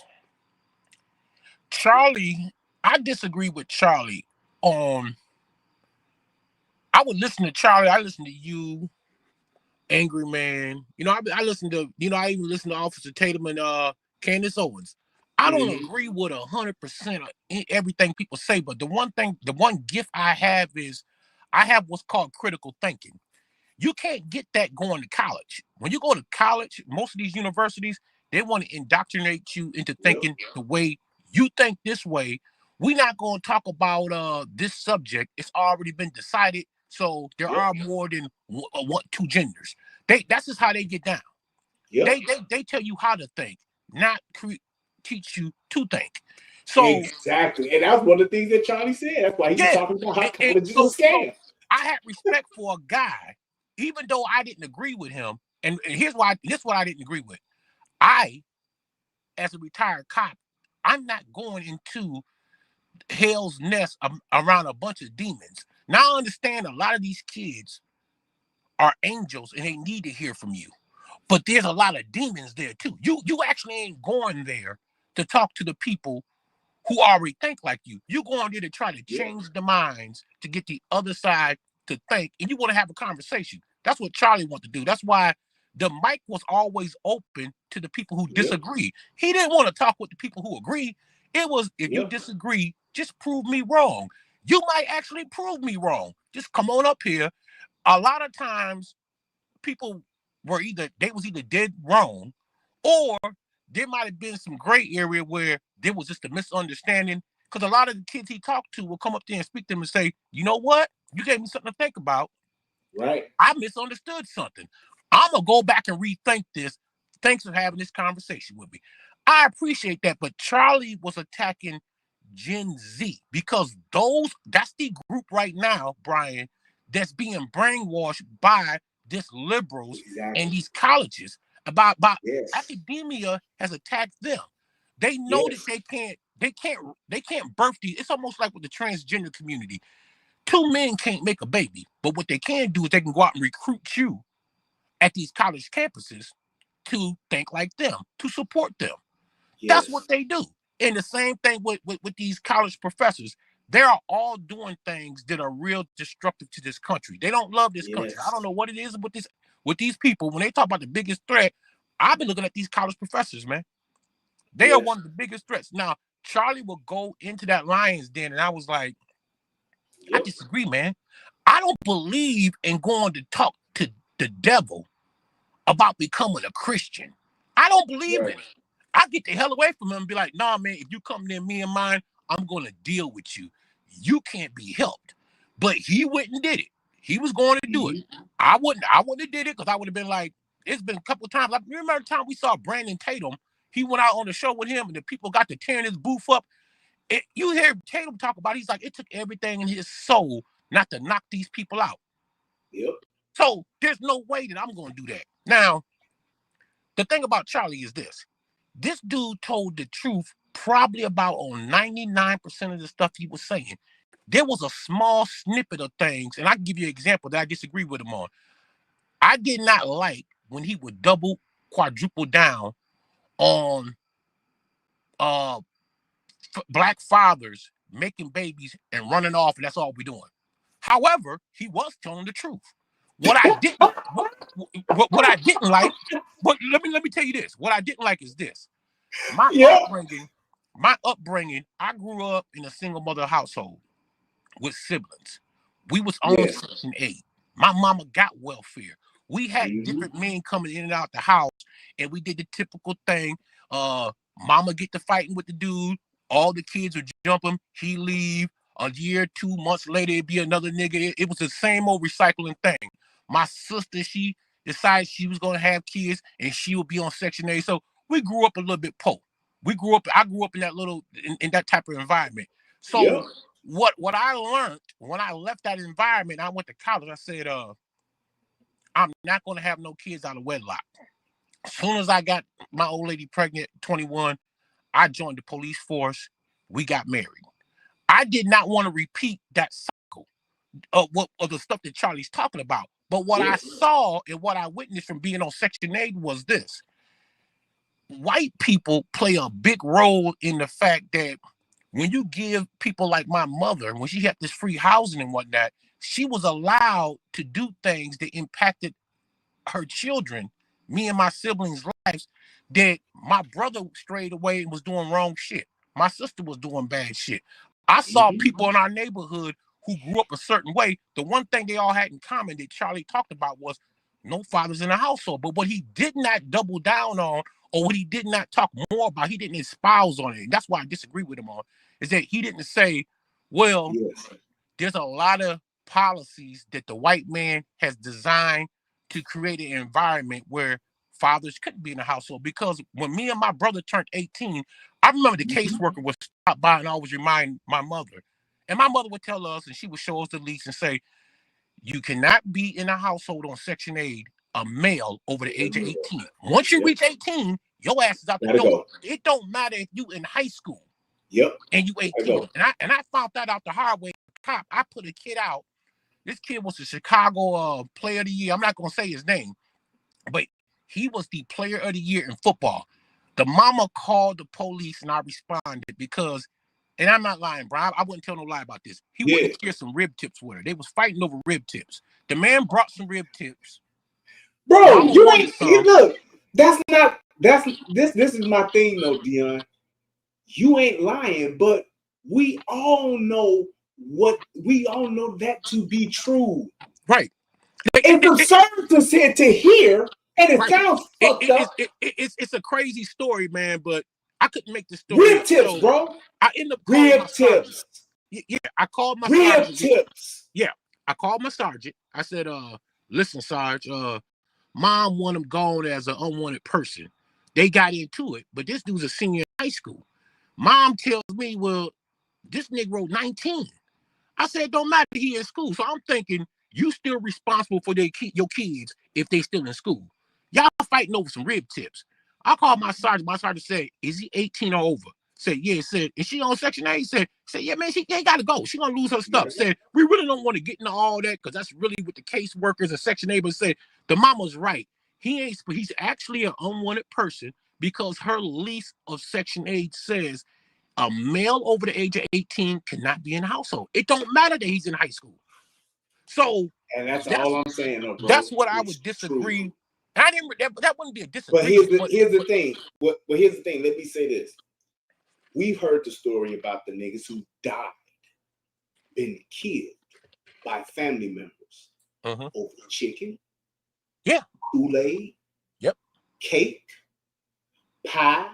Charlie, I disagree with Charlie on. I would listen to Charlie. I listen to you, Angry Man. I listen to. I even listen to Officer Tatum and Candace Owens. I don't agree with 100% of everything people say, but the one gift I have is I have what's called critical thinking. You can't get that going to college. When you go to college, most of these universities, they want to indoctrinate you into thinking the way you think this way. We're not going to talk about this subject. It's already been decided. So there are more than two genders. That's just how they get down. They tell you how to think, not teach you to think. So exactly, and that's one of the things that Charlie said. That's why he was talking about how college is a scam. I had respect for a guy, even though I didn't agree with him. And here's what I didn't agree with. I, as a retired cop, I'm not going into hell's nest around a bunch of demons. Now I understand a lot of these kids are angels and they need to hear from you. But there's a lot of demons there too. You actually ain't going there to talk to the people who already think like you. You're going there to try to change the minds to get the other side to think, and you want to have a conversation. That's what Charlie wanted to do. That's why the mic was always open to the people who disagree. He didn't want to talk with the people who agree. It was, if you disagree, just prove me wrong. You might actually prove me wrong. Just come on up here. A lot of times people were either dead wrong, or there might have been some gray area where there was just a misunderstanding. Because a lot of the kids he talked to will come up there and speak to him and say, you know what? You gave me something to think about. Right. I misunderstood something. I'm going to go back and rethink this. Thanks for having this conversation with me. I appreciate that. But Charlie was attacking Gen Z because that's the group right now, Brian, that's being brainwashed by these liberals and these colleges about academia has attacked them. They know that they can't birth these. It's almost like with the transgender community. Two men can't make a baby, but what they can do is they can go out and recruit you at these college campuses to think like them, to support them. That's what they do. And the same thing with these college professors. They are all doing things that are real destructive to this country. They don't love this country. I don't know what it is with these people. When they talk about the biggest threat, I've been looking at these college professors, man. They are one of the biggest threats. Now, Charlie will go into that lion's den, and I was like, I disagree, man. I don't believe in going to talk to the devil about becoming a Christian. I don't believe in it. I get the hell away from him and be like, nah, man, if you come near me and mine, I'm going to deal with you. You can't be helped. But he went and did it. He was going to do it. I wouldn't have did it because I would have been like, it's been a couple of times. I remember the time we saw Brandon Tatum. He went out on the show with him and the people got to tearing his booth up. You hear Tatum talk about, he's like, it took everything in his soul not to knock these people out. So there's no way that I'm going to do that. Now, the thing about Charlie is this. This dude told the truth probably about on 99% of the stuff he was saying. There was a small snippet of things, and I can give you an example that I disagree with him on. I did not like when he would double, quadruple down on black fathers making babies and running off, and that's all we're doing. However, he was telling the truth. What I didn't like, but let me tell you this. What I didn't like is this. My upbringing, I grew up in a single mother household with siblings. We was on Section 8. My mama got welfare. We had different men coming in and out the house, and we did the typical thing. Mama get to fighting with the dude. All the kids would jump him. He leave. A year, 2 months later, it'd be another nigga. It was the same old recycling thing. My sister, she decided she was going to have kids, and she would be on Section 8. So we grew up a little bit poor. I grew up in that in that type of environment. So what I learned when I left that environment, I went to college. I said, I'm not going to have no kids out of wedlock. As soon as I got my old lady pregnant, 21, I joined the police force. We got married. I did not want to repeat that cycle of the stuff that Charlie's talking about. But what I saw and what I witnessed from being on Section 8 was this. White people play a big role in the fact that when you give people like my mother, when she had this free housing and whatnot, she was allowed to do things that impacted her children, me and my siblings' lives, that my brother strayed away and was doing wrong shit. My sister was doing bad shit. I saw people in our neighborhood who grew up a certain way. The one thing they all had in common that Charlie talked about was no fathers in the household. But what he did not double down on, or what he did not talk more about, he didn't espouse on it. And that's why I disagree with him on, is that he didn't say, well, there's a lot of policies that the white man has designed to create an environment where fathers couldn't be in the household. Because when me and my brother turned 18, I remember the caseworker would stop by and always remind my mother. And my mother would tell us, and she would show us the lease and say, you cannot be in a household on Section 8, a male over the age of 18. Once you reach 18, your ass is out the door. It don't matter if you in high school. And you 18. And I found that out the hard way. Cop, I put a kid out. This kid was the Chicago Player of the Year. I'm not going to say his name, but he was the Player of the Year in football. The mama called the police, and I responded because, and I'm not lying, bro. I wouldn't tell no lie about this. He wouldn't share some rib tips with her. They was fighting over rib tips. The man brought some rib tips. Bro, you ain't look. This is my thing though, Dion. you ain't lying, but we all know that to be true. Right. It's absurd to hear, and it sounds fucked up. It's a crazy story, man, but I couldn't make the story. Rib tips, bro. I ended up calling my sergeant. Yeah, I called my rib sergeant. Tips. Yeah, I called my sergeant. I said, listen, Sarge, mom want him gone as an unwanted person. They got into it, but this dude's a senior in high school. Mom tells me, well, this Negro 19. I said, don't matter, he in school. So I'm thinking, you still responsible for your kids if they still in school. Y'all fighting over some rib tips. I called my sergeant. My sergeant said, is he 18 or over? Said, yeah. Said, is she on Section 8? Said, yeah, man, she ain't got to go. She going to lose her stuff. Said, we really don't want to get into all that because that's really with the caseworkers and Section 8. But said, the mama's right. He's actually an unwanted person because her lease of Section 8 says a male over the age of 18 cannot be in the household. It don't matter that he's in high school. So, and that's all I'm saying, though, bro. That's what I would disagree. True. I didn't. That wouldn't be a disagreement. But here's the thing. Here's the thing. Let me say this. We've heard the story about the niggas who died, been killed by family members over chicken, Kool-Aid, cake, pie.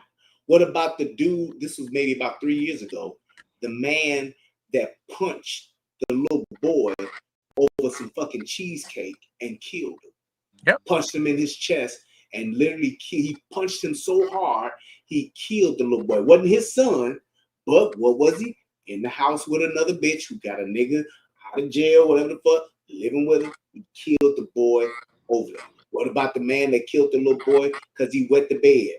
What about the dude? This was maybe about 3 years ago. The man that punched the little boy over some fucking cheesecake and killed him. Punched him in his chest and literally he punched him so hard he killed the little boy. Wasn't his son, but what was he? In the house with another bitch who got a nigga out of jail, whatever the fuck, living with him. He killed the boy over there. What about the man that killed the little boy because he wet the bed?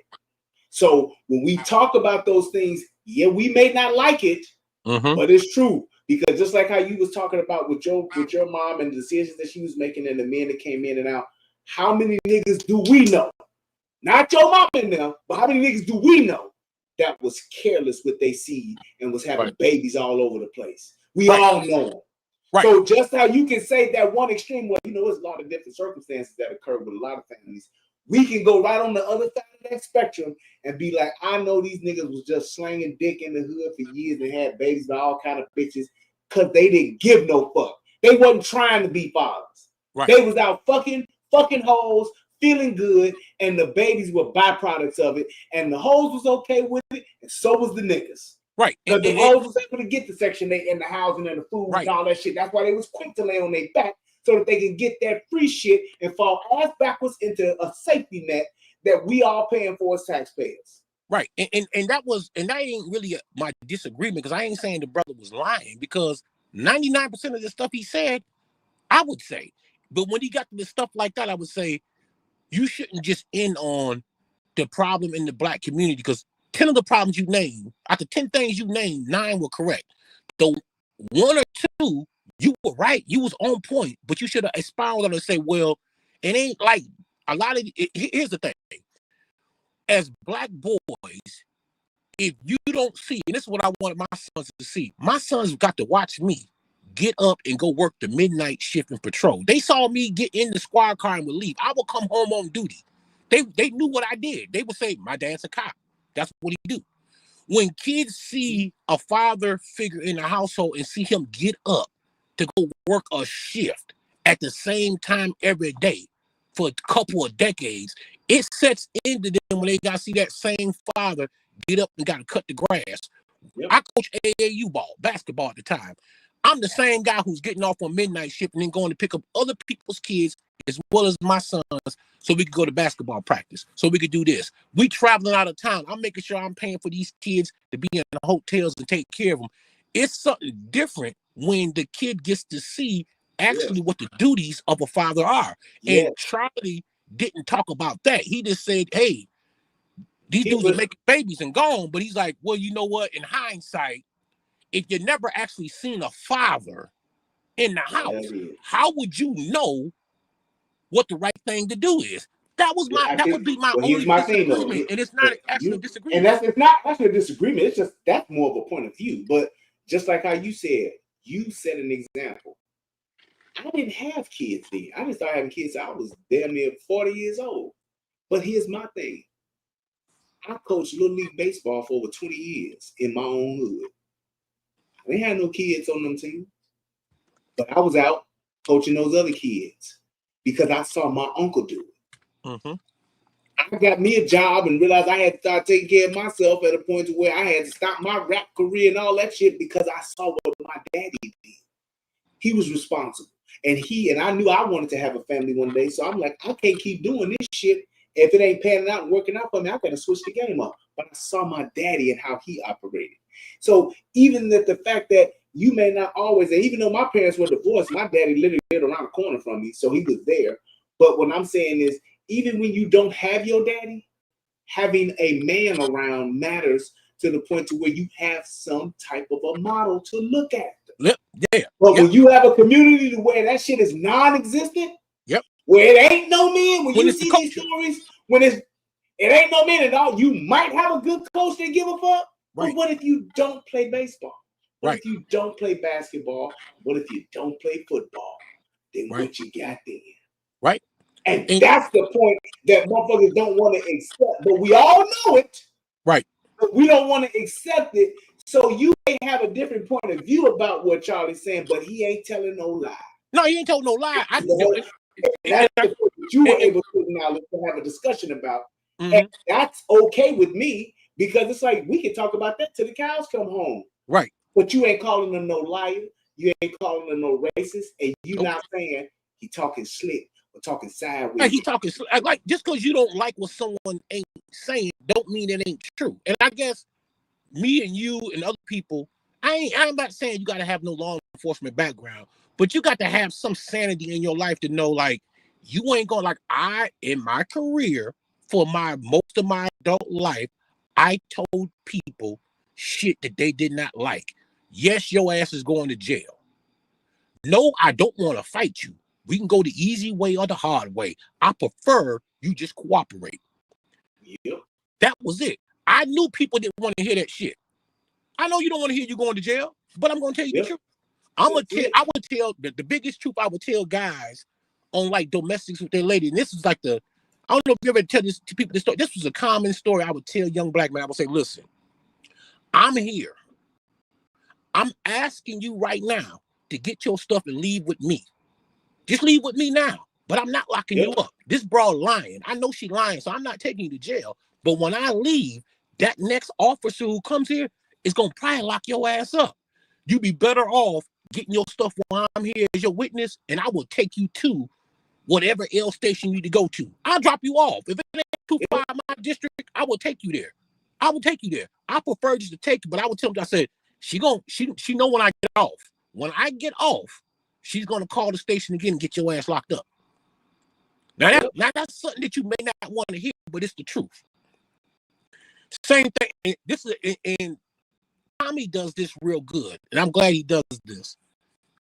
So when we talk about those things, yeah, we may not like it, but it's true. Because just like how you was talking about with your mom and the decisions that she was making and the men that came in and out, how many niggas do we know? Not your mom and them, but how many niggas do we know that was careless with their seed and was having babies all over the place? We all know them. So just how you can say that one extreme, well, there's a lot of different circumstances that occur with a lot of families. We can go right on the other side of that spectrum and be like, I know these niggas was just slanging dick in the hood for years and had babies with all kind of bitches because they didn't give no fuck. They wasn't trying to be fathers. They was out fucking hoes, feeling good, and the babies were byproducts of it. And the hoes was okay with it, and so was the niggas. Because the hoes was able to get the Section 8 and the housing and the food and all that shit. That's why they was quick to lay on their back so that they can get that free shit and fall ass backwards into a safety net that we all paying for as taxpayers. Right. And that ain't really my disagreement, because I ain't saying the brother was lying, because 99% of the stuff he said, I would say. But when he got to the stuff like that, I would say you shouldn't just end on the problem in the black community, because 10 of the problems you named, out of 10 things you named, 9 were correct. The 1 or 2, you were right. You was on point, but you should have expounded on it and say, well, it ain't like a lot of here's the thing. As black boys, if you don't see, and this is what I wanted my sons to see, my sons got to watch me get up and go work the midnight shift and patrol. They saw me get in the squad car and would leave. I would come home on duty. They knew what I did. They would say, my dad's a cop. That's what he do. When kids see a father figure in the household and see him get up to go work a shift at the same time every day for a couple of decades, it sets into them when they got to see that same father get up and got to cut the grass. I coach AAU basketball at the time. I'm the same guy who's getting off on midnight shift and then going to pick up other people's kids as well as my sons so we could go to basketball practice, so we could do this. We traveling out of town. I'm making sure I'm paying for these kids to be in the hotels and take care of them. It's something different when the kid gets to see actually what the duties of a father are. And Charlie didn't talk about that. He just said, hey, these dudes are making babies and gone. But he's like, well, you know what? In hindsight, if you never actually seen a father in the house, how would you know what the right thing to do is? That would be my only disagreement, and it's not actually a disagreement. And it's not actually a disagreement. It's just that's more of a point of view. But just like how you set an example. I didn't have kids then. I didn't start having kids. I was damn near 40 years old. But here's my thing. I coached Little League Baseball for over 20 years in my own hood. I didn't have no kids on them teams. But I was out coaching those other kids because I saw my uncle do it. Mm-hmm. I got me a job and realized I had to start taking care of myself at a point to where I had to stop my rap career and all that shit because I saw what my daddy did. He was responsible. And I knew I wanted to have a family one day. So I'm like, I can't keep doing this shit. If it ain't panning out and working out for me, I got to switch the game up. But I saw my daddy and how he operated. So even the fact that you may not always, and even though my parents were divorced, my daddy literally lived around the corner from me, so he was there. But what I'm saying is, even when you don't have your daddy, having a man around matters to the point to where you have some type of a model to look at. Yeah. But when you have a community to where that shit is non-existent, where it ain't no men, when you see these stories, when it ain't no men at all, you might have a good coach that give a fuck. But what if you don't play baseball? What if you don't play basketball? What if you don't play football? Then what you got then? Right. And that's the point that motherfuckers don't want to accept. But we all know it. Right. But we don't want to accept it. So you may have a different point of view about what Charlie's saying, but he ain't telling no lie. No, he ain't telling no lie. That's the point that you were able to now to have a discussion about. Mm-hmm. And that's okay with me because it's like we can talk about that till the cows come home. Right. But you ain't calling them no liar. You ain't calling them no racist. And you not saying he talking slick or talking sideways. Like he talking like just because you don't like what someone ain't saying don't mean it ain't true. And I guess me and you and other people, I'm not saying you got to have no law enforcement background, but you got to have some sanity in your life to know like you ain't going in my career for most of my adult life, I told people shit that they did not like. Yes, your ass is going to jail. No, I don't want to fight you. We can go the easy way or the hard way. I prefer you just cooperate. Yep. That was it. I knew people didn't want to hear that shit. I know you don't want to hear you going to jail, but I'm going to tell you the truth. I would tell the biggest truth I would tell guys on like domestics with their lady. And this is like I don't know if you ever tell this to people. This story. This was a common story I would tell young black men. I would say, listen, I'm here. I'm asking you right now to get your stuff and leave with me. Just leave with me now. But I'm not locking you up. This broad lying. I know she lying, so I'm not taking you to jail. But when I leave, that next officer who comes here is going to probably lock your ass up. You be better off getting your stuff while I'm here as your witness, and I will take you to whatever L station you need to go to. I'll drop you off. If it ain't too far in my district, I will take you there. I will take you there. I prefer just to take you, but I would tell them, I said, she know when I get off. When I get off, she's going to call the station again and get your ass locked up. Now that's something that you may not want to hear, but it's the truth. Same thing. And Tommy does this real good, and I'm glad he does this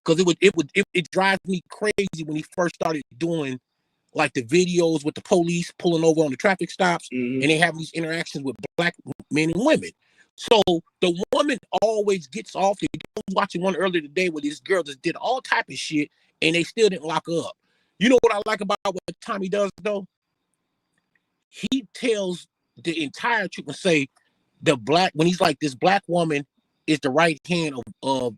because it drives me crazy when he first started doing like the videos with the police pulling over on the traffic stops, and they have these interactions with black men and women. So the woman always gets off. I was watching one earlier today where this girl just did all type of shit, and they still didn't lock her up. You know what I like about what Tommy does though? He tells the entire truth and say when he's like, this black woman is the right hand of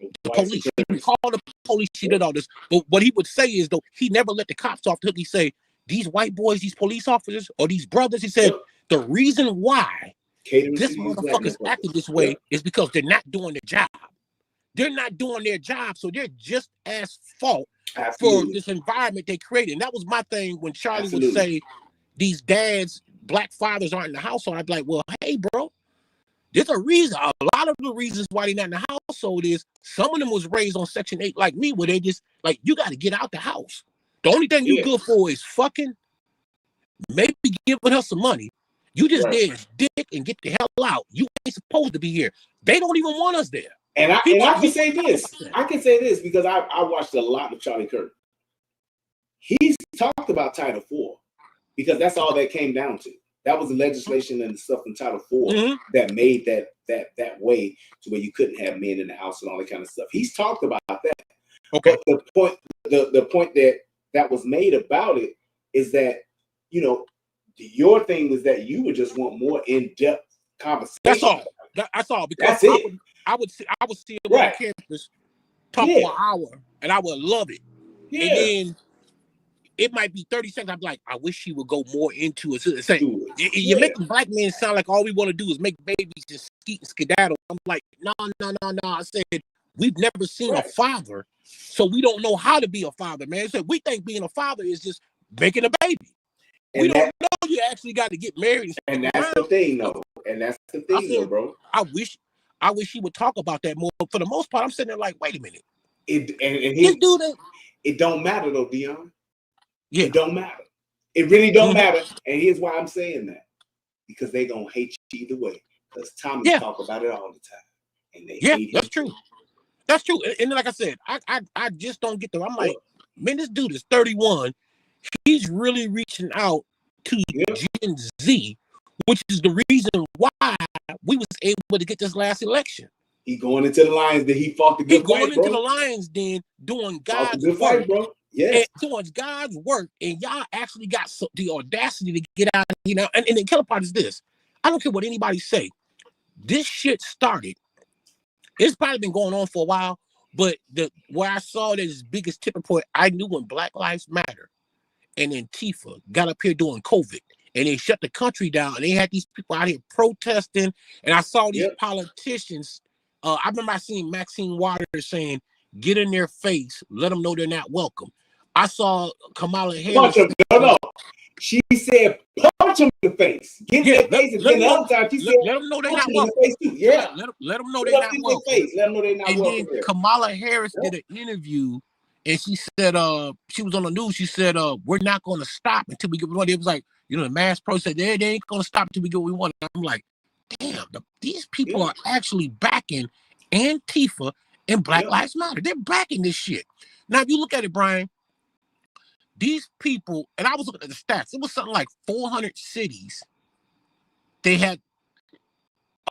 the police. He would call the police, she did all this. But what he would say is though, he never let the cops off the hook. He say, these white boys, these police officers, or these brothers, he said, the reason why this motherfucker's acting this way is because they're not doing their job. They're not doing their job, so they're just as fault for this environment they created. And that was my thing when Charlie would say, these dads, black fathers aren't in the household. I'd be like, well, hey, bro, there's a reason. A lot of the reasons why they're not in the household is some of them was raised on Section 8 like me, where they just, like, you got to get out the house. The only thing you good for is fucking, maybe giving her some money. You just there as dick and get the hell out. You ain't supposed to be here. They don't even want us there. And I can say this. I can say this because I watched a lot of Charlie Kirk. He's talked about Title IV because that's all that came down to. That was the legislation and the stuff in Title IV that made that way to where you couldn't have men in the house and all that kind of stuff. He's talked about that. Okay. But the point that was made about it is that, you know, Your thing was that you would just want more in-depth conversation. That's all. That's all. Because That's it. I would see him Right. on campus talk Yeah. for an hour, and I would love it. Yeah. And then it might be 30 seconds. I'm like, I wish he would go more into it. So say, you're making black men sound like all we want to do is make babies and skeet and skedaddle. I'm like, no. I said, we've never seen a father, so we don't know how to be a father, man. So we think being a father is just making a baby. And we don't know you actually got to get married. And that's the thing, though. And that's the thing, though, bro. I wish he would talk about that more. But for the most part, I'm sitting there like, wait a minute. It don't matter, though, Dion. Yeah. It don't matter. It really don't matter. And here's why I'm saying that. Because they going to hate you either way. Because Tommy talk about it all the time. And they hate that's true. That's true. And like I said, I just don't get there. I'm like, man, this dude is 31. He's really reaching out to Gen Z, which is the reason why we was able to get this last election. He going into the Lions Den. He fought the good fight, bro. He going into the Lions Den doing God's work. Fight, bro. Yes. And doing God's work, and y'all actually got the audacity to get out. And the killer part is this: I don't care what anybody say. This shit started. It's probably been going on for a while, but where I saw it as biggest tipping point, I knew when Black Lives Matter and Antifa got up here doing COVID, and they shut the country down, and they had these people out here protesting, and I saw these politicians. I remember I seen Maxine Waters saying, "Get in their face, let them know they're not welcome." I saw Kamala Harris. No. She said, "Punch them in the face. Get in their face." And then the other time, she said, "Let them know they're not welcome." Yeah, let them know they're not welcome. Let them know they're not welcome. And then Kamala Harris did an interview, and she said, she was on the news. She said, "We're not going to stop until we get what." It was like, the mass protest. They ain't going to stop until we get what we want. And I'm like, damn, these people are actually backing Antifa and Black Lives Matter. They're backing this shit. Now, if you look at it, Brian, these people, and I was looking at the stats, it was something like 400 cities they had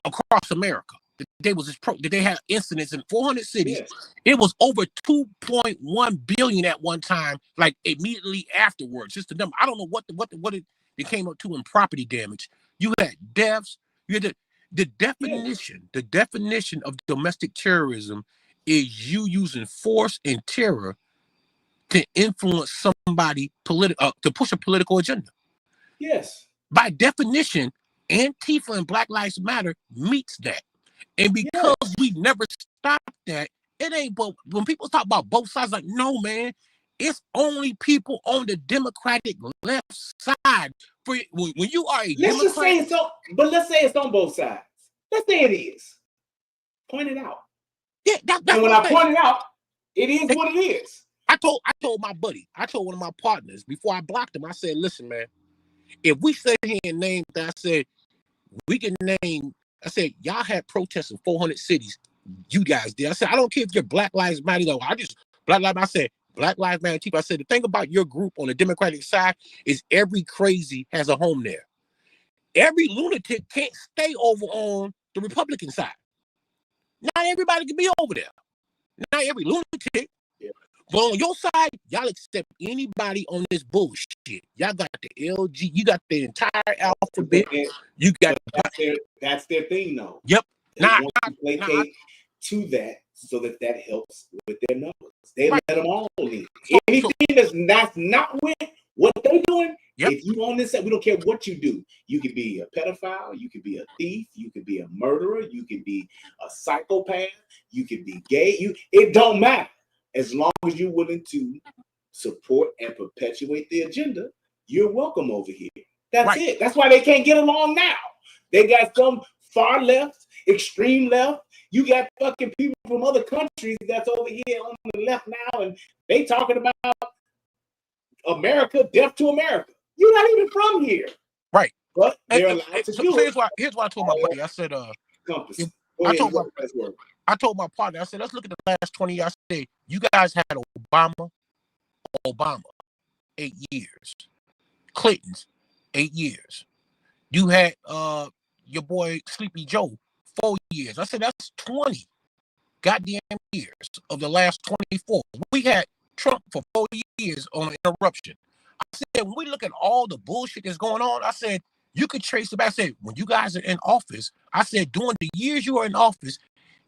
across America. They had incidents in 400 cities. Yes. It was over 2.1 billion at one time, like immediately afterwards. Just the number. I don't know what it came up to in property damage. You had deaths. You had the definition. Yes. The definition of domestic terrorism is you using force and terror to influence somebody to push a political agenda. Yes. By definition, Antifa and Black Lives Matter meets that. And because we never stopped that, it ain't but when people talk about both sides, like, no, man, it's only people on the Democratic left side. For when you are a let's Democrat, just say it's on, but let's say it's on both sides. Let's say it is. Point it out. Yeah, that's and when I point it out, it is what it is. I told my buddy, I told one of my partners before I blocked him, I said, listen, man, if we sit here and name that, I said, we can name, I said, y'all had protests in 400 cities. You guys did. I said, I don't care if you're Black Lives Matter, though. I said, Black Lives Matter people. I said, the thing about your group on the Democratic side is every crazy has a home there. Every lunatic can't stay over on the Republican side. Not everybody can be over there. Not every lunatic. Yeah. But on your side, y'all accept anybody on this bullshit. Y'all got the LG, you got the entire alphabet. You got that's their thing, though. Yep. Placate to that so that helps with their numbers. They let them all in. Anything that's not with what they're doing, if you on this side, we don't care what you do. You could be a pedophile, you could be a thief, you could be a murderer, you could be a psychopath, you could be gay. It don't matter. As long as you're willing to support and perpetuate the agenda, you're welcome over here. That's it. That's why they can't get along now. They got some far left, extreme left. You got fucking people from other countries that's over here on the left now, and they talking about America, death to America. You're not even from here. Right. But they're allowed to do it. Here's what I told my buddy. I said, I told my partner, I said, let's look at the last 20 years. I said, you guys had Obama, 8 years. Clinton's 8 years. You had your boy Sleepy Joe, 4 years. I said, that's 20 goddamn years of the last 24. We had Trump for 4 years on an interruption. I said, when we look at all the bullshit that's going on, I said, you could trace it back. I said, when you guys are in office, I said, during the years you are in office,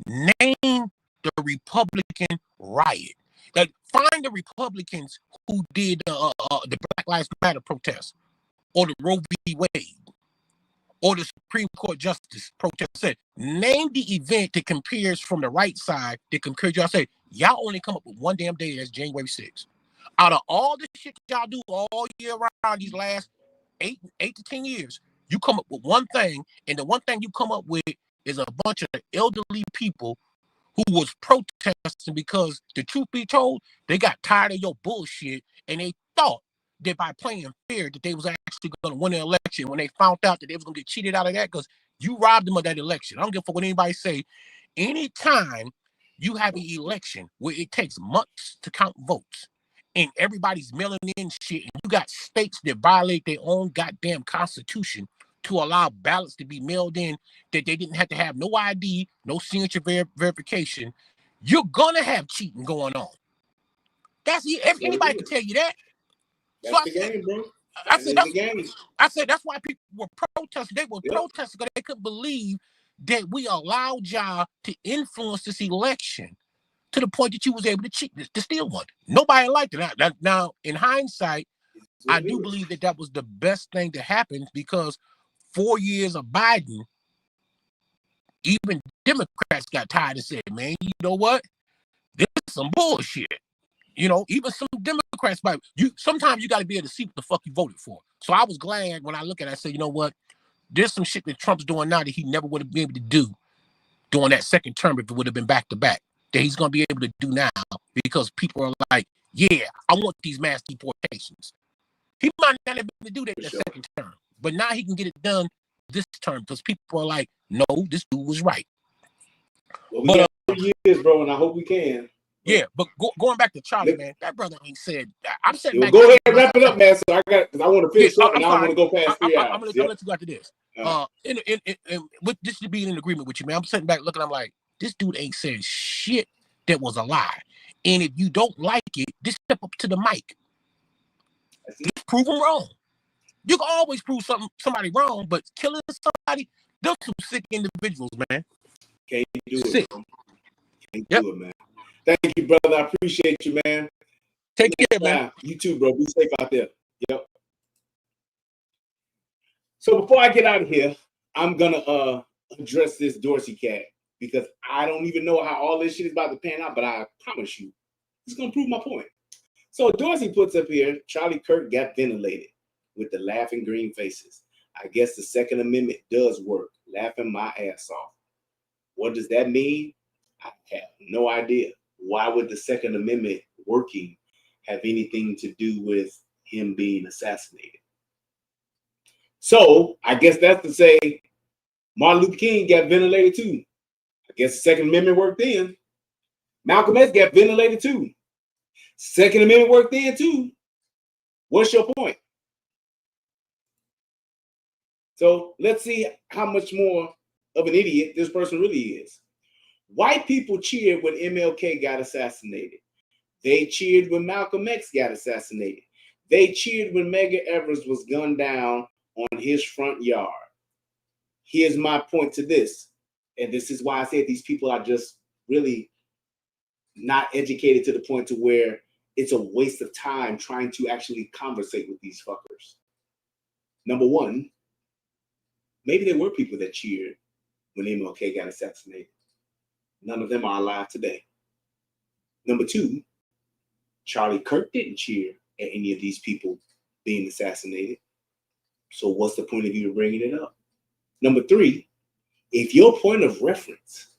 name the Republican riot. Like, find the Republicans who did the Black Lives Matter protest, or the Roe v. Wade, or the Supreme Court Justice protest. I said, name the event that compares from the right side that compares. Y'all say, y'all only come up with one damn day, that's January 6th. Out of all the shit y'all do all year round these last 8 to 10 years, you come up with one thing, and the one thing you come up with is a bunch of elderly people who was protesting because, the truth be told, they got tired of your bullshit, and they thought that by playing fair that they was actually going to win the election, when they found out that they was going to get cheated out of that because you robbed them of that election. I don't give a fuck what anybody say. Anytime you have an election where it takes months to count votes, and everybody's mailing in shit, and you got states that violate their own goddamn constitution to allow ballots to be mailed in that they didn't have to have no ID, no signature verification, you're gonna have cheating going on. That's anybody can tell you that. That's the game, bro. I said that's why people were protesting. They were protesting because they couldn't believe that we allowed y'all to influence this election to the point that you was able to cheat, to steal one. Nobody liked it. Now, in hindsight, I do believe that was the best thing to happen, because 4 years of Biden, even Democrats got tired and said, man, you know what? This is some bullshit. You know, even some Democrats, sometimes you got to be able to see what the fuck you voted for. So I was glad when I look at it, I said, you know what? There's some shit that Trump's doing now that he never would have been able to do during that second term if it would have been back to back, that he's going to be able to do now, because people are like, yeah, I want these mass deportations. He might not have been able to do that in the second term, but now he can get it done this term because people are like, no, this dude was right. Well, we got 3 years, bro, and I hope we can. Yeah, but going back to Charlie, man, that brother ain't said. I'm saying, go ahead and wrap it up, man. So because I want to finish up, and I don't want to go past 3 hours. I'm gonna let you go after this. With this to be in agreement with you, man. I'm sitting back looking. I'm like, this dude ain't saying shit that was a lie. And if you don't like it, just step up to the mic. Just prove them wrong. You can always prove somebody wrong, but killing somebody, those some sick individuals, man. Can't do it, bro. Can't do it, man. Thank you, brother. I appreciate you, man. Take care, man. You too, bro. Be safe out there. Yep. So before I get out of here, I'm gonna address this Dorsey cat, because I don't even know how all this shit is about to pan out, but I promise you, it's gonna prove my point. So Dorsey puts up here, Charlie Kirk got ventilated with the laughing green faces. I guess the Second Amendment does work. Laughing my ass off. What does that mean? I have no idea. Why would the Second Amendment working have anything to do with him being assassinated? So I guess that's to say Martin Luther King got ventilated too. I guess the Second Amendment worked then. Malcolm X got ventilated too. Second Amendment worked then too. What's your point? So let's see how much more of an idiot this person really is. White people cheered when MLK got assassinated. They cheered when Malcolm X got assassinated. They cheered when Medgar Evers was gunned down on his front yard. Here's my point to this. And this is why I said these people are just really not educated to the point to where it's a waste of time trying to actually conversate with these fuckers. Number one, maybe there were people that cheered when MLK got assassinated. None of them are alive today. Number two, Charlie Kirk didn't cheer at any of these people being assassinated. So what's the point of you bringing it up? Number three, if your point of reference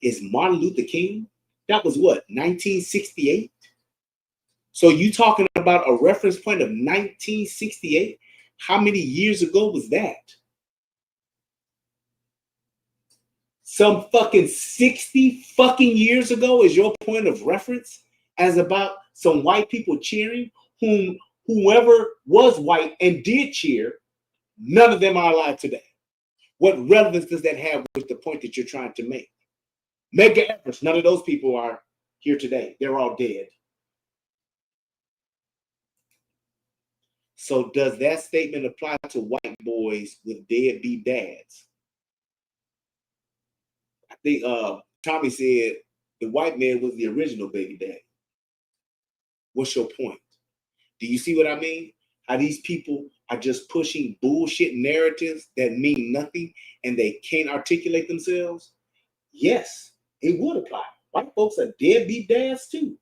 is Martin Luther King, that was what, 1968? So you talking about a reference point of 1968? How many years ago was that? Some fucking 60 fucking years ago is your point of reference as about some white people cheering, whoever was white and did cheer, none of them are alive today. What relevance does that have with the point that you're trying to make? Medgar Evers, none of those people are here today. They're all dead. So does that statement apply to white boys with deadbeat dads? I think Tommy said the white man was the original baby daddy. What's your point? Do you see what I mean? How these people are just pushing bullshit narratives that mean nothing and they can't articulate themselves? Yes, it would apply. White folks are deadbeat dads too.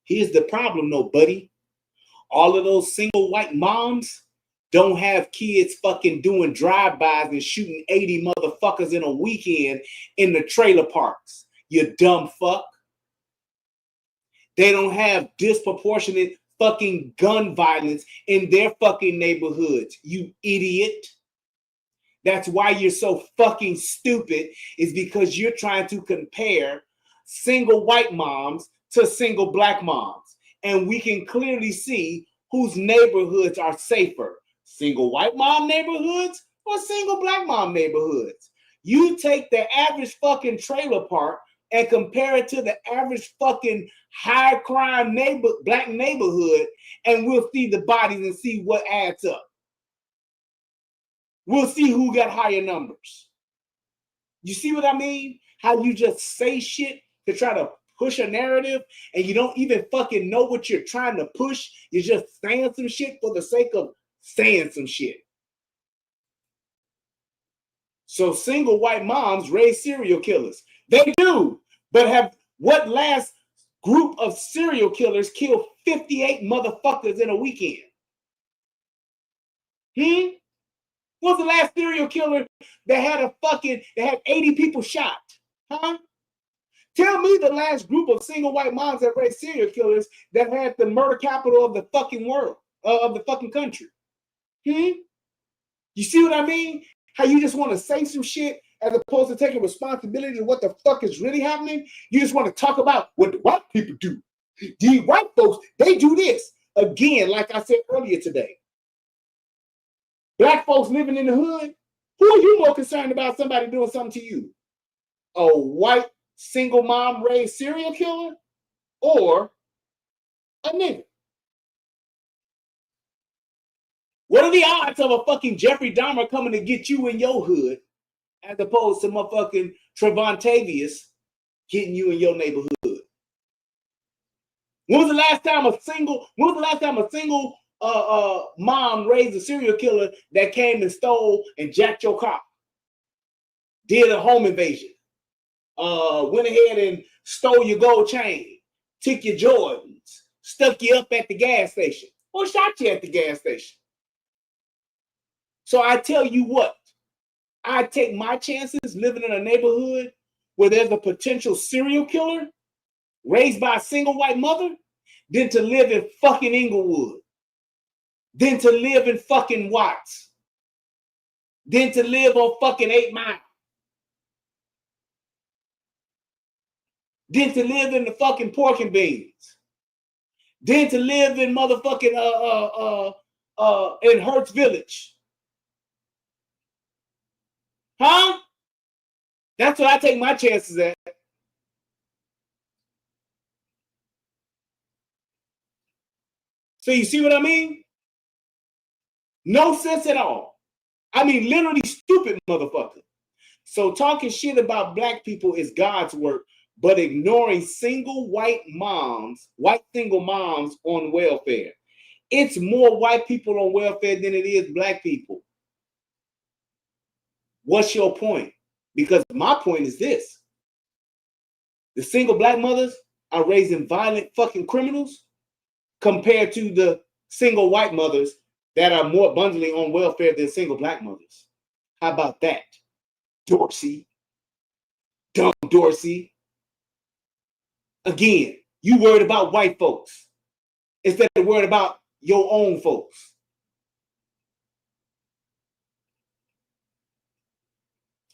Here's the problem though, buddy. All of those single white moms don't have kids fucking doing drive-bys and shooting 80 motherfuckers in a weekend in the trailer parks. You dumb fuck. They don't have disproportionate fucking gun violence in their fucking neighborhoods, you idiot. That's why you're so fucking stupid, is because you're trying to compare single white moms to single black moms. And we can clearly see whose neighborhoods are safer, single white mom neighborhoods or single black mom neighborhoods. You take the average fucking trailer park and compare it to the average fucking high crime black neighborhood, and we'll see the bodies and see what adds up. We'll see who got higher numbers. You see what I mean? How you just say shit to try to push a narrative and you don't even fucking know what you're trying to push. You're just saying some shit for the sake of saying some shit. So single white moms raise serial killers. They do, but have what last group of serial killers killed 58 motherfuckers in a weekend? What's the last serial killer that had 80 people shot? Huh? Tell me the last group of single white moms that raised serial killers that had the murder capital of the fucking world, of the fucking country. You see what I mean? How you just want to say some shit as opposed to taking responsibility to what the fuck is really happening? You just want to talk about what the white people do. The white folks, they do this. Again, like I said earlier today. Black folks living in the hood, who are you more concerned about somebody doing something to you? A white single mom raised serial killer or a nigga? What are the odds of a fucking Jeffrey Dahmer coming to get you in your hood as opposed to motherfucking Trevontavious getting you in your neighborhood? When was the last time a single mom raised a serial killer that came and stole and jacked your car? Did a home invasion? Went ahead and stole your gold chain, took your Jordans, stuck you up at the gas station, or shot you at the gas station. So I tell you what, I take my chances living in a neighborhood where there's a potential serial killer raised by a single white mother than to live in fucking Inglewood, than to live in fucking Watts, than to live on fucking 8 Mile, than to live in the fucking pork and beans, than to live in motherfucking in Hertz Village. Huh? That's what I take my chances at. So you see what I mean? No sense at all. I mean, literally stupid motherfucker. So talking shit about black people is God's work, but ignoring single white single moms on welfare. It's more white people on welfare than it is black people. What's your point? Because my point is this. The single black mothers are raising violent fucking criminals compared to the single white mothers that are more abundantly on welfare than single black mothers. How about that? Dorsey. Dumb Dorsey. Again, you worried about white folks instead of worried about your own folks.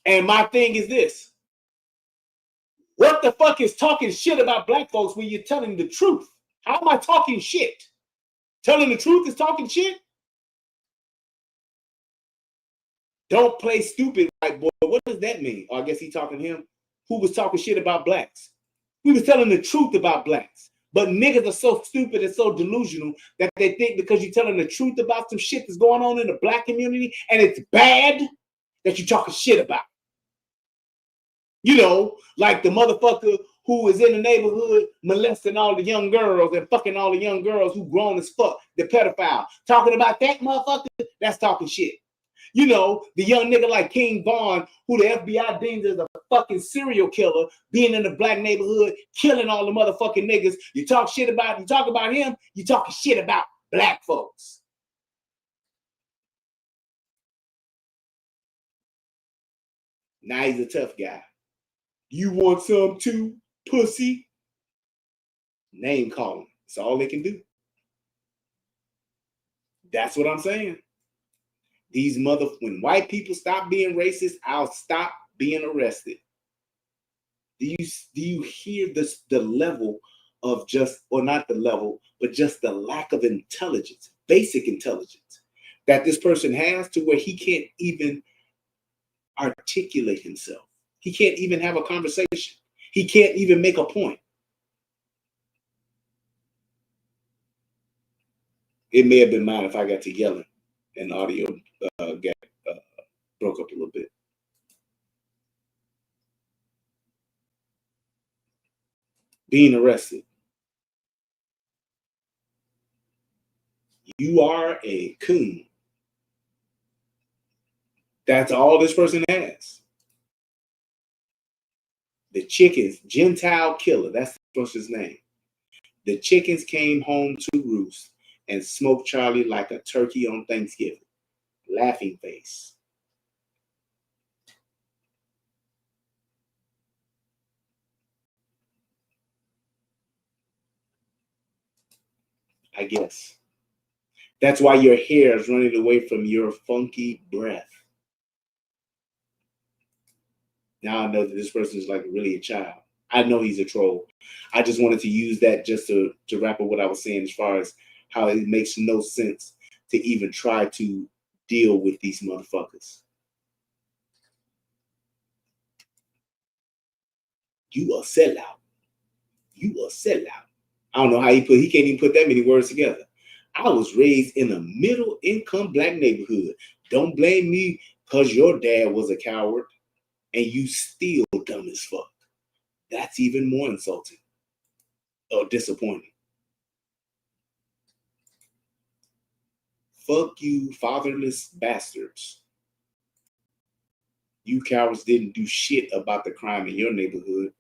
And my thing is this. What the fuck is talking shit about black folks when you're telling the truth? How am I talking shit? Telling the truth is talking shit? Don't play stupid, white boy. What does that mean? Oh, I guess he talking to him. Who was talking shit about blacks? We was telling the truth about blacks. But niggas are so stupid and so delusional that they think because you're telling the truth about some shit that's going on in the black community and it's bad, that you're talking shit about. You know, like the motherfucker who is in the neighborhood molesting all the young girls and fucking all the young girls who grown as fuck, the pedophile. Talking about that motherfucker, that's talking shit. You know, the young nigga like King Von, who the FBI deems as a fucking serial killer, being in the black neighborhood, killing all the motherfucking niggas. You talk about him, you talking shit about black folks. Now he's a tough guy. You want some too, pussy? Name calling. That's all they can do. That's what I'm saying. When white people stop being racist, I'll stop being arrested. Do you hear this? The level of not the level, but just the lack of intelligence, basic intelligence that this person has, to where he can't even articulate himself. He can't even have a conversation. He can't even make a point. It may have been mine if I got to yelling and audio broke up a little bit. Being arrested. You are a coon. That's all this person has. The chickens, Gentile killer, that's the person's name. The chickens came home to roost and smoked Charlie like a turkey on Thanksgiving. Laughing face. I guess. That's why your hair is running away from your funky breath. Now I know that this person is like really a child. I know he's a troll. I just wanted to use that just to wrap up what I was saying as far as how it makes no sense to even try to deal with these motherfuckers. You a sellout. You a sellout. I don't know how he can't even put that many words together. I was raised in a middle income black neighborhood. Don't blame me because your dad was a coward and you still dumb as fuck. That's even more insulting or disappointing. Fuck you, fatherless bastards. You cowards didn't do shit about the crime in your neighborhood,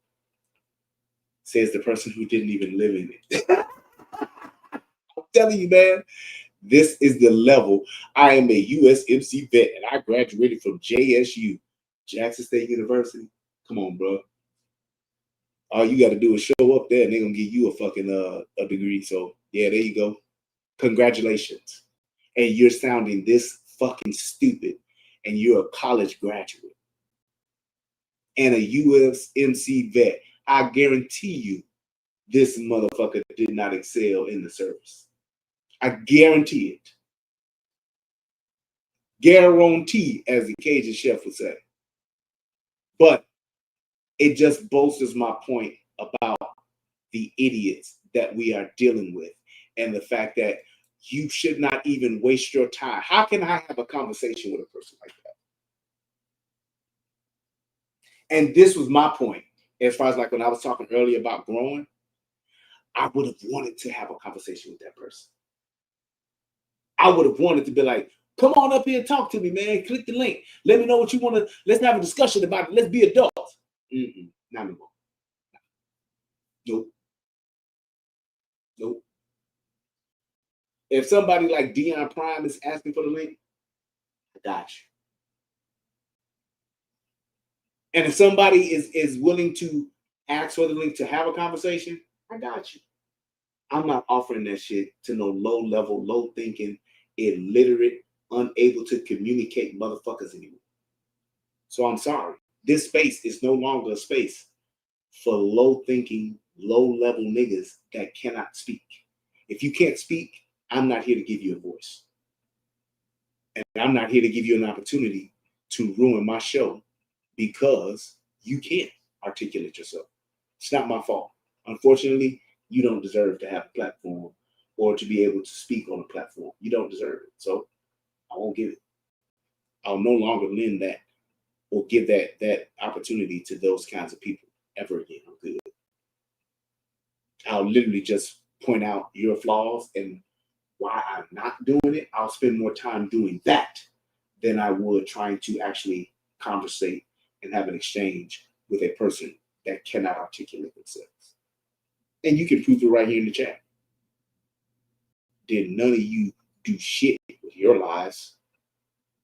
says the person who didn't even live in it. I'm telling you, man, this is the level. I am a USMC vet and I graduated from JSU, Jackson State University. Come on, bro. All you got to do is show up there and they're going to give you a fucking a degree. So, yeah, there you go. Congratulations. And you're sounding this fucking stupid and you're a college graduate and a USMC vet. I guarantee you this motherfucker did not excel in the service. I guarantee it. Guarantee, as the Cajun chef would say. But it just bolsters my point about the idiots that we are dealing with and the fact that you should not even waste your time. How can I have a conversation with a person like that? And this was my point as far as like when I was talking earlier about growing, I would have wanted to have a conversation with that person. I would have wanted to be like, come on up here and talk to me, man. Click the link. Let me know what you want to. Let's have a discussion about it. Let's be adults. Not anymore. Nope. Nope. If somebody like Dion Prime is asking for the link, I got you. And if somebody is willing to ask for the link to have a conversation, I got you. I'm not offering that shit to no low-level, low-thinking, illiterate, unable to communicate motherfuckers anymore. So I'm sorry. This space is no longer a space for low-thinking, low-level niggas that cannot speak. If you can't speak, I'm not here to give you a voice. And I'm not here to give you an opportunity to ruin my show because you can't articulate yourself. It's not my fault. Unfortunately, You don't deserve to have a platform or to be able to speak on a platform. You don't deserve it. So I won't give it. I'll no longer lend that or give that opportunity to those kinds of people ever again. I'm good. I'll literally just point out your flaws and why I'm not doing it. I'll spend more time doing that than I would trying to actually conversate and have an exchange with a person that cannot articulate themselves. And you can prove it right here in the chat. Did none of you do shit with your lives?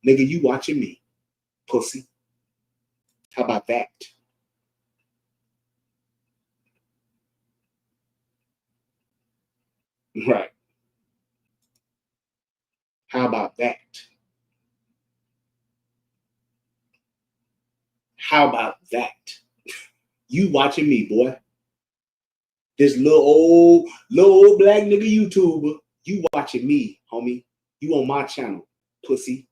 Nigga, you watching me, pussy. How about that? Right. How about that? How about that? You watching me, boy. This little old black nigga YouTuber, you watching me, homie. You on my channel, pussy.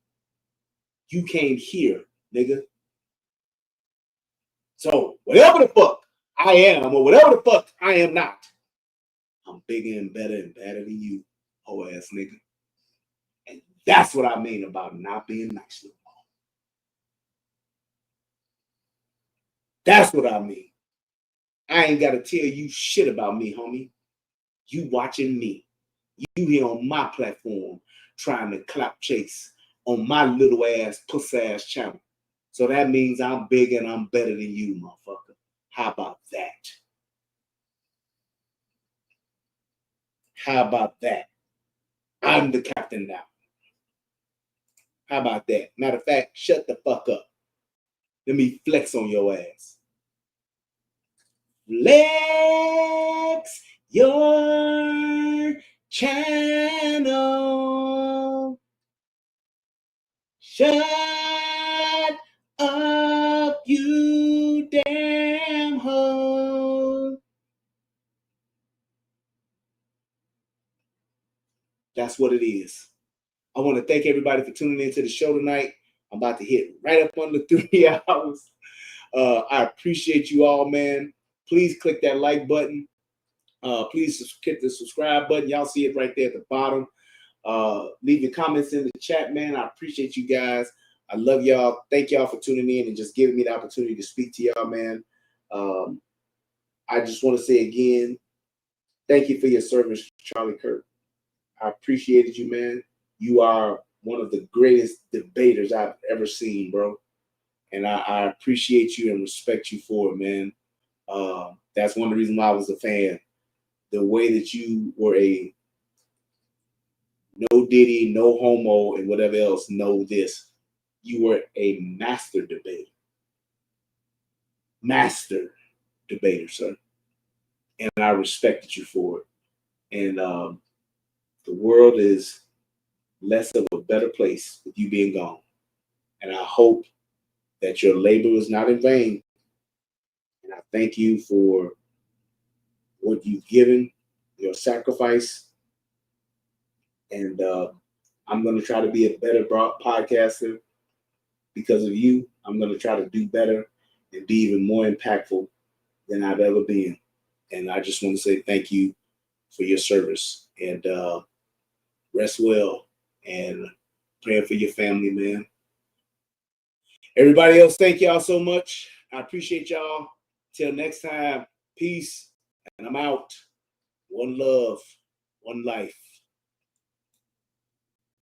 You came here, nigga. So whatever the fuck I am or whatever the fuck I am not, I'm bigger and better than you, whole ass nigga. And that's what I mean about not being nice no more. That's what I mean. I ain't got to tell you shit about me, homie. You watching me. You here on my platform trying to clap chase on my little ass, puss ass channel. So that means I'm bigger and I'm better than you, motherfucker. How about that? How about that? I'm the captain now. How about that? Matter of fact, shut the fuck up. Let me flex on your ass. Flex your channel. Shut up, you damn hoe. That's what it is. I want to thank everybody for tuning into the show tonight. I'm about to hit right up on the 3 hours. I appreciate you all, man. Please click that like button. Please hit the subscribe button. Y'all see it right there at the bottom. Leave your comments in the chat, man. I appreciate you guys. I love y'all. Thank y'all for tuning in and just giving me the opportunity to speak to y'all, man. I just want to say again, thank you for your service, Charlie Kirk. I appreciated you, man. You are one of the greatest debaters I've ever seen, bro. And I appreciate you and respect you for it, man. That's one of the reasons why I was a fan. The way that you were a no diddy, no homo, and whatever else, know this. You were a master debater. Master debater, sir. And I respected you for it. And the world is less of a better place with you being gone. And I hope that your labor is not in vain. And I thank you for what you've given, your sacrifice. And I'm going to try to be a better podcaster because of you. I'm going to try to do better and be even more impactful than I've ever been. And I just want to say thank you for your service. And rest well. And praying for your family, man. Everybody else, thank y'all so much. I appreciate y'all. Till next time, peace. And I'm out. One love, one life.